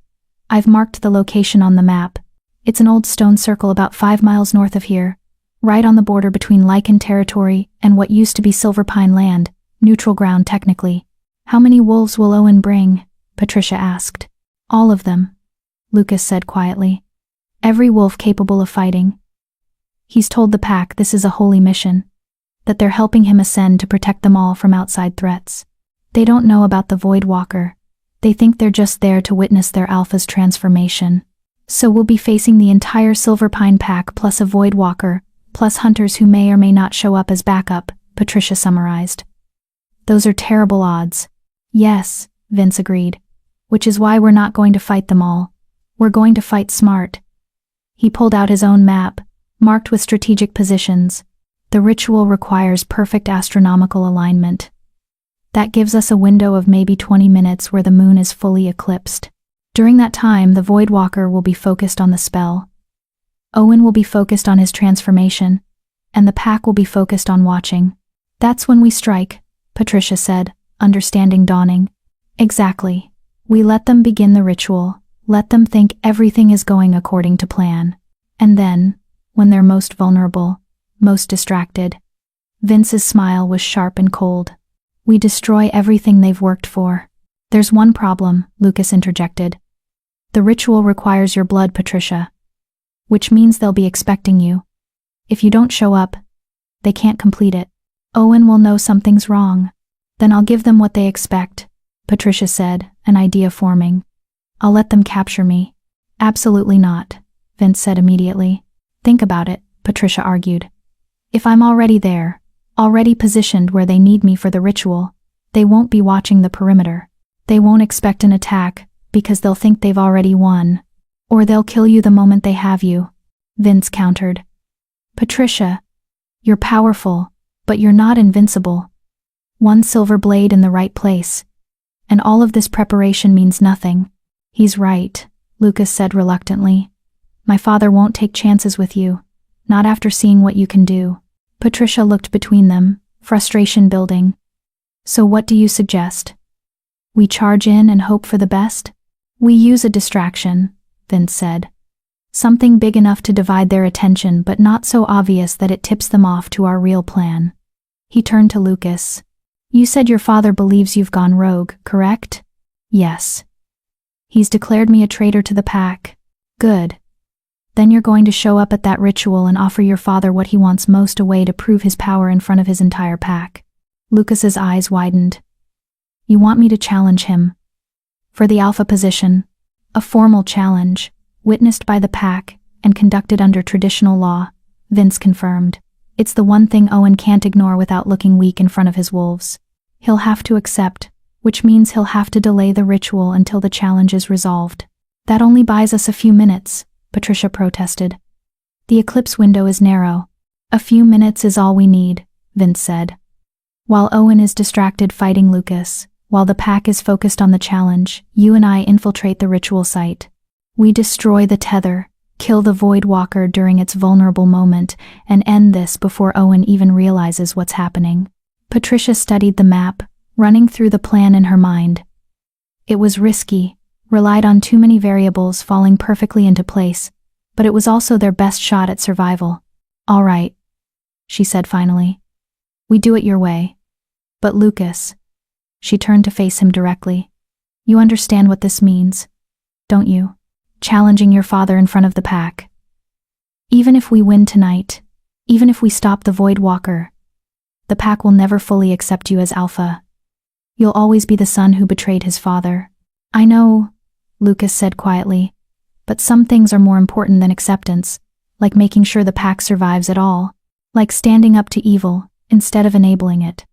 I've marked the location on the map. It's an old stone circle about 5 miles north of here, right on the border between Lycan territory and what used to be Silverpine land, neutral ground technically. How many wolves will Owen bring? Patricia asked. All of them, Lucas said quietly. Every wolf capable of fighting. He's told the pack this is a holy mission, that they're helping him ascend to protect them all from outside threats. They don't know about the Voidwalker. They think they're just there to witness their alpha's transformation. So we'll be facing the entire Silverpine pack plus a Voidwalker, plus hunters who may or may not show up as backup, Patricia summarized. Those are terrible odds. Yes, Vince agreed. Which is why we're not going to fight them all. We're going to fight smart. He pulled out his own map, marked with strategic positions. The ritual requires perfect astronomical alignment. That gives us a window of maybe 20 minutes where the moon is fully eclipsed. During that time, the Voidwalker will be focused on the spell. Owen will be focused on his transformation, and the pack will be focused on watching. That's when we strike, Patricia said, understanding dawning. Exactly. We let them begin the ritual, let them think everything is going according to plan. And then, when they're most vulnerable, most distracted. Vince's smile was sharp and cold. We destroy everything they've worked for. There's one problem, Lucas interjected. The ritual requires your blood, Patricia. Which means they'll be expecting you. If you don't show up, they can't complete it. Owen will know something's wrong. Then I'll give them what they expect, Patricia said, an idea forming. I'll let them capture me. Absolutely not, Vince said immediately. Think about it, Patricia argued. If I'm already there, already positioned where they need me for the ritual, they won't be watching the perimeter. They won't expect an attack, because they'll think they've already won. Or they'll kill you the moment they have you, Vince countered. Patricia, you're powerful, but you're not invincible. One silver blade in the right place. And all of this preparation means nothing. He's right, Lucas said reluctantly. My father won't take chances with you, not after seeing what you can do. Patricia looked between them, frustration building. So what do you suggest? We charge in and hope for the best? We use a distraction, Vince said. Something big enough to divide their attention but not so obvious that it tips them off to our real plan. He turned to Lucas. You said your father believes you've gone rogue, correct? Yes. He's declared me a traitor to the pack. Good. Then you're going to show up at that ritual and offer your father what he wants most, a way to prove his power in front of his entire pack. Lucas's eyes widened. You want me to challenge him? For the alpha position, a formal challenge, witnessed by the pack and conducted under traditional law, Vince confirmed. It's the one thing Owen can't ignore without looking weak in front of his wolves. He'll have to accept, which means he'll have to delay the ritual until the challenge is resolved. That only buys us a few minutes, Patricia protested. The eclipse window is narrow. A few minutes is all we need, Vince said. While Owen is distracted fighting Lucas, while the pack is focused on the challenge, you and I infiltrate the ritual site. We destroy the tether, kill the Void Walker during its vulnerable moment, and end this before Owen even realizes what's happening. Patricia studied the map, running through the plan in her mind. It was risky, relied on too many variables falling perfectly into place, but it was also their best shot at survival. All right, she said finally. We do it your way. But Lucas, she turned to face him directly. You understand what this means, don't you? Challenging your father in front of the pack. Even if we win tonight, even if we stop the Void Walker, the pack will never fully accept you as alpha. You'll always be the son who betrayed his father. I know, Lucas said quietly, but some things are more important than acceptance, like making sure the pack survives at all, like standing up to evil instead of enabling it.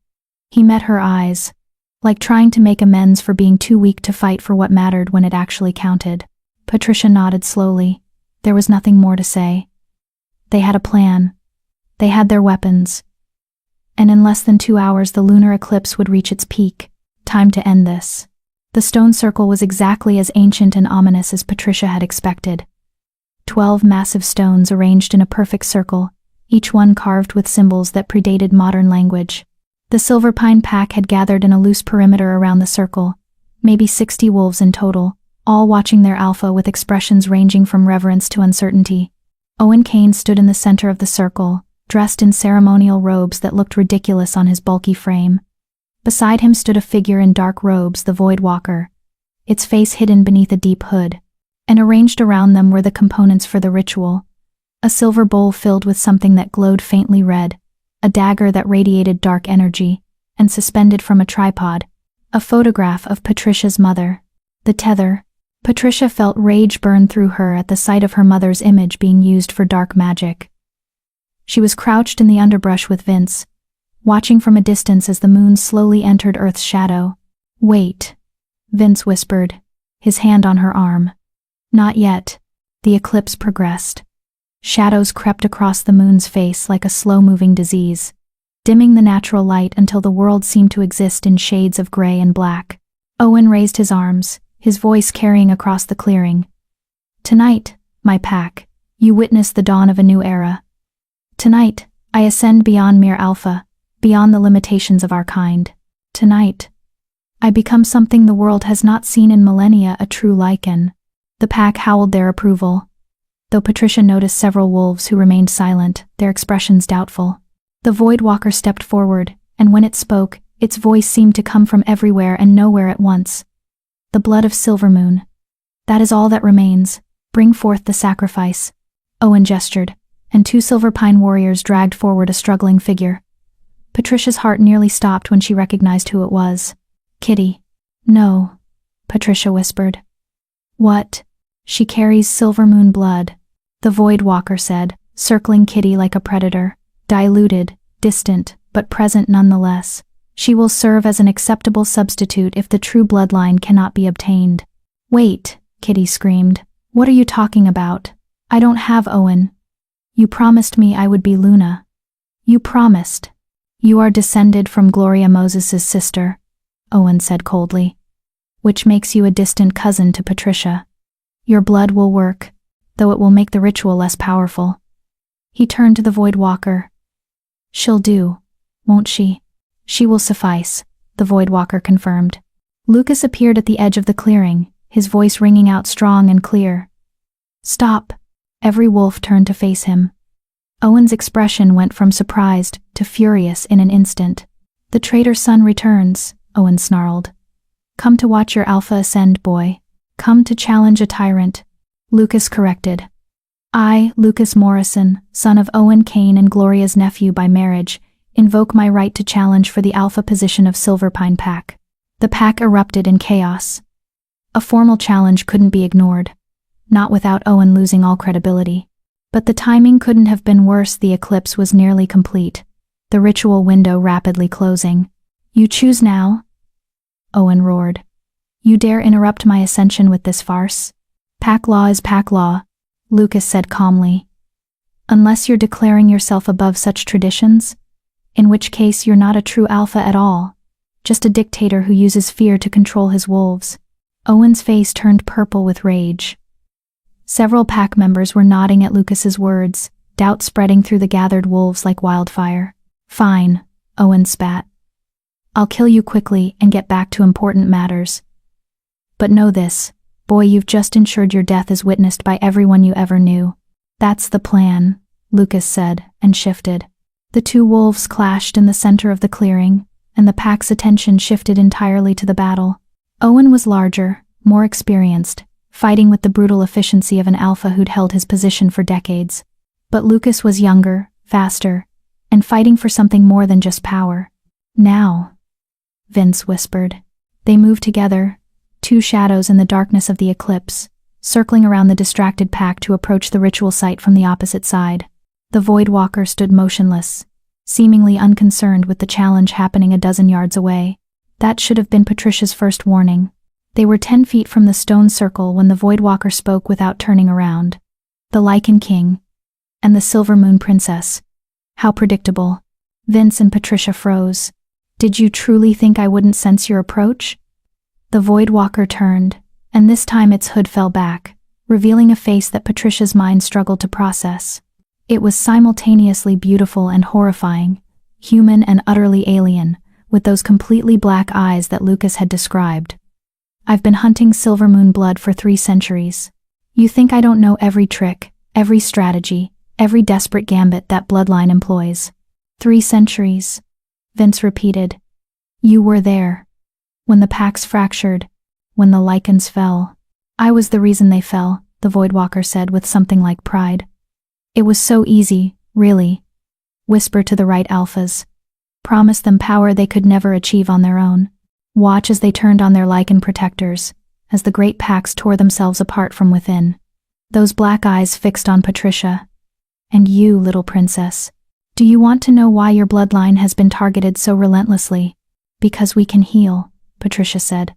He met her eyes, like trying to make amends for being too weak to fight for what mattered when it actually counted. Patricia nodded slowly. There was nothing more to say. They had a plan. They had their weapons. And in less than 2 hours the lunar eclipse would reach its peak. Time to end this. The stone circle was exactly as ancient and ominous as Patricia had expected. 12 massive stones arranged in a perfect circle, each one carved with symbols that predated modern language. The Silver Pine pack had gathered in a loose perimeter around the circle, maybe 60 wolves in total, all watching their alpha with expressions ranging from reverence to uncertainty. Owen Kane stood in the center of the circle, dressed in ceremonial robes that looked ridiculous on his bulky frame. Beside him stood a figure in dark robes, the Void Walker, its face hidden beneath a deep hood, and arranged around them were the components for the ritual. A silver bowl filled with something that glowed faintly red, a dagger that radiated dark energy, and suspended from a tripod, a photograph of Patricia's mother. The tether. Patricia felt rage burn through her at the sight of her mother's image being used for dark magic. She was crouched in the underbrush with Vince, watching from a distance as the moon slowly entered Earth's shadow. Wait, Vince whispered, his hand on her arm. Not yet. The eclipse progressed. Shadows crept across the moon's face like a slow-moving disease, dimming the natural light until the world seemed to exist in shades of gray and black. Owen raised his arms, his voice carrying across the clearing. Tonight, my pack, you witness the dawn of a new era. Tonight, I ascend beyond mere alpha, beyond the limitations of our kind. Tonight, I become something the world has not seen in millennia, a true Lycan. The pack howled their approval, though Patricia noticed several wolves who remained silent, their expressions doubtful. The Void Walker stepped forward, and when it spoke, its voice seemed to come from everywhere and nowhere at once. The blood of Silvermoon. That is all that remains. Bring forth the sacrifice. Owen gestured, and 2 Silver Pine warriors dragged forward a struggling figure. Patricia's heart nearly stopped when she recognized who it was. Kitty. No, Patricia whispered. What? She carries Silvermoon blood, the Void Walker said, circling Kitty like a predator. Diluted, distant, but present nonetheless. She will serve as an acceptable substitute if the true bloodline cannot be obtained. Wait, Kitty screamed. What are you talking about? I don't have Owen. You promised me I would be Luna. You promised. You are descended from Gloria Moses' sister, Owen said coldly, which makes you a distant cousin to Patricia. Your blood will work, though it will make the ritual less powerful. He turned to the Void Walker. She'll do, won't she? She will suffice, the Void Walker confirmed. Lucas appeared at the edge of the clearing, his voice ringing out strong and clear. Stop. Every wolf turned to face him. Owen's expression went from surprised to furious in an instant. The traitor's son returns, Owen snarled. Come to watch your alpha ascend, boy. Come to challenge a tyrant. Lucas corrected. I, Lucas Morrison, son of Owen Kane and Gloria's nephew by marriage, invoke my right to challenge for the alpha position of Silverpine Pack. The pack erupted in chaos. A formal challenge couldn't be ignored, not without Owen losing all credibility. But the timing couldn't have been worse. The eclipse was nearly complete, the ritual window rapidly closing. You choose now? Owen roared. You dare interrupt my ascension with this farce? Pack law is pack law, Lucas said calmly. Unless you're declaring yourself above such traditions, in which case you're not a true alpha at all, just a dictator who uses fear to control his wolves. Owen's face turned purple with rage. Several pack members were nodding at Lucas's words, doubt spreading through the gathered wolves like wildfire. Fine, Owen spat. I'll kill you quickly and get back to important matters. But know this, boy, you've just ensured your death is witnessed by everyone you ever knew. That's the plan, Lucas said, and shifted. The two wolves clashed in the center of the clearing, and the pack's attention shifted entirely to the battle. Owen was larger, more experienced, fighting with the brutal efficiency of an alpha who'd held his position for decades. But Lucas was younger, faster, and fighting for something more than just power. Now, Vince whispered. They moved together, two shadows in the darkness of the eclipse, circling around the distracted pack to approach the ritual site from the opposite side. The Void Walker stood motionless, seemingly unconcerned with the challenge happening a dozen yards away. That should have been Patricia's first warning. They were 10 feet from the stone circle when the Void Walker spoke without turning around. The Lycan King and the Silver Moon Princess. How predictable. Vince and Patricia froze. Did you truly think I wouldn't sense your approach? The Void Walker turned, and this time its hood fell back, revealing a face that Patricia's mind struggled to process. It was simultaneously beautiful and horrifying, human and utterly alien, with those completely black eyes that Lucas had described. I've been hunting Silver Moon blood for 3 centuries. You think I don't know every trick, every strategy, every desperate gambit that bloodline employs? 3 centuries, Vince repeated. You were there. When the packs fractured, when the Lycans fell. I was the reason they fell, the Void Walker said with something like pride. It was so easy, really. Whisper to the right alphas. Promise them power they could never achieve on their own. Watch as they turned on their Lycan protectors, as the great packs tore themselves apart from within. Those black eyes fixed on Patricia. And you, little princess. Do you want to know why your bloodline has been targeted so relentlessly? Because we can heal, Patricia said.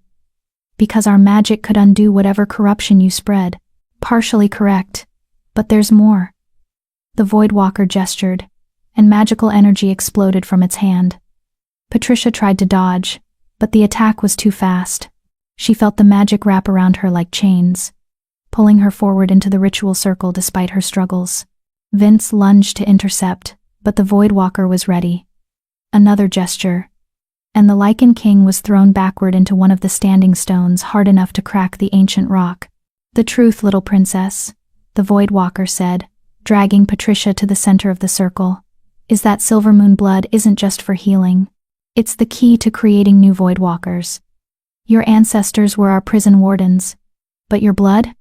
Because our magic could undo whatever corruption you spread. Partially correct, but there's more. The Void Walker gestured, and magical energy exploded from its hand. Patricia tried to dodge, but the attack was too fast. She felt the magic wrap around her like chains, pulling her forward into the ritual circle despite her struggles. Vince lunged to intercept, but the Void Walker was ready. Another gesture, and the Lycan King was thrown backward into one of the standing stones hard enough to crack the ancient rock. The truth, little princess, the Void Walker said, dragging Patricia to the center of the circle, is that Silver Moon blood isn't just for healing. It's the key to creating new Void Walkers. Your ancestors were our prison wardens. But your blood?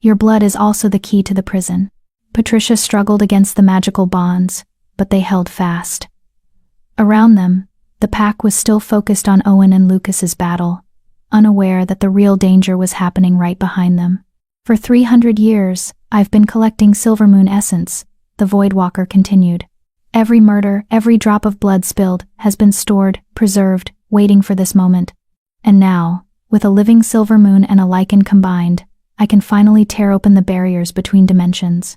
Your blood is also the key to the prison. Patricia struggled against the magical bonds, but they held fast. Around them, the pack was still focused on Owen and Lucas's battle, unaware that the real danger was happening right behind them. For 300 years, I've been collecting Silver Moon essence, the Void Walker continued. Every murder, every drop of blood spilled, has been stored, preserved, waiting for this moment. And now, with a living Silver Moon and a Lycan combined, I can finally tear open the barriers between dimensions.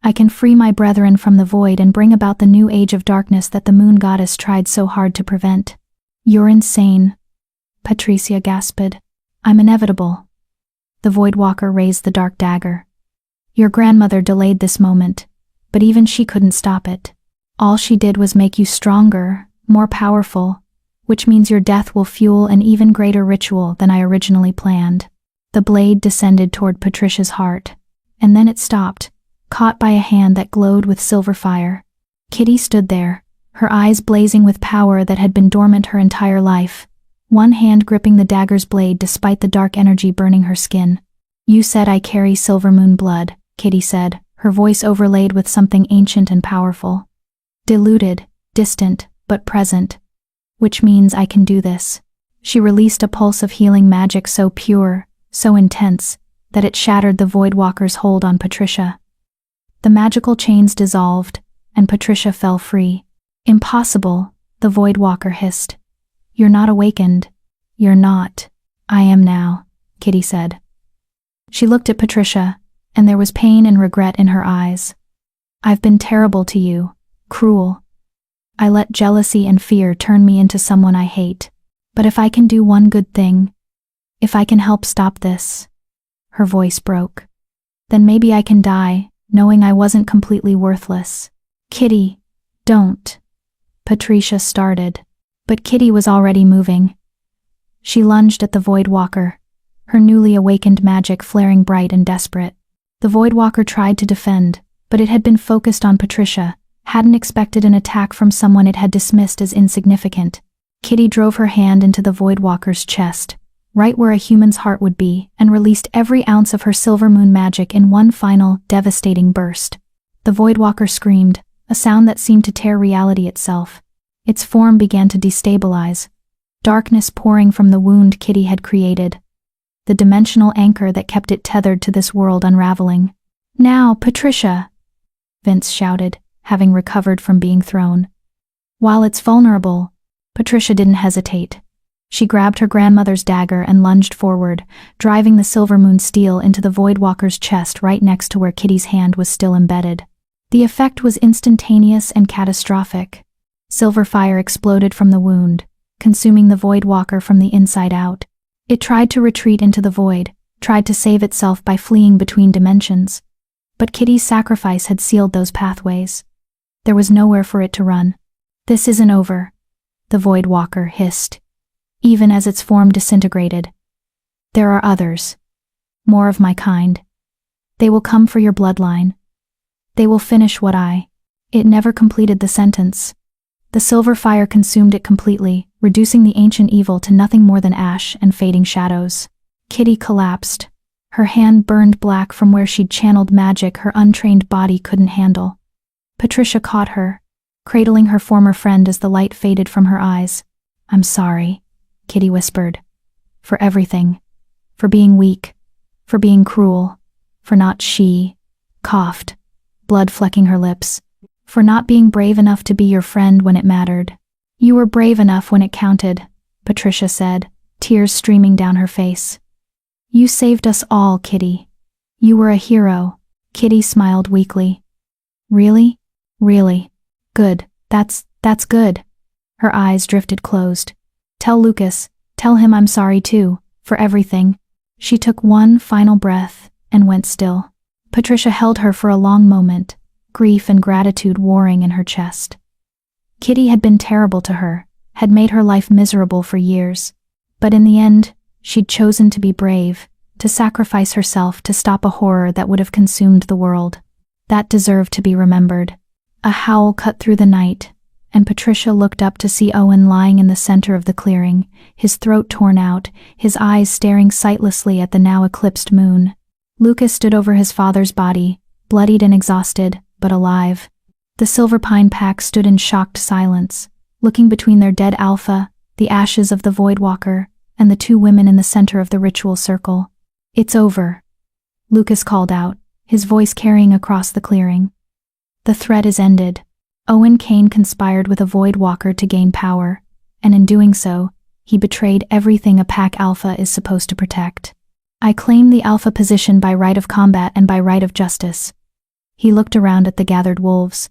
I can free my brethren from the void and bring about the new age of darkness that the Moon Goddess tried so hard to prevent. You're insane, Patricia gasped. I'm inevitable. The Void Walker raised the dark dagger. Your grandmother delayed this moment, but even she couldn't stop it. All she did was make you stronger, more powerful, which means your death will fuel an even greater ritual than I originally planned. The blade descended toward Patricia's heart, and then it stopped, caught by a hand that glowed with silver fire. Kitty stood there, her eyes blazing with power that had been dormant her entire life, one hand gripping the dagger's blade despite the dark energy burning her skin. You said I carry Silver Moon blood, Kitty said, her voice overlaid with something ancient and powerful. Diluted, distant, but present. Which means I can do this. She released a pulse of healing magic so pure, so intense, that it shattered the Voidwalker's hold on Patricia. The magical chains dissolved, and Patricia fell free. Impossible, the Voidwalker hissed. You're not awakened. You're not. I am now, Kitty said. She looked at Patricia, and there was pain and regret in her eyes. I've been terrible to you, cruel. I let jealousy and fear turn me into someone I hate. But if I can do one good thing, if I can help stop this, her voice broke, then maybe I can die, knowing I wasn't completely worthless. Kitty, don't. Patricia started, but Kitty was already moving. She lunged at the Voidwalker, her newly awakened magic flaring bright and desperate. The Voidwalker tried to defend, but it had been focused on Patricia, hadn't expected an attack from someone it had dismissed as insignificant. Kitty drove her hand into the Voidwalker's chest, right where a human's heart would be, and released every ounce of her silver moon magic in one final, devastating burst. The Voidwalker screamed, a sound that seemed to tear reality itself. Its form began to destabilize, darkness pouring from the wound Kitty had created, the dimensional anchor that kept it tethered to this world unraveling. Now, Patricia, Vince shouted, having recovered from being thrown. While it's vulnerable, Patricia didn't hesitate. She grabbed her grandmother's dagger and lunged forward, driving the silver moon steel into the Voidwalker's chest right next to where Kitty's hand was still embedded. The effect was instantaneous and catastrophic. Silver fire exploded from the wound, consuming the Voidwalker from the inside out. It tried to retreat into the void, tried to save itself by fleeing between dimensions. But Kitty's sacrifice had sealed those pathways. There was nowhere for it to run. This isn't over, the Voidwalker hissed, even as its form disintegrated. There are others. More of my kind. They will come for your bloodline. They will finish what I... It never completed the sentence. The silver fire consumed it completely, reducing the ancient evil to nothing more than ash and fading shadows. Kitty collapsed. Her hand burned black from where she'd channeled magic her untrained body couldn't handle. Patricia caught her, cradling her former friend as the light faded from her eyes. I'm sorry, Kitty whispered. For everything. For being weak. For being cruel. For not she coughed, blood flecking her lips. For not being brave enough to be your friend when it mattered. You were brave enough when it counted, Patricia said, tears streaming down her face. You saved us all, Kitty. You were a hero. Kitty smiled weakly. Really? Really? Good. That's good. Her eyes drifted closed. Tell Lucas, tell him I'm sorry too, for everything. She took one final breath and went still. Patricia held her for a long moment, grief and gratitude warring in her chest. Kitty had been terrible to her, had made her life miserable for years. But in the end, she'd chosen to be brave, to sacrifice herself to stop a horror that would have consumed the world. That deserved to be remembered. A howl cut through the night, and Patricia looked up to see Owen lying in the center of the clearing, his throat torn out, his eyes staring sightlessly at the now eclipsed moon. Lucas stood over his father's body, bloodied and exhausted, but alive. The Silver Pine pack stood in shocked silence, looking between their dead alpha, the ashes of the Voidwalker, and the two women in the center of the ritual circle. It's over, Lucas called out, his voice carrying across the clearing. The threat is ended. Owen Kane conspired with a Voidwalker to gain power, and in doing so, he betrayed everything a pack alpha is supposed to protect. I claim the alpha position by right of combat and by right of justice. He looked around at the gathered wolves.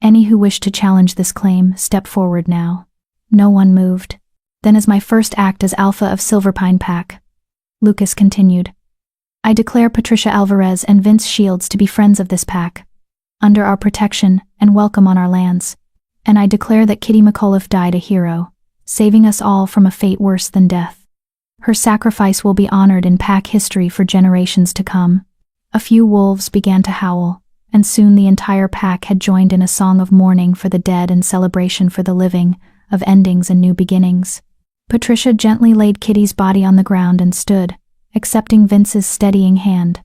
Any who wished to challenge this claim, step forward now. No one moved. Then as my first act as alpha of Silverpine Pack, Lucas continued, I declare Patricia Alvarez and Vince Shields to be friends of this pack, under our protection and welcome on our lands. And I declare that Kitty McAuliffe died a hero, saving us all from a fate worse than death. Her sacrifice will be honored in pack history for generations to come. A few wolves began to howl, and soon the entire pack had joined in a song of mourning for the dead and celebration for the living, of endings and new beginnings. Patricia gently laid Kitty's body on the ground and stood, accepting Vince's steadying hand.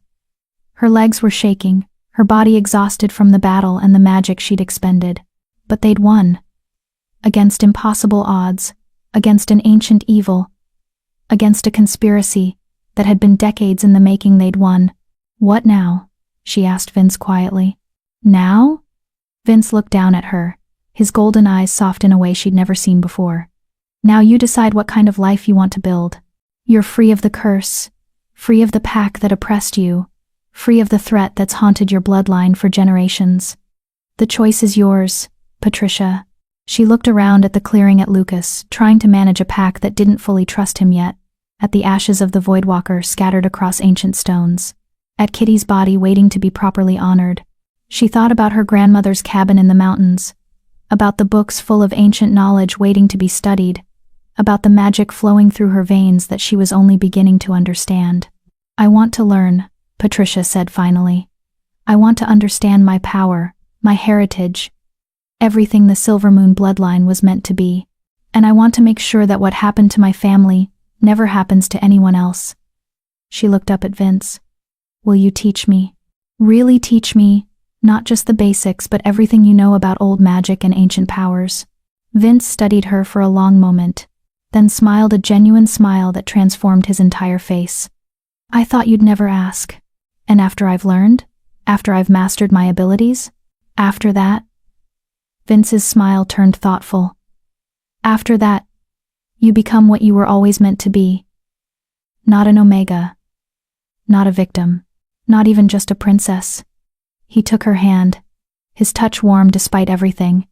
Her legs were shaking, her body exhausted from the battle and the magic she'd expended. But they'd won. Against impossible odds, against an ancient evil, against a conspiracy that had been decades in the making. They'd won. What now? She asked Vince quietly. Now? Vince looked down at her, his golden eyes soft in a way she'd never seen before. Now you decide what kind of life you want to build. You're free of the curse, free of the pack that oppressed you, free of the threat that's haunted your bloodline for generations. The choice is yours, Patricia. She looked around at the clearing at Lucas, trying to manage a pack that didn't fully trust him yet, at the ashes of the Voidwalker scattered across ancient stones, at Kitty's body waiting to be properly honored. She thought about her grandmother's cabin in the mountains, about the books full of ancient knowledge waiting to be studied, about the magic flowing through her veins that she was only beginning to understand. I want to learn, Patricia said finally. I want to understand my power, my heritage, everything the Silvermoon bloodline was meant to be, and I want to make sure that what happened to my family never happens to anyone else. She looked up at Vince. Will you teach me? Really teach me, not just the basics but everything you know about old magic and ancient powers? Vince studied her for a long moment, then smiled a genuine smile that transformed his entire face. I thought you'd never ask. And after I've learned? After I've mastered my abilities? After that? Vince's smile turned thoughtful. After that, you become what you were always meant to be. Not an Omega. Not a victim. Not even just a princess. He took her hand, his touch warm despite everything.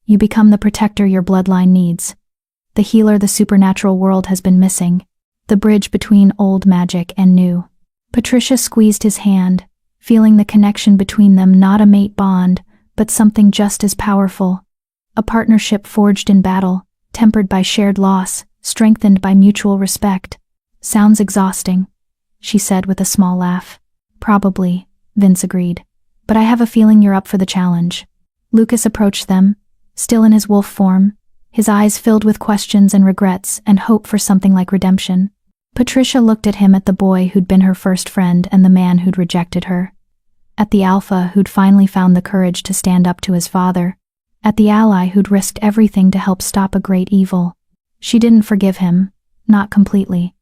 You become the protector your bloodline needs. The healer the supernatural world has been missing. The bridge between old magic and new. Patricia squeezed his hand, feeling the connection between them, not a mate bond, but something just as powerful. A partnership forged in battle, tempered by shared loss, strengthened by mutual respect. Sounds exhausting, she said with a small laugh. Probably, Vince agreed. But I have a feeling you're up for the challenge. Lucas approached them, still in his wolf form, his eyes filled with questions and regrets and hope for something like redemption. Patricia looked at him, at the boy who'd been her first friend and the man who'd rejected her. At the alpha who'd finally found the courage to stand up to his father. At the ally who'd risked everything to help stop a great evil. She didn't forgive him, not completely.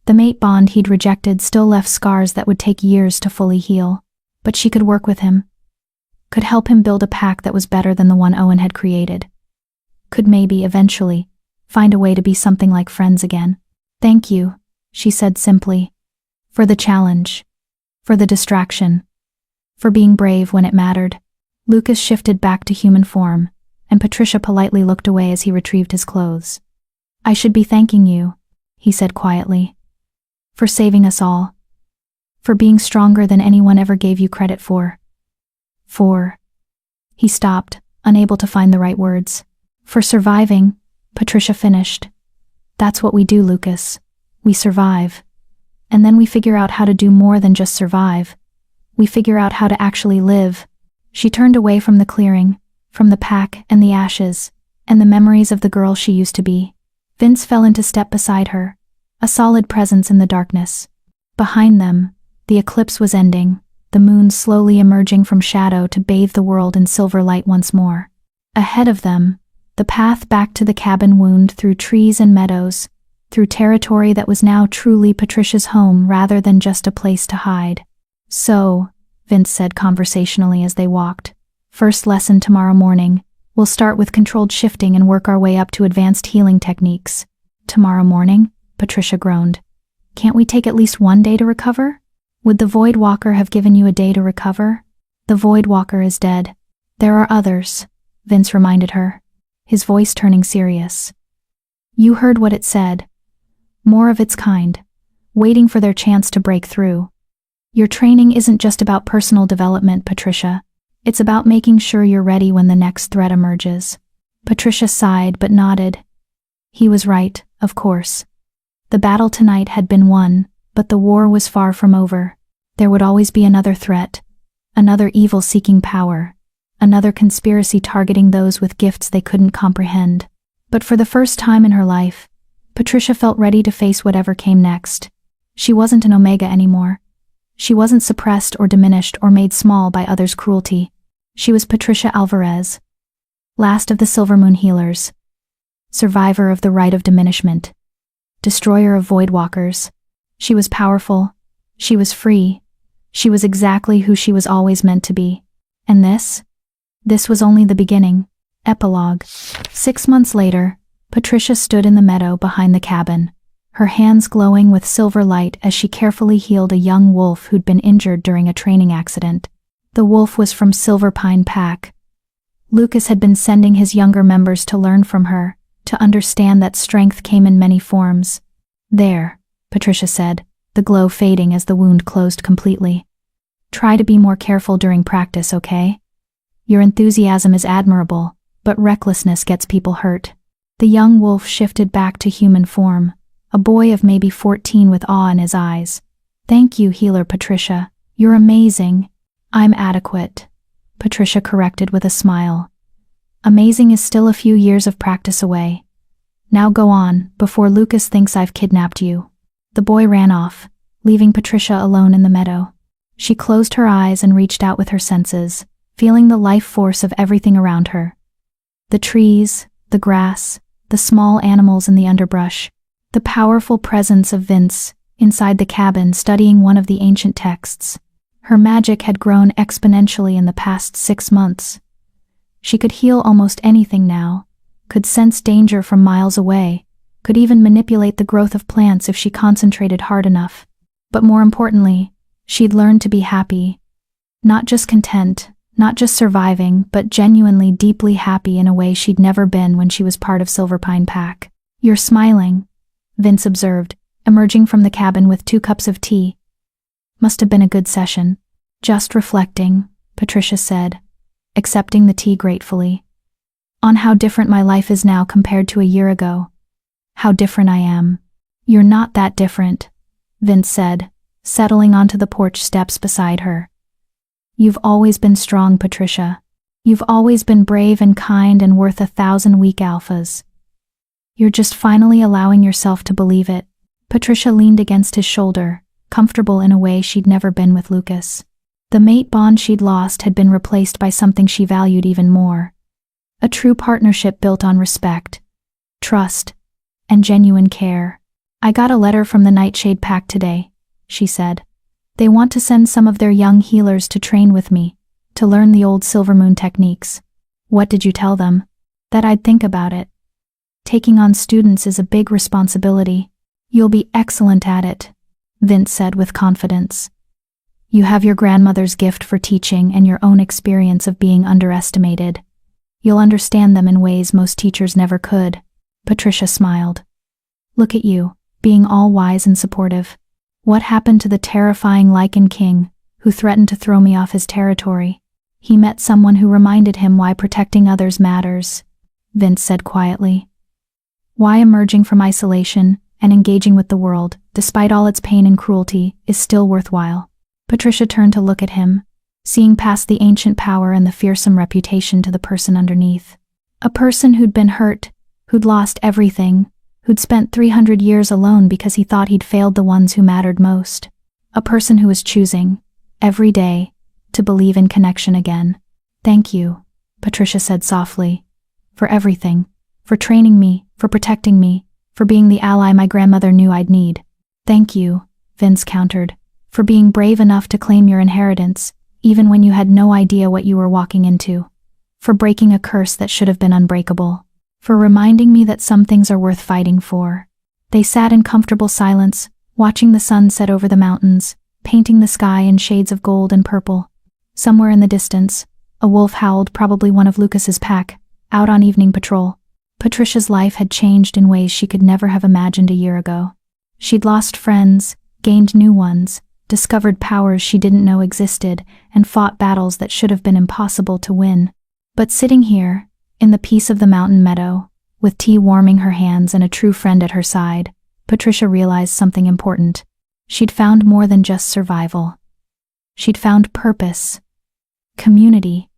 The mate bond he'd rejected still left scars that would take years to fully heal. But she could work with him. Could help him build a pack that was better than the one Owen had created. Could maybe, eventually, find a way to be something like friends again. Thank you, she said simply. For the challenge. For the distraction. For being brave when it mattered. Lucas shifted back to human form, and Patricia politely looked away as he retrieved his clothes. I should be thanking you, he said quietly. For saving us all. For being stronger than anyone ever gave you credit for. He stopped, unable to find the right words. For surviving, Patricia finished. That's what we do, Lucas. We survive. And then we figure out how to do more than just survive. We figure out how to actually live. She turned away from the clearing, from the pack and the ashes, and the memories of the girl she used to be. Vince fell into step beside her, a solid presence in the darkness. Behind them, the eclipse was ending, the moon slowly emerging from shadow to bathe the world in silver light once more. Ahead of them, the path back to the cabin wound through trees and meadows, through territory that was now truly Patricia's home rather than just a place to hide. So, Vince said conversationally as they walked, first lesson tomorrow morning. We'll start with controlled shifting and work our way up to advanced healing techniques. Tomorrow morning? Patricia groaned. Can't we take at least one day to recover? Would the Voidwalker have given you a day to recover? The Voidwalker is dead. There are others, Vince reminded her, his voice turning serious. You heard what it said. More of its kind, waiting for their chance to break through. Your training isn't just about personal development, Patricia. It's about making sure you're ready when the next threat emerges. Patricia sighed but nodded. He was right, of course. The battle tonight had been won, but the war was far from over. There would always be another threat, another evil seeking power, another conspiracy targeting those with gifts they couldn't comprehend. But for the first time in her life, Patricia felt ready to face whatever came next. She wasn't an Omega anymore. She wasn't suppressed or diminished or made small by others' cruelty. She was Patricia Alvarez, last of the Silver Moon healers, survivor of the rite of diminishment, destroyer of voidwalkers. She was powerful. She was free. She was exactly who she was always meant to be. And this was only the beginning. Epilogue. 6 months later, Patricia stood in the meadow behind the cabin, her hands glowing with silver light as she carefully healed a young wolf who'd been injured during a training accident. The wolf was from Silver Pine Pack. Lucas had been sending his younger members to learn from her, to understand that strength came in many forms. "There," Patricia said, the glow fading as the wound closed completely. "Try to be more careful during practice, okay? Your enthusiasm is admirable, but recklessness gets people hurt." The young wolf shifted back to human form, a boy of maybe 14 with awe in his eyes. "Thank you, healer Patricia. You're amazing." "I'm adequate," Patricia corrected with a smile. "Amazing is still a few years of practice away. Now go on, before Lucas thinks I've kidnapped you." The boy ran off, leaving Patricia alone in the meadow. She closed her eyes and reached out with her senses, feeling the life force of everything around her. The trees, the grass, the small animals in the underbrush, the powerful presence of Vince inside the cabin studying one of the ancient texts. Her magic had grown exponentially in the past 6 months. She could heal almost anything now, could sense danger from miles away, could even manipulate the growth of plants if she concentrated hard enough. But more importantly, she'd learned to be happy. Not just content, not just surviving, but genuinely deeply happy in a way she'd never been when she was part of Silver Pine Pack. "You're smiling," Vince observed, emerging from the cabin with 2 cups of tea. "Must have been a good session." "Just reflecting," Patricia said, accepting the tea gratefully. "On how different my life is now compared to a year ago. How different I am." "You're not that different," Vince said, settling onto the porch steps beside her. "You've always been strong, Patricia. You've always been brave and kind and worth 1,000 weak alphas. You're just finally allowing yourself to believe it." Patricia leaned against his shoulder, comfortable in a way she'd never been with Lucas. The mate bond she'd lost had been replaced by something she valued even more. A true partnership built on respect, trust, and genuine care. "I got a letter from the Nightshade Pack today," she said. "They want to send some of their young healers to train with me, to learn the old Silver Moon techniques." "What did you tell them?" "That I'd think about it. Taking on students is a big responsibility." "You'll be excellent at it," Vince said with confidence. "You have your grandmother's gift for teaching and your own experience of being underestimated. You'll understand them in ways most teachers never could." Patricia smiled. "Look at you, being all wise and supportive. What happened to the terrifying Lycan King, who threatened to throw me off his territory?" "He met someone who reminded him why protecting others matters," Vince said quietly. "Why emerging from isolation and engaging with the world, despite all its pain and cruelty, is still worthwhile." Patricia turned to look at him, seeing past the ancient power and the fearsome reputation to the person underneath. A person who'd been hurt, who'd lost everything, who'd spent 300 years alone because he thought he'd failed the ones who mattered most. A person who was choosing, every day, to believe in connection again. "Thank you," Patricia said softly, "for everything, for training me, for protecting me, for being the ally my grandmother knew I'd need." "Thank you," Vince countered, "for being brave enough to claim your inheritance, even when you had no idea what you were walking into. For breaking a curse that should have been unbreakable. For reminding me that some things are worth fighting for." They sat in comfortable silence, watching the sun set over the mountains, painting the sky in shades of gold and purple. Somewhere in the distance, a wolf howled, probably one of Lucas's pack, out on evening patrol. Patricia's life had changed in ways she could never have imagined a year ago. She'd lost friends, gained new ones, discovered powers she didn't know existed, and fought battles that should have been impossible to win. But sitting here, in the peace of the mountain meadow, with tea warming her hands and a true friend at her side, Patricia realized something important. She'd found more than just survival. She'd found purpose, community,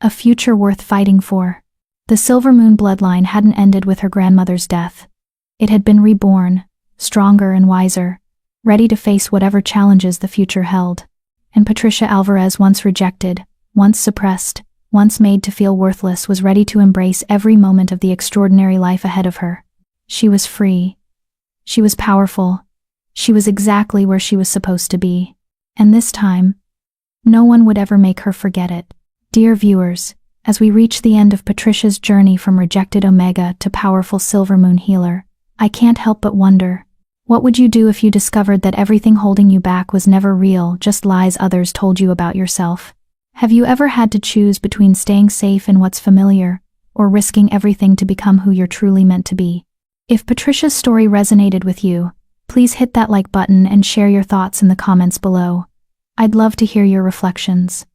a future worth fighting for. The Silver Moon bloodline hadn't ended with her grandmother's death. It had been reborn, stronger and wiser, ready to face whatever challenges the future held. And Patricia Alvarez, once rejected, once suppressed, once made to feel worthless, was ready to embrace every moment of the extraordinary life ahead of her. She was free. She was powerful. She was exactly where she was supposed to be. And this time, no one would ever make her forget it. Dear viewers, as we reach the end of Patricia's journey from rejected Omega to powerful Silver Moon healer, I can't help but wonder, what would you do if you discovered that everything holding you back was never real, just lies others told you about yourself? Have you ever had to choose between staying safe in what's familiar or risking everything to become who you're truly meant to be? If Patricia's story resonated with you, please hit that like button and share your thoughts in the comments below. I'd love to hear your reflections.